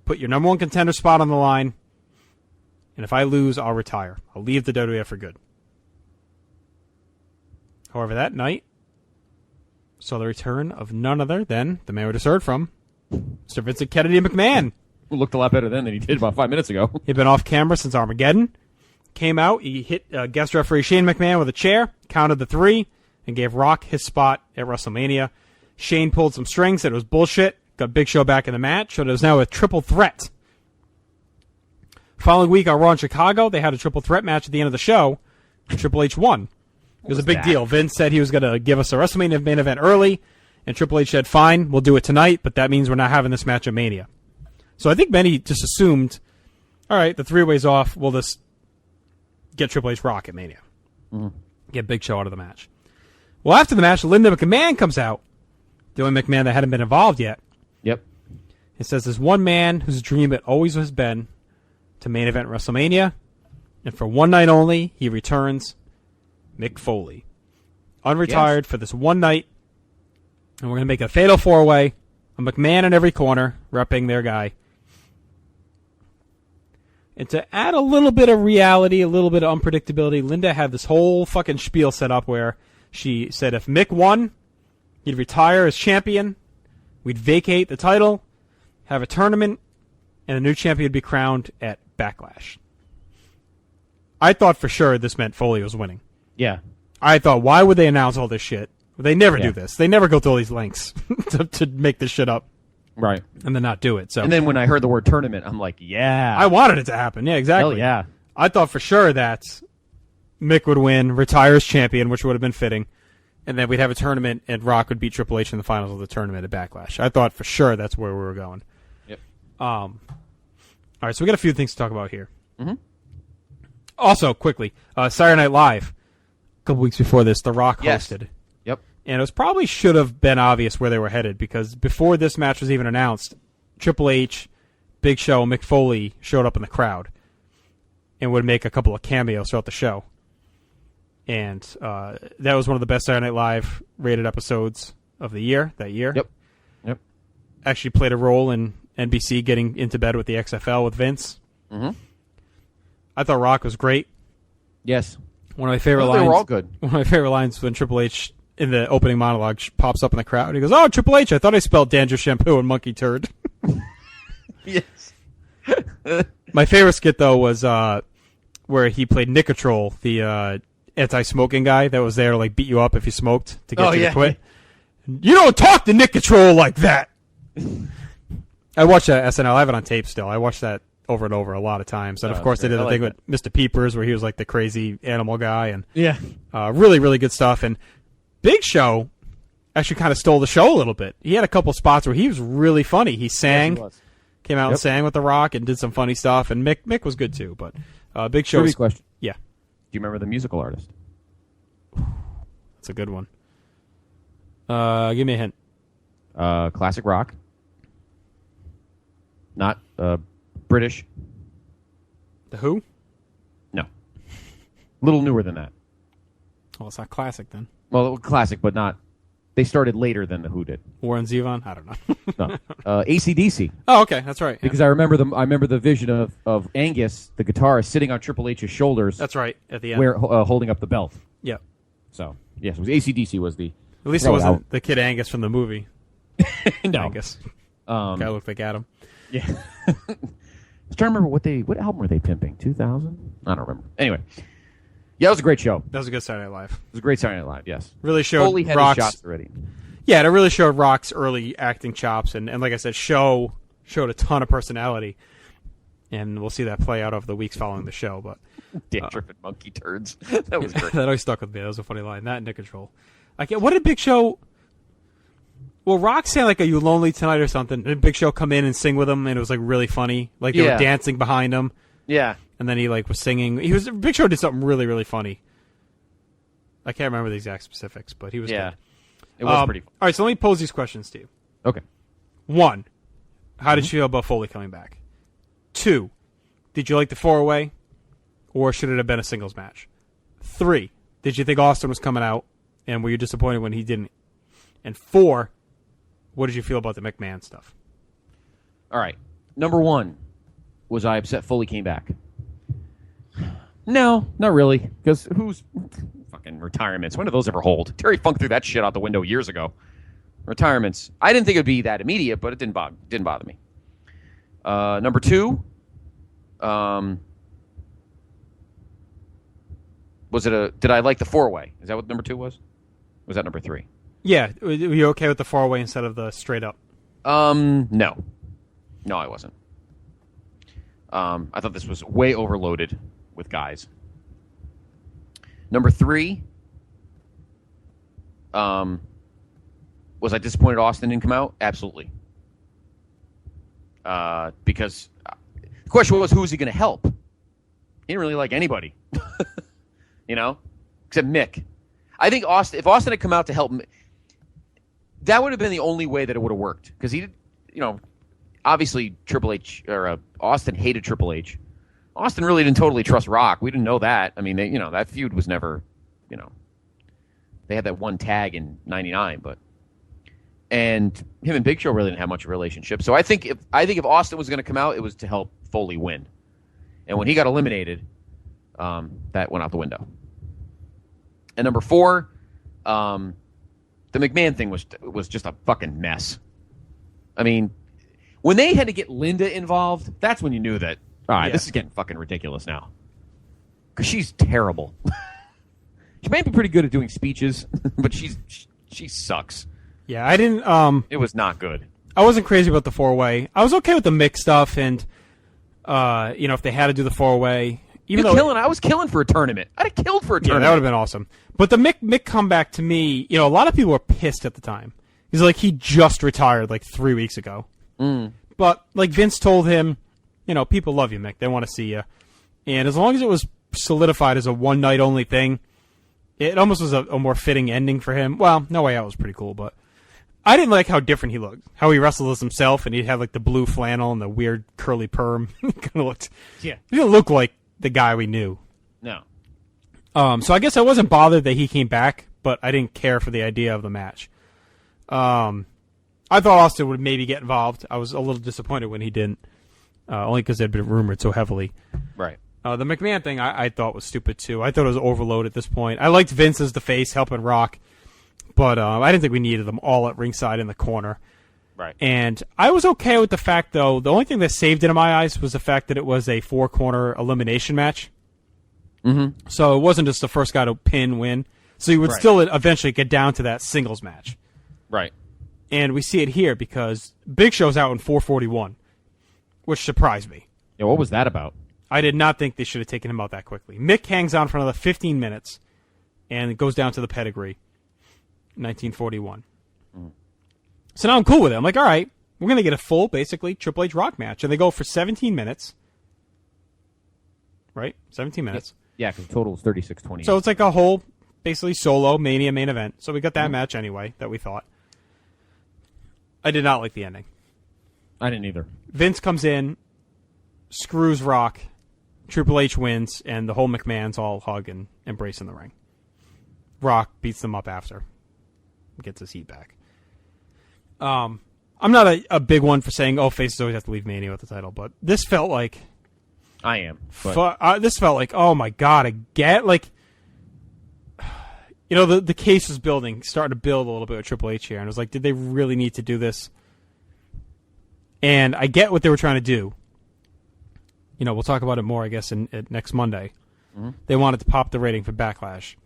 put your number 1 contender spot on the line, and if I lose, I'll retire. I'll leave the WWF for good. However, that night saw the return of none other than the man we just heard from, Mr. Vincent Kennedy McMahon. Who looked a lot better then than he did about 5 minutes ago. He'd been off camera since Armageddon. Came out, he hit guest referee Shane McMahon with a chair, counted the 3, and gave Rock his spot at WrestleMania. Shane pulled some strings, said it was bullshit, got Big Show back in the match, so it was now a triple threat. Following week on Raw in Chicago, they had a triple threat match at the end of the show, and Triple H won. It was a big deal. Vince said he was going to give us a WrestleMania main event early, and Triple H said, fine, we'll do it tonight, but that means we're not having this match at Mania. So I think many just assumed, all right, the 3-way's off, we'll just get Triple H Rock at Mania. Get Big Show out of the match. Well, after the match, Linda McMahon comes out, the only McMahon that hadn't been involved yet. Yep. It says there's one man whose dream it always has been to main event WrestleMania, and for one night only, he returns, Mick Foley. Unretired for this one night, and we're going to make a fatal 4-way A McMahon in every corner, repping their guy. And to add a little bit of reality, a little bit of unpredictability, Linda had this whole fucking spiel set up where she said if Mick won, he'd retire as champion, we'd vacate the title, have a tournament, and a new champion would be crowned at Backlash. I thought for sure this meant Foley was winning. Yeah. I thought, why would they announce all this shit? They never do this. They never go through all these lengths to make this shit up. Right. And then not do it. So. And then when I heard the word tournament, I'm like, yeah. I wanted it to happen. Yeah, exactly. Hell yeah. I thought for sure that Mick would win, retire as champion, which would have been fitting, and then we'd have a tournament and Rock would beat Triple H in the finals of the tournament at Backlash. I thought for sure that's where we were going. Yep. All right, so we got a few things to talk about here. Mm-hmm. Also, quickly, Saturday Night Live, a couple weeks before this, The Rock hosted. Yep. And it was probably should have been obvious where they were headed because before this match was even announced, Triple H, Big Show, and Mick Foley showed up in the crowd and would make a couple of cameos throughout the show. And that was one of the best Saturday Night Live rated episodes of the year, that year. Yep. Actually played a role in NBC getting into bed with the XFL with Vince. Mm-hmm. I thought Rock was great. Yes. One of my favorite lines. They were all good. One of my favorite lines when Triple H, in the opening monologue, pops up in the crowd. He goes, "Oh, Triple H, I thought I spelled dandruff shampoo and monkey turd." Yes. My favorite skit, though, was where he played Nicotrol, the anti-smoking guy that was there to like beat you up if you smoked to get you to quit. You don't talk to Nicotrol like that. I watched that SNL. I have it on tape still. I watched that over and over a lot of times. And, of course, they did the thing with Mr. Peepers where he was like the crazy animal guy. And really, really good stuff. And Big Show actually kind of stole the show a little bit. He had a couple spots where he was really funny. He sang, came out and sang with The Rock and did some funny stuff. And Mick was good too. But Big Show. Question. Yeah. Do you remember the musical artist? That's a good one. Give me a hint. Classic rock. Not British. The Who? No. A little newer than that. Well, it's not classic then. Well, classic, but not. They started later than the Who did. Warren Zevon? I don't know. No. AC/DC. Oh, okay, that's right. Because I remember the vision of Angus, the guitarist, sitting on Triple H's shoulders. That's right. At the end, where holding up the belt. Yeah. So yes, it was AC/DC was the. At least it wasn't the kid Angus from the movie. No. Angus. Guy looked like Adam. Yeah. I was trying to remember what album were they pimping? 2000? I don't remember. Anyway. Yeah, it was a great show. That was a good Saturday Night Live. It was a great Saturday Night Live, yes. Really showed Foley had Rock's his shots already. Yeah, it really showed Rock's early acting chops, and like I said, showed a ton of personality, and we'll see that play out over the weeks following the show. But dandruff and monkey turds. That was great. That always stuck with me. That was a funny line. That and Nick Control. What did Big Show? Well, Rock sang like "Are You Lonely Tonight" or something. Did Big Show come in and sing with him, and it was like really funny. Like they were dancing behind him. Yeah. And then he like was singing. Big Show did something really, really funny. I can't remember the exact specifics, but he was good. It was pretty fun. All right, so let me pose these questions to you. Okay. 1, how did you feel about Foley coming back? 2, did you like the 4-way, or should it have been a singles match? 3, did you think Austin was coming out, and were you disappointed when he didn't? And 4, what did you feel about the McMahon stuff? All right. Number 1, was I upset Foley came back? No, not really. Because who's fucking retirements? When do those ever hold? Terry Funk threw that shit out the window years ago. Retirements. I didn't think it would be that immediate, but it didn't bother me. Number 2, did I like the 4-way? Is that what number 2 was? Or was that number 3? Yeah. Were you okay with the 4-way instead of the straight up? No. No, I wasn't. I thought this was way overloaded with guys. Number 3, was I disappointed Austin didn't come out? Absolutely. Because the question was, who was he going to help? He didn't really like anybody. Except Mick. I think if Austin had come out to help, that would have been the only way that it would have worked. Because he, obviously Triple H or Austin hated Triple H. Austin really didn't totally trust Rock. We didn't know that. I mean, that feud was never, they had that one tag in '99, but And him and Big Show really didn't have much of a relationship. So I think if Austin was going to come out, it was to help Foley win. And when he got eliminated, that went out the window. And number 4, the McMahon thing was just a fucking mess. I mean, when they had to get Linda involved, that's when you knew that, all right, this is getting fucking ridiculous now. Because she's terrible. She might be pretty good at doing speeches, but she sucks. Yeah, I didn't... it was not good. I wasn't crazy about the 4-way. I was okay with the Mick stuff, and, if they had to do the 4-way... I was killing for a tournament. I'd have killed for a tournament. Yeah, that would have been awesome. But the Mick comeback, to me, a lot of people were pissed at the time. He's like, he just retired, 3 weeks ago. But, Vince told him, people love you, Mick. They want to see you. And as long as it was solidified as a one-night-only thing, it almost was a more fitting ending for him. Well, No Way Out was pretty cool, but I didn't like how different he looked. How he wrestled as himself, and he had, the blue flannel and the weird curly perm. He kind of looked... Yeah. He didn't look like the guy we knew. No. So I guess I wasn't bothered that he came back, but I didn't care for the idea of the match. I thought Austin would maybe get involved. I was a little disappointed when he didn't, only because it had been rumored so heavily. Right. The McMahon thing I thought was stupid, too. I thought it was overload at this point. I liked Vince as the face, helping Rock, but I didn't think we needed them all at ringside in the corner. Right. And I was okay with the fact, though, the only thing that saved it in my eyes was the fact that it was a 4-corner elimination match. Mm-hmm. So it wasn't just the first guy to win. So you would still eventually get down to that singles match. Right. And we see it here because Big Show's out in 441, which surprised me. Yeah, what was that about? I did not think they should have taken him out that quickly. Mick hangs on for another 15 minutes, and it goes down to the pedigree, 1941. So now I'm cool with it. I'm like, all right, we're going to get a full, basically, Triple H Rock match. And they go for 17 minutes. Right? 17 minutes. Yeah, because the total is 36-28. So it's like a whole, basically, solo Mania main event. So we got that match anyway, that we thought. I did not like the ending. I didn't either. Vince comes in, screws Rock, Triple H wins, and the whole McMahons all hug and embrace in the ring. Rock beats them up after. Gets his heat back. I'm not a big one for saying, faces always have to leave Mania with the title, but this felt like... I am. This felt like, oh my god, again? The case was starting to build a little bit with Triple H here, and it was like, did they really need to do this? And I get what they were trying to do. We'll talk about it more, I guess, next Monday. Mm-hmm. They wanted to pop the rating for Backlash.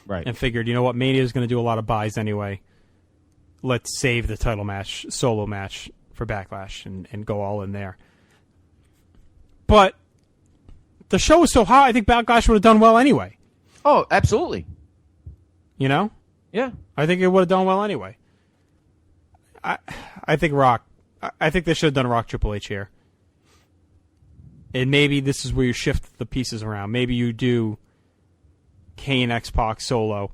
Right. And figured, Mania is going to do a lot of buys anyway. Let's save the title match, solo match for Backlash and go all in there. But the show was so hot, I think Backlash would have done well anyway. Oh, absolutely. Yeah. I think it would have done well anyway. I think Rock. I think they should have done Rock Triple H here. And maybe this is where you shift the pieces around. Maybe you do Kane, X-Pac solo,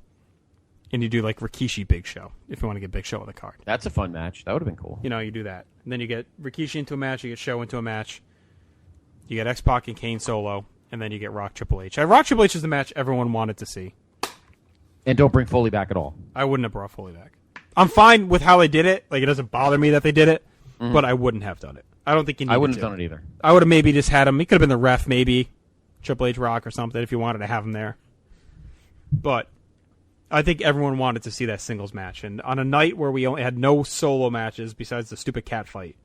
and you do Rikishi Big Show, if you want to get Big Show on the card. That's a fun match. That would have been cool. You do that. And then you get Rikishi into a match, you get Show into a match, you get X-Pac and Kane solo, and then you get Rock Triple H. Rock Triple H is the match everyone wanted to see. And don't bring Foley back at all. I wouldn't have brought Foley back. I'm fine with how they did it. It doesn't bother me that they did it, but I wouldn't have done it. I don't think you needed to. I wouldn't have done it either. I would have maybe just had him. He could have been the ref, maybe. Triple H Rock or something, if you wanted to have him there. But I think everyone wanted to see that singles match. And on a night where we only had no solo matches besides the stupid cat fight,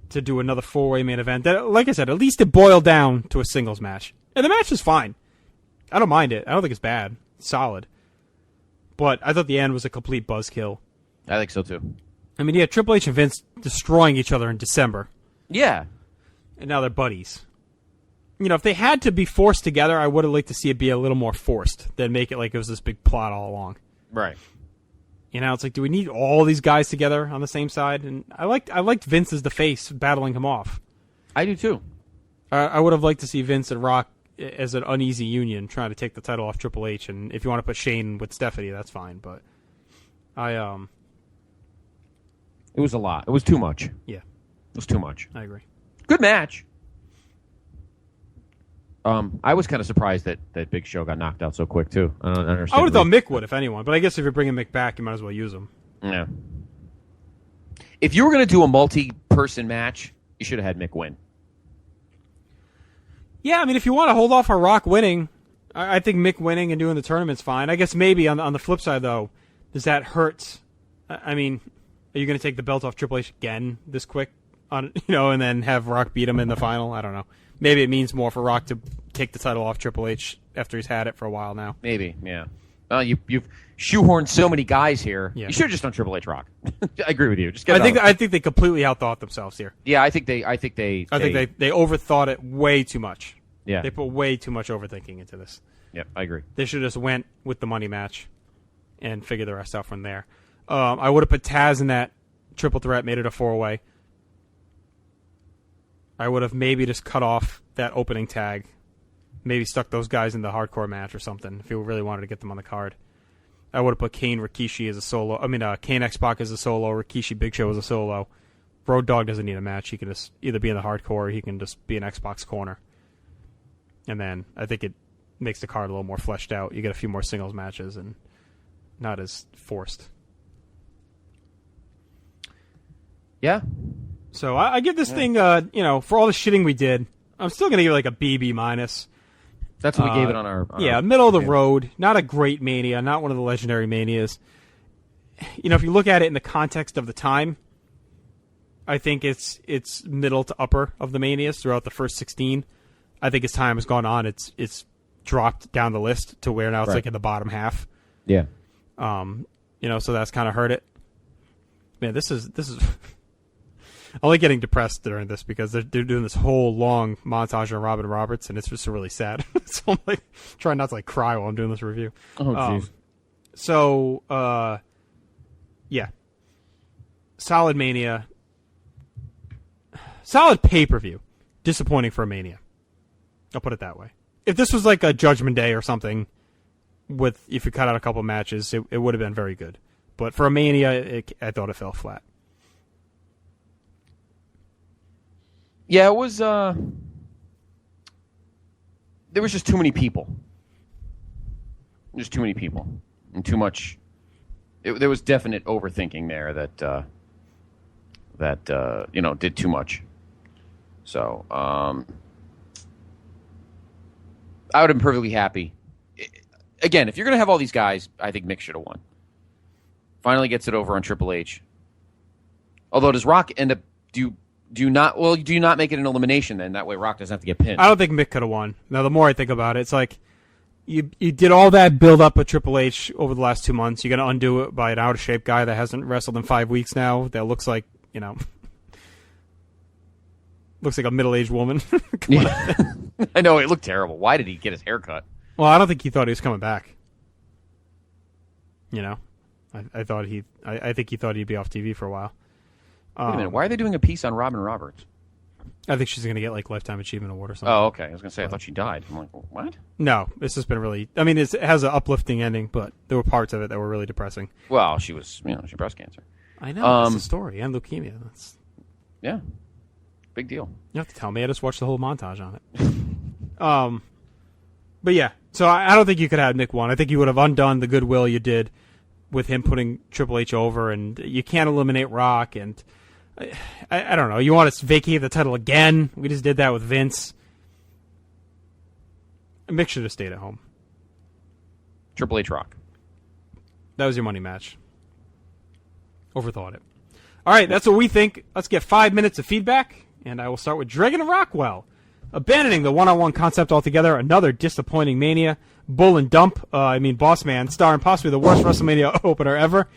to do another 4-way main event, that, like I said, at least it boiled down to a singles match. And the match is fine. I don't mind it. I don't think it's bad. It's solid. But I thought the end was a complete buzzkill. I think so, too. I mean, Triple H and Vince destroying each other in December. Yeah. And now they're buddies. If they had to be forced together, I would have liked to see it be a little more forced than make it like it was this big plot all along. Right. It's like, do we need all these guys together on the same side? And I liked Vince as the face battling him off. I do, too. I would have liked to see Vince and Rock as an uneasy union trying to take the title off Triple H. And if you want to put Shane with Stephanie, that's fine. But it was a lot. It was too much. Yeah. It was too much. I agree. Good match. I was kind of surprised that Big Show got knocked out so quick, too. I don't understand. I would have thought Mick would, if anyone. But I guess if you're bringing Mick back, you might as well use him. No. If you were going to do a multi-person match, you should have had Mick win. Yeah, I mean, if you want to hold off on Rock winning, I think Mick winning and doing the tournament's fine. I guess maybe on the flip side, though, does that hurt? I mean, are you going to take the belt off Triple H again this quick, and then have Rock beat him in the final? I don't know. Maybe it means more for Rock to take the title off Triple H after he's had it for a while now. Maybe, yeah. You've shoehorned so many guys here. Yeah. You should have just done Triple H Rock. I agree with you. Just I think they completely outthought themselves here. Yeah, I think they overthought it way too much. Yeah. They put way too much overthinking into this. Yep, I agree. They should have just went with the money match and figured the rest out from there. I would have put Taz in that triple threat, made it a 4-way. I would have maybe just cut off that opening tag. Maybe stuck those guys in the hardcore match or something if you really wanted to get them on the card. I would have put Kane Rikishi as a solo. Kane X-Pac as a solo, Rikishi Big Show as a solo. Road Dogg doesn't need a match. He can just either be in the hardcore or he can just be in X-Pac's corner. And then I think it makes the card a little more fleshed out. You get a few more singles matches and not as forced. Yeah. So I give this thing, for all the shitting we did, I'm still going to give it like a B minus. That's what we gave it on our middle of the road. Not a great Mania, not one of the legendary Manias. If you look at it in the context of the time, I think it's middle to upper of the Manias throughout the first 16. I think as time has gone on, it's dropped down the list to where now it's like in the bottom half. Yeah. So that's kind of hurt it. Man, this is I'm only getting depressed during this because they're doing this whole long montage on Robin Roberts, and it's just really sad. So I'm like trying not to cry while I'm doing this review. Oh, jeez. Yeah. Solid Mania. Solid pay-per-view. Disappointing for a Mania. I'll put it that way. If this was like a Judgment Day or something, if you cut out a couple matches, it would have been very good. But for a Mania, I thought it fell flat. Yeah, it was. There was just too many people. Just too many people, and too much. There was definite overthinking there that did too much. So I would have been perfectly happy. Again, if you're going to have all these guys, I think Mick should have won. Finally gets it over on Triple H. Although, does Rock end up do you not make it an elimination then? That way Rock doesn't have to get pinned. I don't think Mick could have won. Now, the more I think about it, it's like you did all that build up with Triple H over the last 2 months. You're going to undo it by an out of shape guy that hasn't wrestled in 5 weeks now. That looks like looks like a middle-aged woman. Yeah. I know, it looked terrible. Why did he get his hair cut? Well, I don't think he thought he was coming back. I think he thought he'd be off TV for a while. Wait a minute, why are they doing a piece on Robin Roberts? I think she's going to get Lifetime Achievement Award or something. Oh, okay. I was going to say, I thought she died. I'm like, what? No, it's just been really... it has an uplifting ending, but there were parts of it that were really depressing. Well, she was, she had breast cancer. I know, that's the story, and leukemia. Yeah, big deal. You have to tell me. I just watched the whole montage on it. But yeah, so I don't think you could have Mick won. I think you would have undone the goodwill you did with him putting Triple H over, and you can't eliminate Rock, and I don't know. You want to vacate the title again? We just did that with Vince. Mick should have stayed at home. Triple H Rock. That was your money match. Overthought it. All right, that's what we think. Let's get 5 minutes of feedback, and I will start with Dragon of Rockwell. Abandoning the one-on-one concept altogether, another disappointing Mania. Bull and Dump, Boss Man, starring possibly the worst WrestleMania opener ever.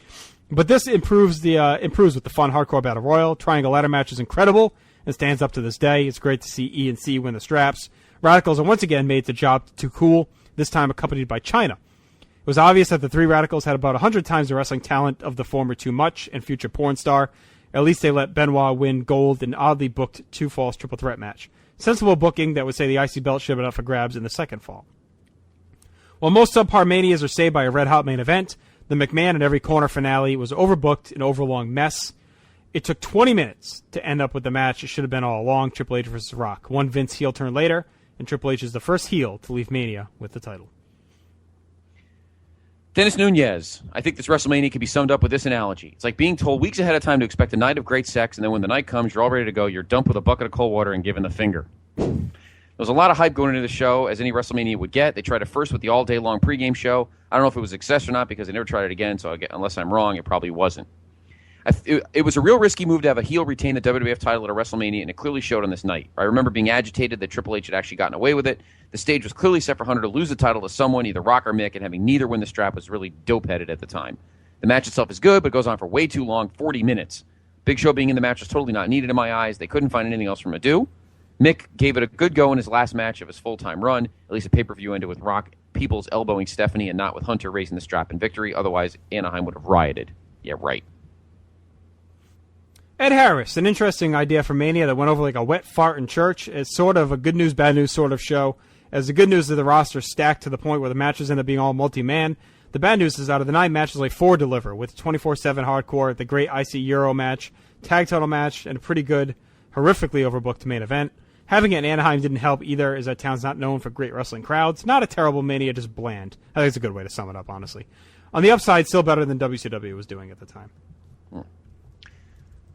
But this improves with the fun hardcore battle royal. Triangle ladder match is incredible and stands up to this day. It's great to see E and C win the straps. Radicals are once again made the job too cool, this time accompanied by Chyna. It was obvious that the three Radicals had about 100 times the wrestling talent of the former Too Much and future porn star. At least they let Benoit win gold in an oddly booked 2 falls triple threat match. Sensible booking that would say the IC belt should have been up for grabs in the second fall. While most subpar Manias are saved by a red-hot main event, the McMahon in every corner finale was overbooked, an overlong mess. It took 20 minutes to end up with the match it should have been all along, Triple H versus Rock. One Vince heel turn later, and Triple H is the first heel to leave Mania with the title. Dennis Nunez. I think this WrestleMania can be summed up with this analogy. It's like being told weeks ahead of time to expect a night of great sex, and then when the night comes, you're all ready to go. You're dumped with a bucket of cold water and given the finger. There was a lot of hype going into the show, as any WrestleMania would get. They tried it first with the all-day-long pregame show. I don't know if it was a success or not because they never tried it again, so unless I'm wrong, it probably wasn't. It was a real risky move to have a heel retain the WWF title at a WrestleMania, and it clearly showed on this night. I remember being agitated that Triple H had actually gotten away with it. The stage was clearly set for Hunter to lose the title to someone, either Rock or Mick, and having neither win the strap was really dope-headed at the time. The match itself is good, but it goes on for way too long, 40 minutes. Big Show being in the match was totally not needed in my eyes. They couldn't find anything else for him to do. Mick gave it a good go in his last match of his full-time run. At least a pay-per-view ended with Rock Peoples elbowing Stephanie and not with Hunter raising the strap in victory. Otherwise, Anaheim would have rioted. Yeah, right. Ed Harris, an interesting idea for Mania that went over like a wet fart in church. It's sort of a good news, bad news sort of show. As the good news is the roster stacked to the point where the matches end up being all multi-man. The bad news is out of the 9 matches, like 4 deliver, with 24/7 hardcore, the great IC Euro match, tag title match, and a pretty good, horrifically overbooked main event. Having it in Anaheim didn't help either, as that town's not known for great wrestling crowds. Not a terrible Mania, just bland. I think it's a good way to sum it up, honestly. On the upside, still better than WCW was doing at the time.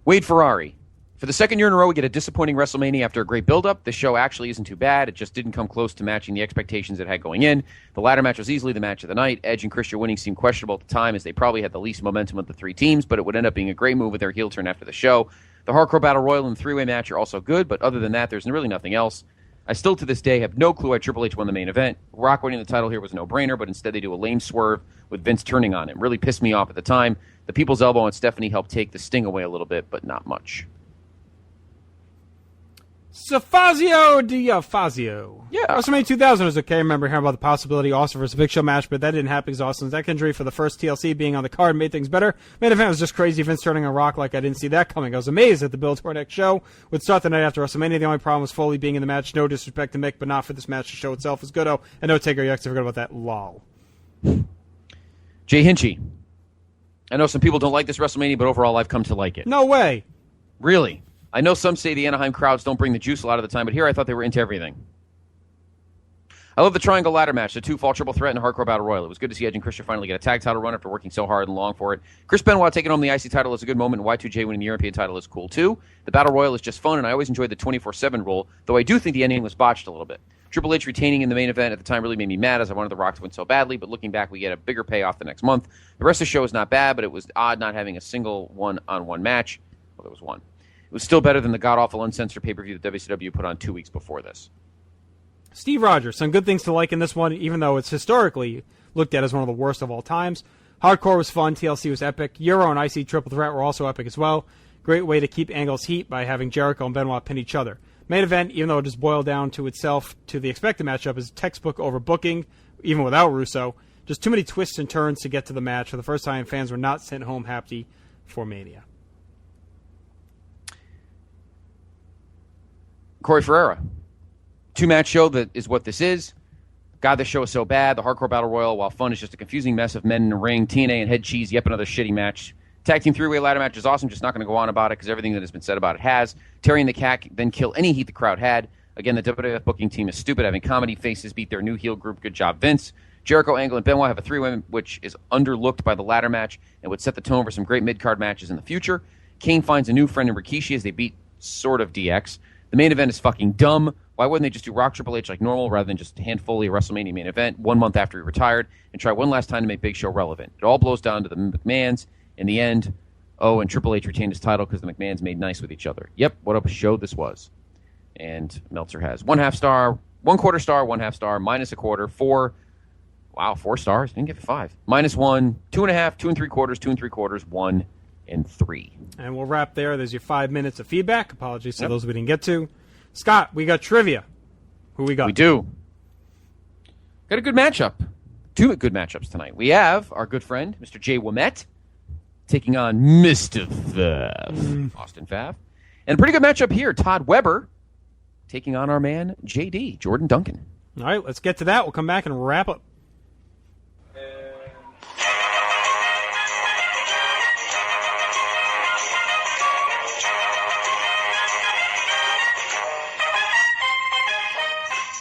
Wade Ferrari. For the second year in a row, we get a disappointing WrestleMania after a great build-up. The show actually isn't too bad. It just didn't come close to matching the expectations it had going in. The ladder match was easily the match of the night. Edge and Christian winning seemed questionable at the time, as they probably had the least momentum of the 3 teams, but it would end up being a great move with their heel turn after the show. The Hardcore Battle Royal and the 3-way match are also good, but other than that, there's really nothing else. I still, to this day, have no clue why Triple H won the main event. Rock winning the title here was a no-brainer, but instead they do a lame swerve with Vince turning on him. Really pissed me off at the time. The People's Elbow on Stephanie helped take the sting away a little bit, but not much. Safazio Diafazio. Yeah. WrestleMania 2000 was okay. I remember hearing about the possibility Austin versus Big Show match, but that didn't happen because Austin's neck injury for the first TLC being on the card made things better. Main event was just crazy. Vince turning on Rock like I didn't see that coming. I was amazed that the build to our next show would start the night after WrestleMania. The only problem was Foley being in the match. No disrespect to Mick, but not for this match. The show itself is good. Oh, and no Taker Yucks. I forgot about that. Lol. Jay Hinchy. I know some people don't like this WrestleMania, but overall I've come to like it. No way. Really? I know some say the Anaheim crowds don't bring the juice a lot of the time, but here I thought they were into everything. I love the triangle ladder match, the 2-fall triple threat, and the Hardcore Battle Royal. It was good to see Edge and Christian finally get a tag title run after working so hard and long for it. Chris Benoit taking home the IC title is a good moment, and Y2J winning the European title is cool too. The Battle Royal is just fun, and I always enjoyed the 24/7 rule, though I do think the ending was botched a little bit. Triple H retaining in the main event at the time really made me mad, as I wanted The Rock to win so badly, but looking back, we get a bigger payoff the next month. The rest of the show is not bad, but it was odd not having a single one-on-one match. Well, there was one. It was still better than the god-awful uncensored pay-per-view that WCW put on 2 weeks before this. Steve Rogers, some good things to like in this one, even though it's historically looked at as one of the worst of all times. Hardcore was fun. TLC was epic. Euro and IC Triple Threat were also epic as well. Great way to keep Angle's heat by having Jericho and Benoit pin each other. Main event, even though it just boiled down to itself to the expected matchup, is textbook overbooking, even without Russo. Just too many twists and turns to get to the match. For the first time, fans were not sent home happy for Mania. Corey Ferreira. 2-match show that is what this is. God, this show is so bad. The Hardcore Battle Royal, while fun, is just a confusing mess of men in the ring. TNA and Head Cheese, yep, another shitty match. Tag Team 3-way ladder match is awesome. Just not going to go on about it because everything that has been said about it has. Terry and the Cat then kill any heat the crowd had. Again, the WWF booking team is stupid, having comedy faces beat their new heel group. Good job, Vince. Jericho, Angle, and Benoit have a 3-way, which is underlooked by the ladder match and would set the tone for some great mid-card matches in the future. Kane finds a new friend in Rikishi as they beat sort of DX. The main event is fucking dumb. Why wouldn't they just do Rock Triple H like normal rather than just hand Foley a WrestleMania main event 1 month after he retired and try one last time to make Big Show relevant? It all blows down to the McMahons in the end. Oh, and Triple H retained his title because the McMahons made nice with each other. Yep, what a show this was. And Meltzer has 1/2 star, 1/4 star, 1/2 star, minus a quarter, 4. Wow, 4 stars. Didn't give it 5. -1, 2.5, 2 3/4, 2 3/4, 1 and 3. And we'll wrap there. There's your 5 minutes of feedback. Apologies to those we didn't get to. Scott, we got trivia. Who we got? We do. Got a good matchup. 2 good matchups tonight. We have our good friend, Mr. Jay Ouimette, taking on Mr. Pfaff, Austin Pfaff. And a pretty good matchup here. Todd Weber taking on our man, JD, Jordan Duncan. All right, let's get to that. We'll come back and wrap up.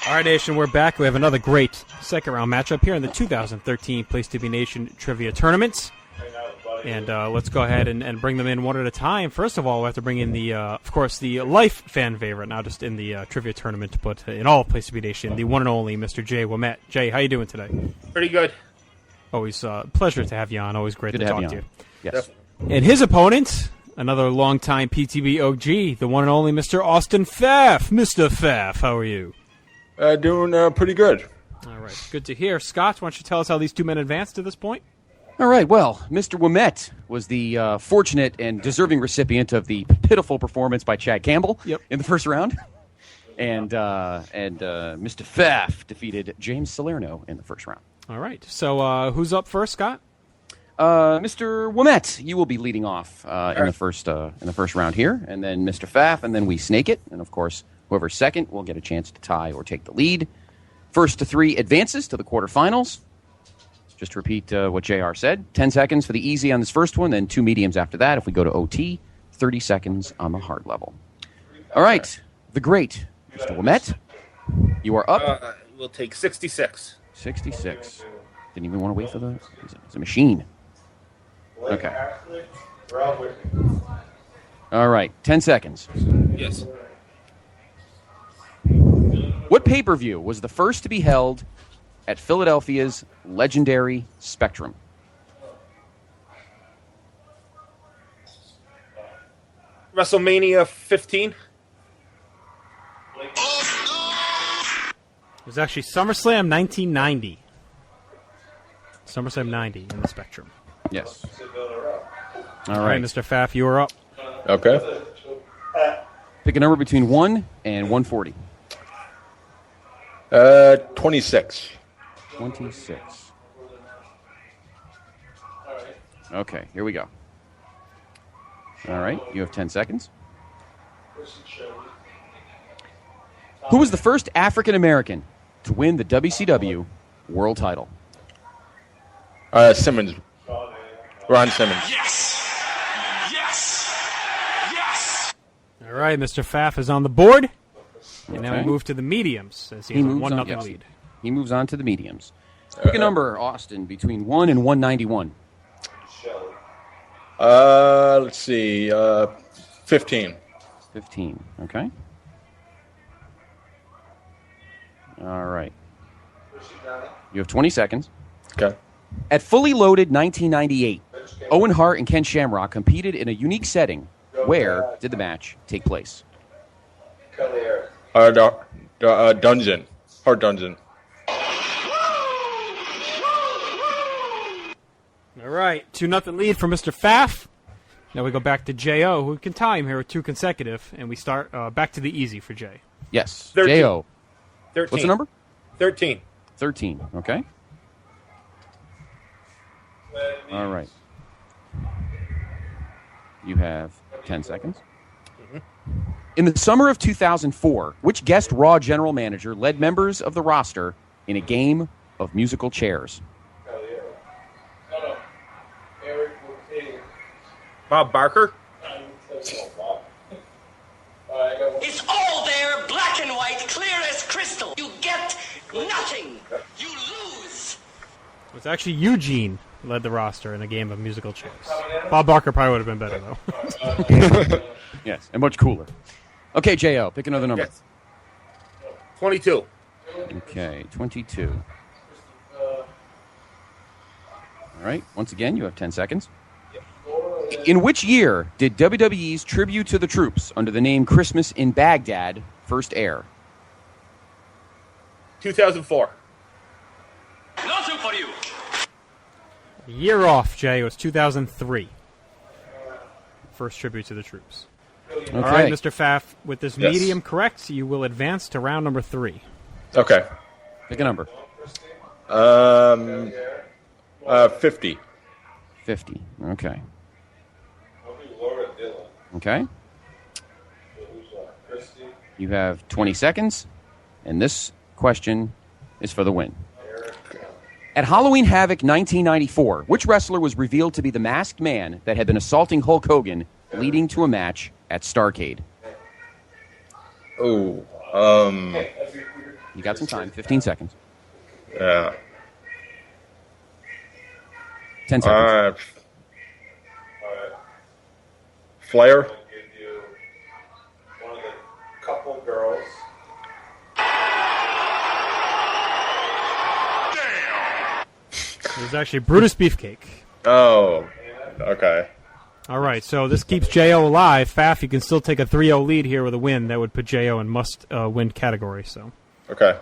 All right, Nation, we're back. We have another great second round matchup here in the 2013 Place to Be Nation Trivia Tournament. And let's go ahead and bring them in one at a time. First of all, we have to bring in the, of course, the life fan favorite, not just in the trivia tournament, but in all Place to Be Nation, the one and only Mr. Jay Ouimette. Jay, how you doing today? Pretty good. Always pleasure to have you on. Always great to talk to you. Yes. And his opponent, another longtime PTB OG, the one and only Mr. Austin Pfaff. Mr. Pfaff, how are you? Doing pretty good. All right, good to hear. Scott, why don't you tell us how these two men advanced to this point? All right, well, Mr. Ouimette was the fortunate and deserving recipient of the pitiful performance by Chad Campbell in the first round. And Mr. Pfaff defeated James Salerno in the first round. All right, so who's up first, Scott? Mr. Ouimette, you will be leading off in the first round here, and then Mr. Pfaff, and then we snake it, and of course, whoever's second will get a chance to tie or take the lead. First to three advances to the quarterfinals. Just to repeat what JR said, 10 seconds for the easy on this first one, then 2 mediums after that. If we go to OT, 30 seconds on the hard level. All right, the great Mr. Ouimette, you are up. We'll take 66. 66. Didn't even want to wait for the... It's a machine. Okay. All right, 10 seconds. Yes. What pay-per-view was the first to be held at Philadelphia's legendary Spectrum? WrestleMania 15. It was actually SummerSlam 1990. SummerSlam 90 in the Spectrum. Yes. All right, Mr. Pfaff, you are up. Okay. Pick a number between 1 and 140. 26. 26. Okay, here we go. All right, you have 10 seconds. Who was the first African American to win the WCW World Title? Simmons. Ron Simmons. Yes! Yes! Yes! All right, Mr. Pfaff is on the board. And now we move to the mediums as he has a 1-0 lead. He moves on to the mediums. Pick a number, Austin, between 1 and 191. Let's see. 15. 15, okay. All right. You have 20 seconds. Okay. At Fully Loaded 1998, Owen Hart and Ken Shamrock competed in a unique setting. Where did the match take place? Dungeon. Hard Dungeon. All right, 2-0 lead for Mr. Pfaff. Now we go back to J.O., who can tie him here with 2 consecutive, and we start back to the easy for Jay. Yes, 13. J.O. 13. What's the number? 13. 13, okay. All right. You have 10 seconds. In the summer of 2004, which guest Raw general manager led members of the roster in a game of musical chairs? Bob Barker. It's all there, black and white, clear as crystal. You get nothing. You lose. It's actually Eugene who led the roster in a game of musical chairs. Bob Barker probably would have been better, though. Yes, and much cooler. Okay, J.O., pick another number. Yes. 22. Okay, 22. All right, once again, you have 10 seconds. In which year did WWE's Tribute to the Troops under the name Christmas in Baghdad first air? 2004. Nothing for you. A year off, Jay. It was 2003. First tribute to the troops. Okay. All right, Mr. Pfaff, with this Yes. medium correct, you will advance to round number 3. Okay. Pick a number. 50. 50. Okay. Okay. You have 20 seconds, and this question is for the win. At Halloween Havoc 1994, which wrestler was revealed to be the masked man that had been assaulting Hulk Hogan, leading to a match at Starrcade? Oh, You got some time, 15 seconds. Yeah. 10 seconds. Flair. One of the couple girls. It was actually Brutus Beefcake. Oh, okay. All right, so this keeps J.O. alive. Pfaff, you can still take a 3-0 lead here with a win. That would put J.O. in must-win category. So. Okay.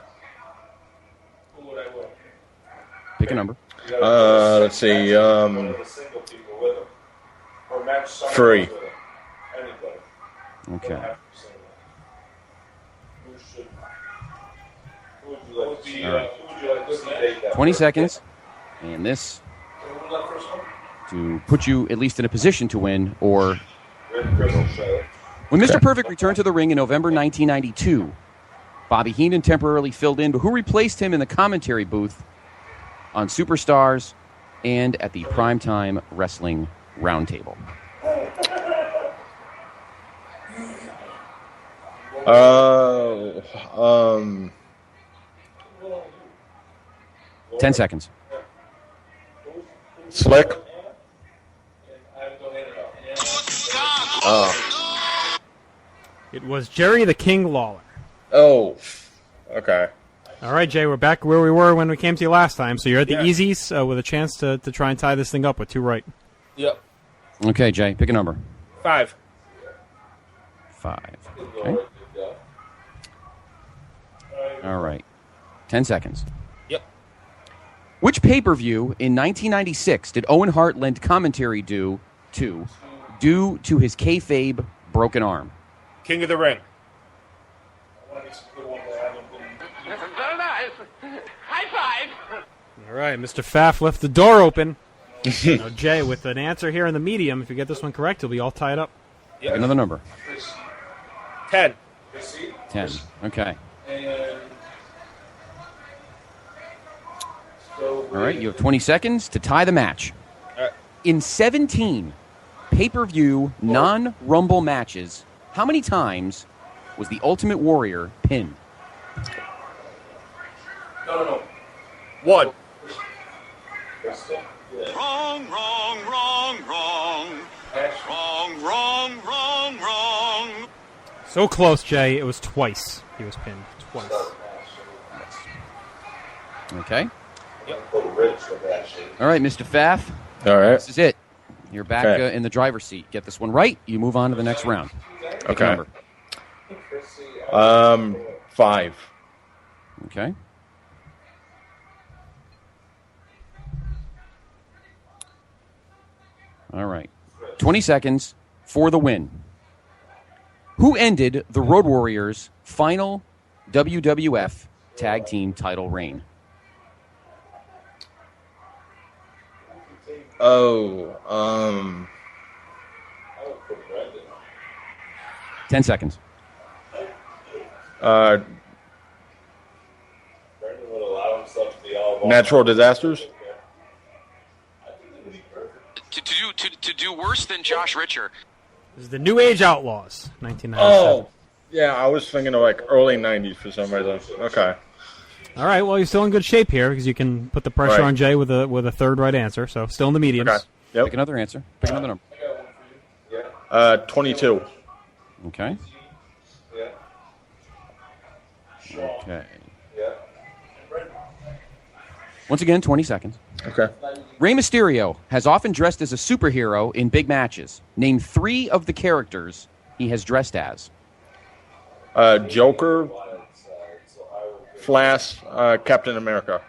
Pick a number. Let's see. 3. Okay. All right. 20 seconds. And this to put you at least in a position to win, or when Mr. Perfect returned to the ring in November 1992, Bobby Heenan temporarily filled in, but who replaced him in the commentary booth on Superstars and at the Primetime Wrestling Roundtable? 10 seconds. Slick. It was Jerry the King Lawler. Oh, okay. All right, Jay, we're back where we were when we came to you last time. So you're at the easies with a chance to try and tie this thing up with 2 right. Yep. Okay, Jay, pick a number. 5. 5. Okay. All right. 10 seconds. Yep. Which pay-per-view in 1996 did Owen Hart lend commentary due to his kayfabe broken arm? King of the Ring. Very nice. High five. All right, Mr. Pfaff left the door open. Now, Jay, with an answer here in the medium, if you get this one correct, you'll be all tied up. Pick another number. 10. 10. Okay. All right, you have 20 seconds to tie the match. In 17 pay-per-view non-Rumble matches, how many times was the Ultimate Warrior pinned? No. 1. Wrong. So close, Jay. It was twice. He was pinned twice. Okay. All right, Mr. Pfaff. All right. This is it. You're back in the driver's seat. Get this one right, you move on to the next round. Pick a number. 5. Okay. All right. 20 seconds for the win. Who ended the Road Warriors' final WWF Tag Team title reign? 10 seconds. Natural disasters. To do worse than Josh Richer. This is the New Age Outlaws, 1997. Oh, yeah, I was thinking of like early 90s for some reason. Okay. All right, well, you're still in good shape here because you can put the pressure on Jay with a third right answer, so still in the mediums. Okay. Yep. Pick another answer. Pick another number. 22. Okay. Okay. Once again, 20 seconds. Okay. Rey Mysterio has often dressed as a superhero in big matches. Name 3 of the characters he has dressed as. Joker, Flash, Captain America.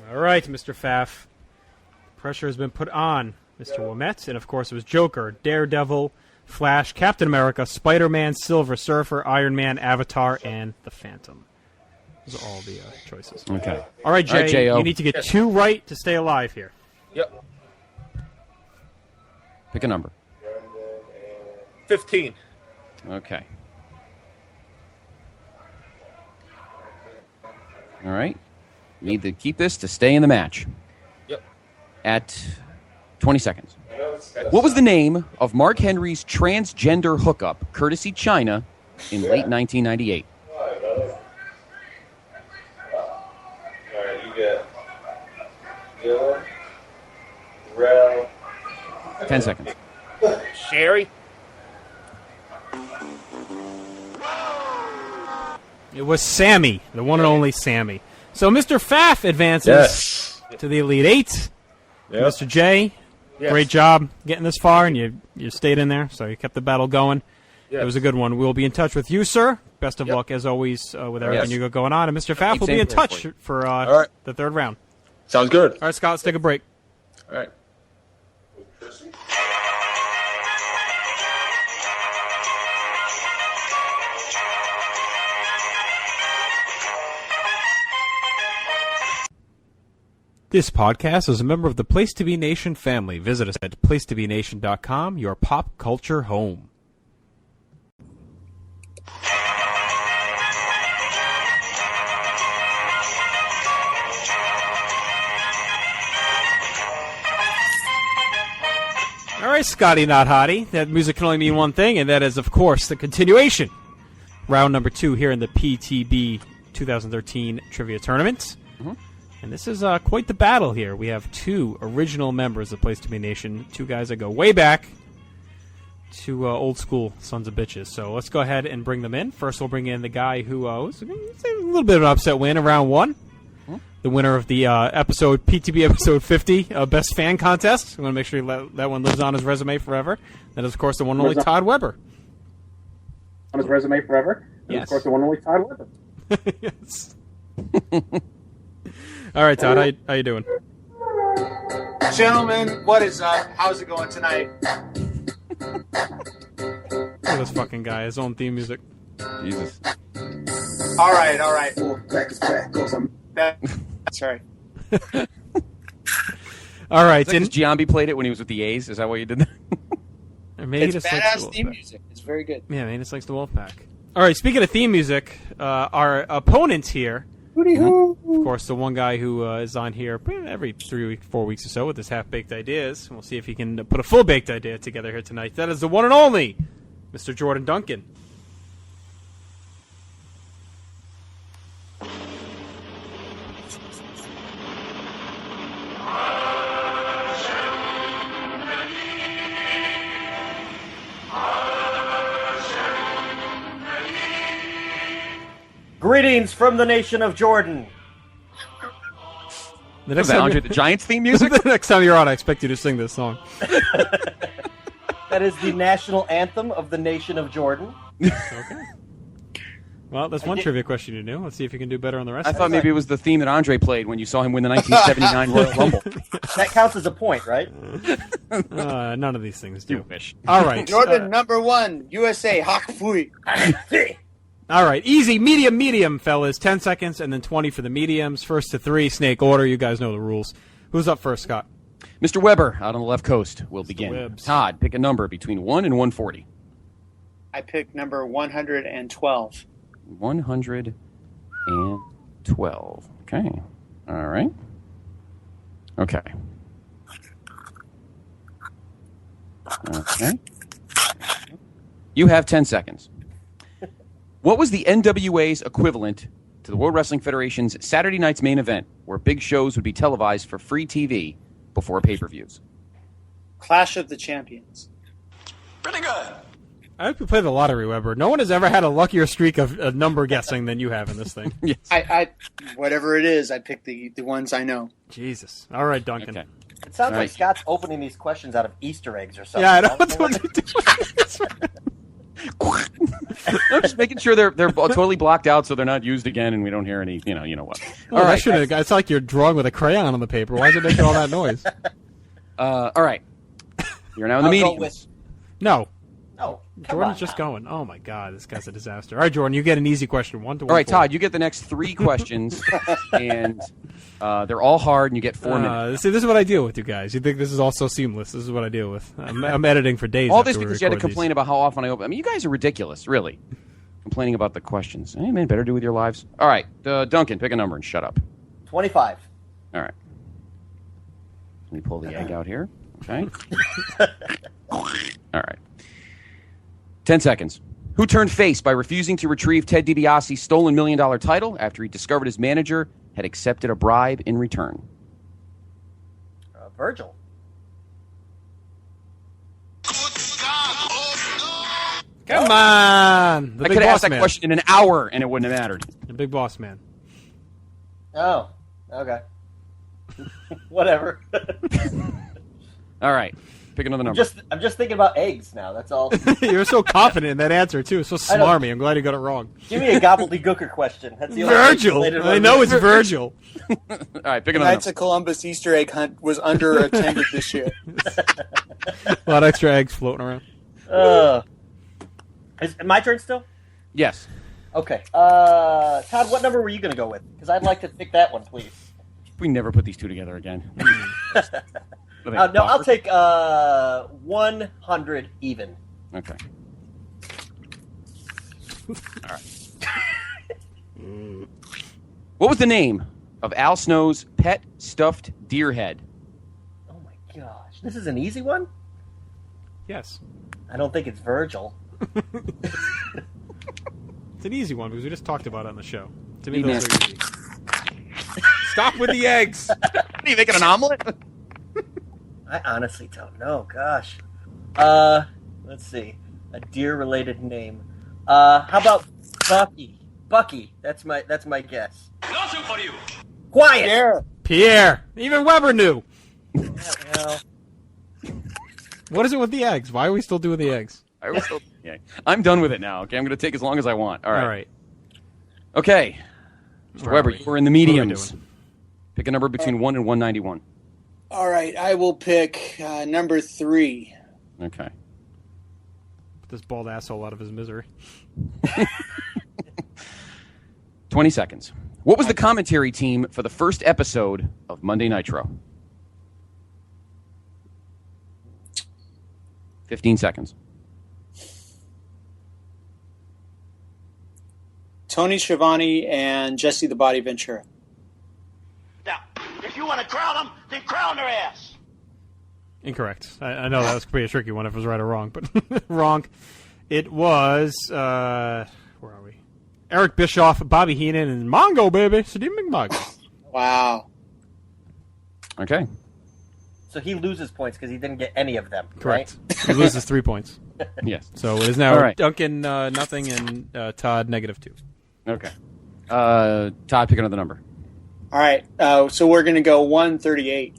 All right, Mr. Pfaff. Pressure has been put on Mr. Ouimette, and of course it was Joker, Daredevil, Flash, Captain America, Spider-Man, Silver Surfer, Iron Man, Avatar, and the Phantom. Those are all the choices. Okay. All right, Jay, all right, J.O. you need to get 2 right to stay alive here. Yep. Pick a number. 15. Okay. All right. Need to keep this to stay in the match. Yep. At 20 seconds. What was the name of Mark Henry's transgender hookup, courtesy China, in late 1998? get Dilla, Rel. 10 seconds. Sherry. It was Sammy, the one and only Sammy. So Mr. Pfaff advances to the Elite Eight. Yep. Mr. J, great job getting this far, and you stayed in there, so you kept the battle going. Yes. It was a good one. We'll be in touch with you, sir. Best of luck, as always, with everything you got going on. And Mr. Pfaff will be in touch for the third round. Sounds good. All right, Scott, let's take a break. All right. This podcast is a member of the Place to Be Nation family. Visit us at placetobenation.com, your pop culture home. All right, Scotty Not Hottie. That music can only mean one thing, and that is, of course, the continuation. Round number 2 here in the PTB 2013 Trivia Tournament. Mm-hmm. And this is quite the battle here. We have 2 original members of Place to Be Nation, 2 guys that go way back to old school sons of bitches. So let's go ahead and bring them in. First, we'll bring in the guy who was a little bit of an upset win in round 1. The winner of the PTB episode 50 Best Fan Contest. We want to make sure that one lives on his resume forever. That is, of course, the one and only Todd Weber. On his resume forever? And Yes. of course, the one and only Todd Weber. Yes. All right, Todd, how you doing? Gentlemen, what is up? How's it going tonight? Look at this fucking guy, his own theme music. Jesus. All right. That's right. All right. Is that 'cause Giambi played it when he was with the A's? Is that why you did that? Or maybe It's he just likes badass the theme Wolfpack. music. It's very good. Yeah, maybe he just likes the Wolfpack. All right, speaking of theme music, our opponent here, Hooty-hoo. of course, the one guy who is on here every 4 weeks or so with his half-baked ideas. We'll see if he can put a full-baked idea together here tonight. That is the one and only Mr. Jordan Duncan. Greetings from the nation of Jordan. The next Was that time Andre the Giant's theme music? The next time you're on, I expect you to sing this song. That is the national anthem of the nation of Jordan. Okay. Well, that's one trivia question you knew. Let's see if you can do better on the rest. I thought maybe it was the theme that Andre played when you saw him win the 1979 Royal Rumble. That counts as a point, right? None of these things do. You wish. All right. Jordan, number 1, USA, Hawk Fui. All right. Easy, medium, fellas. 10 seconds and then 20 for the mediums. First to 3, snake order. You guys know the rules. Who's up first, Scott? Mr. Weber, out on the left coast, will Mr. begin. Webbs. Todd, pick a number between 1 and 140. I picked number 112. 112. Okay. All right. Okay. Okay. You have 10 seconds. What was the NWA's equivalent to the World Wrestling Federation's Saturday night's main event, where big shows would be televised for free TV before pay-per-views? Clash of the Champions. Pretty good. I hope you play the lottery, Weber. No one has ever had a luckier streak of number guessing than you have in this thing. Yes. I whatever it is, I picked the ones I know. Jesus. All right, Duncan. Okay. It sounds Right. like Scott's opening these questions out of Easter eggs or something. Yeah, I know what you're I'm just making sure they're totally blocked out so they're not used again and we don't hear any, you know what. All right. It's like you're drawing with a crayon on the paper. Why is it making all that noise? All right. You're now in the I'll go mediums. No. Oh, Jordan's just going. Oh, my God. This guy's a disaster. All right, Jordan, you get an easy question. 1 to 1. All right, Todd, you get the next 3 questions, and they're all hard, and you get 4 minutes. See, this is what I deal with, you guys. You think this is all so seamless. This is what I deal with. I'm editing for days. All after this we because you had to record complain these. about how often I open. I mean, you guys are ridiculous, really. Complaining about the questions. Anything better to do with your lives? All right, Duncan, pick a number and shut up. 25. All right. Let me pull the egg out here. Okay. All right. 10 seconds. Who turned face by refusing to retrieve Ted DiBiase's stolen $1 million title after he discovered his manager had accepted a bribe in return? Virgil. Come on! The I big could have asked boss that man. question in an hour and it wouldn't have mattered. The big boss man. Oh, okay. Whatever. All right. Pick another number. I'm just thinking about eggs now. That's all. You're so confident in that answer, too. So smarmy. I'm glad you got it wrong. Give me a gobbledygooker question. That's the only Virgil! I know it's Virgil. All right, pick The another Knights of Columbus Easter egg hunt was underattended this year. A lot of extra eggs floating around. Is it my turn still? Yes. Okay. Todd, what number were you going to go with? Because I'd like to pick that one, please. We never put these two together again. No, I'll take 100 even. Okay. All right. What was the name of Al Snow's pet stuffed deer head? Oh my gosh. This is an easy one? Yes. I don't think it's Virgil. It's an easy one because we just talked about it on the show. To me, Eat those are easy. Stop with the eggs. Are you making an omelet? I honestly don't know. Gosh. Let's see. A deer-related name. How about Bucky? Bucky. That's my guess. Nothing for you. Quiet. Pierre. Even Weber knew. Well, What is it with the eggs? Why are we still doing the eggs? I'm done with it now. Okay, I'm going to take as long as I want. All right. All right. Okay. Mr. Where are Weber, we? you were in the What are we mediums. doing? Pick a number between 1 and 191. All right, I will pick number 3. Okay. Put this bald asshole out of his misery. 20 seconds. What was the commentary team for the first episode of Monday Nitro? 15 seconds. Tony Schiavone and Jesse the Body Ventura. Now, if you want to crown them, then crown their ass. Incorrect. I know that was pretty a tricky one if it was right or wrong, but wrong. It was, where are we? Eric Bischoff, Bobby Heenan, and Mongo, baby. Sadim McMuggs. Wow. Okay. so he loses points because he didn't get any of them. Correct. Right? He loses 3 points. Yes. So it is now All right. Duncan nothing and Todd -2. Okay. Todd, pick another number. All right. So we're going to go 138.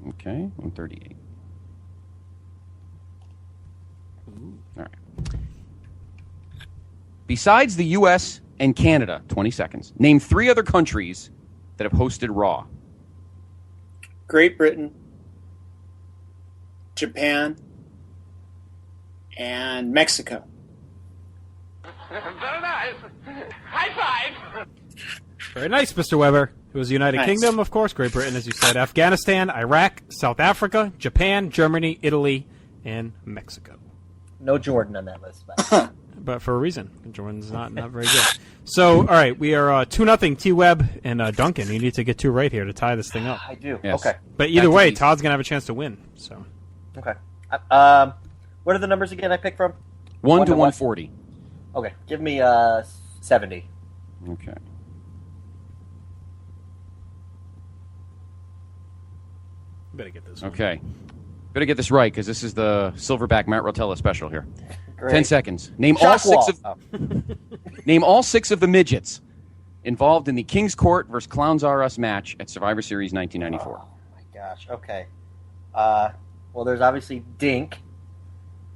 Okay, 138. All right. Besides the U.S. and Canada, 20 seconds, name 3 other countries that have hosted Raw. Great Britain, Japan, and Mexico. Very nice. High five. Very nice, Mr. Weber. It was the United Nice. Kingdom, of course, Great Britain, as you said, Afghanistan, Iraq, South Africa, Japan, Germany, Italy, and Mexico. No Jordan on that list. But But for a reason. Jordan's not very good. So, all right, we are 2-0 T-Web and Duncan. You need to get 2 right here to tie this thing up. I do. Yes. Okay. But either way, Todd's going to have a chance to win. So Okay. What are the numbers again I picked from? 1 to 140. Okay. Give me 70. Okay. better get this one. Okay. Better get this right because this is the Silverback Matt Rotella special here. Great. 10 seconds. Name Shock all 6 wall. of Name all 6 of the midgets involved in the King's Court versus Clowns R Us match at Survivor Series 1994. Oh my gosh. Okay. Well, there's obviously Dink.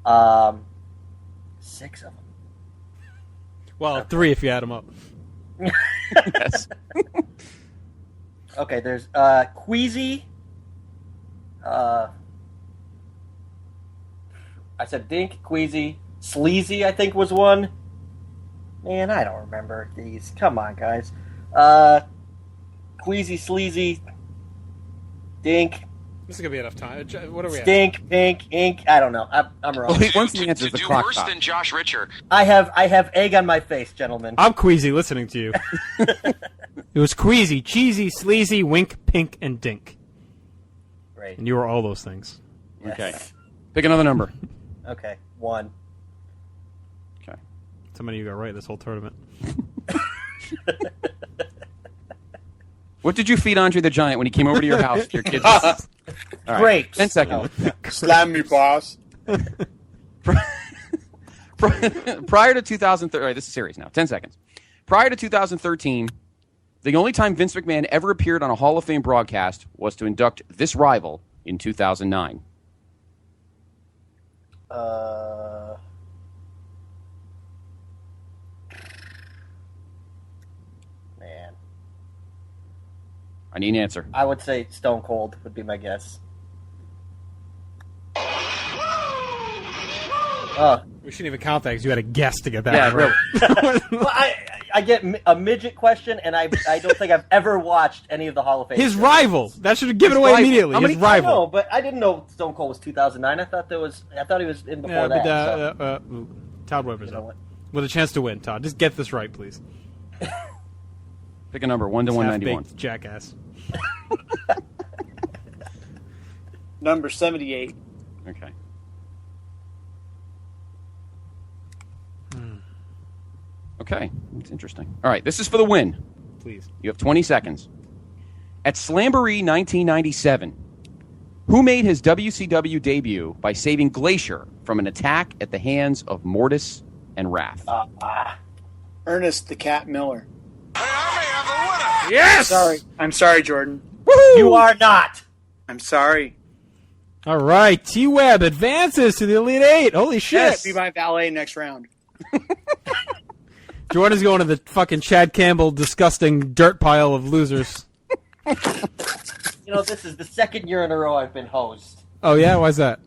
6 of them. Well, 3 if you add them up. Yes. Okay. There's Queasy. I said Dink, Queasy, Sleazy, I think was one. Man, I don't remember these. Come on, guys. Queasy, Sleazy, Dink, This is going to be enough time. What are we at? Stink, Pink, Ink. I don't know. I'm wrong. Well, once the answer is the do clock worse stops. than Josh Richer. I have egg on my face, gentlemen. I'm queasy listening to you. It was queasy, cheesy, sleazy, wink, pink, and dink. Great. And you were all those things. Yes. Okay. Pick another number. Okay. 1. That's how many you got right this whole tournament. What did you feed Andre the Giant when he came over to your house? Your kids. All right, Grapes. 10 seconds. Slam me, boss. Prior to 2013, all right, this is serious now. 10 seconds. Prior to 2013, the only time Vince McMahon ever appeared on a Hall of Fame broadcast was to induct this rival in 2009. Man. I need an answer. I would say Stone Cold would be my guess. We shouldn't even count that because you had a guess to get that. Yeah, right. Really. Well, I get a midget question, and I don't think I've ever watched any of the Hall of Fame. His rival. That should have given away immediately. His rival. I know, but I didn't know Stone Cold was 2009. I thought he was in before that. But, Todd Weber's up. With a chance to win, Todd. Just get this right, please. Pick a number, 1 to 191. Half-baked jackass. Number 78. Okay. Okay, it's interesting. All right, this is for the win. Please. You have 20 seconds. At Slamboree 1997, who made his WCW debut by saving Glacier from an attack at the hands of Mortis and Wrath? Ernest the Cat Miller. Yes! I'm sorry, Jordan. Woo-hoo! You are not. I'm sorry. All right, T-Web advances to the Elite Eight. Holy shit. Yes, be my valet next round. Jordan's going to the fucking Chad Campbell disgusting dirt pile of losers. You know, this is the second year in a row I've been host. Oh, yeah? Why's that?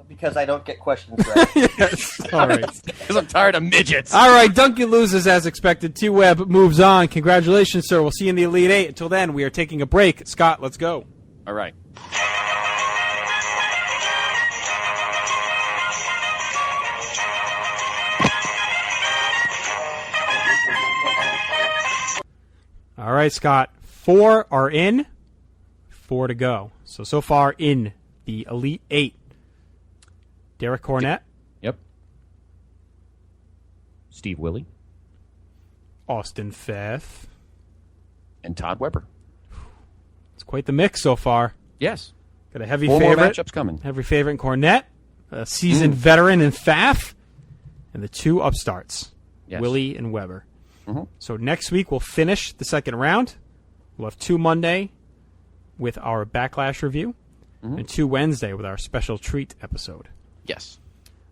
Because I don't get questions right. Yes. All right. Because I'm tired of midgets. All right, Duncan loses as expected. T-Web moves on. Congratulations, sir. We'll see you in the Elite Eight. Until then, we are taking a break. Scott, let's go. All right. All right, Scott. 4 are in. 4 to go. So far in the Elite Eight. Derek Cornette. Yep. Steve Willie. Austin Pfaff. And Todd Weber. It's quite the mix so far. Yes. Got a heavy 4 favorite. more matchups coming. Heavy favorite in Cornette. A seasoned veteran in Pfaff. And the 2 upstarts. Yes. Willie and Weber. Mm-hmm. So next week we'll finish the second round. We'll have 2 Monday with our Backlash review. And 2 Wednesday with our special treat episode. Yes.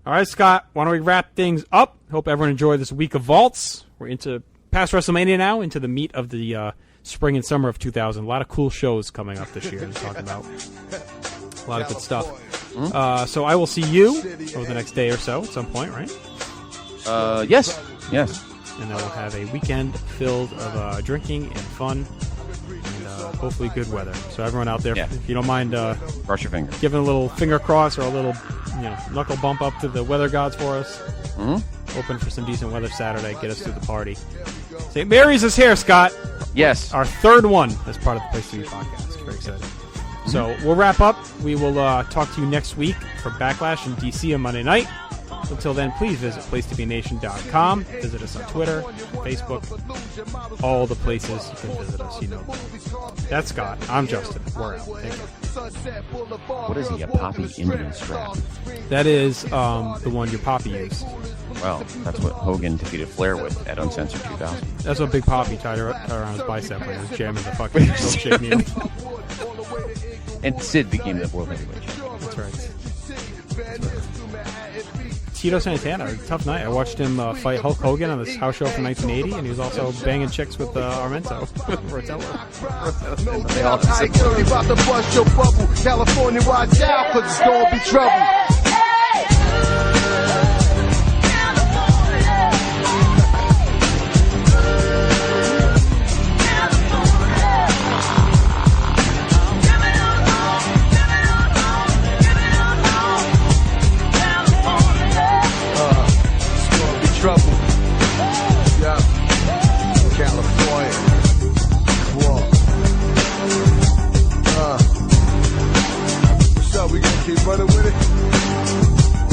All right, Scott, why don't we wrap things up? Hope everyone enjoyed this week of Vaults. We're into past WrestleMania now, into the meat of the spring and summer of 2000. A lot of cool shows coming up this year to talk about. A lot of good stuff. So I will see you over the next day or so at some point, right? Yes. Yes. And then we'll have a weekend filled of drinking and fun and hopefully good weather. So everyone out there, if you don't mind brush your finger, giving a little finger cross or a little knuckle bump up to the weather gods for us. Hoping for some decent weather Saturday, get us through the party. St. Mary's is here, Scott. Yes. Our 3rd one as part of the Place to Be podcast. Very excited. So we'll wrap up. We will talk to you next week for Backlash in DC on Monday night. Until then, please visit PlaceToBeNation.com. Visit us on Twitter, Facebook, all the places you can visit us. You know them. That's Scott. I'm Justin. We're out. Thank you. What is a Poppy Indian strap? That is the one your Poppy used. Well, that's what Hogan defeated Flair with at Uncensored 2000. That's what Big Poppy tied around his bicep when he was jamming the fucking milkshake needle. And Sid became the world heavyweight champion. That's right. Tito Santana, tough night. I watched him fight Hulk Hogan on this house show from 1980, and he was also banging chicks with Armento. Rotello. I ain't worried about to bust your bubble. California, watch out, cause it's gonna be trouble. Trouble. Yeah. California. Whoa. What's up? We gonna keep running with it?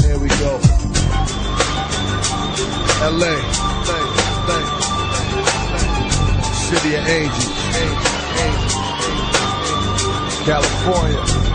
There we go. LA. city of angels. California.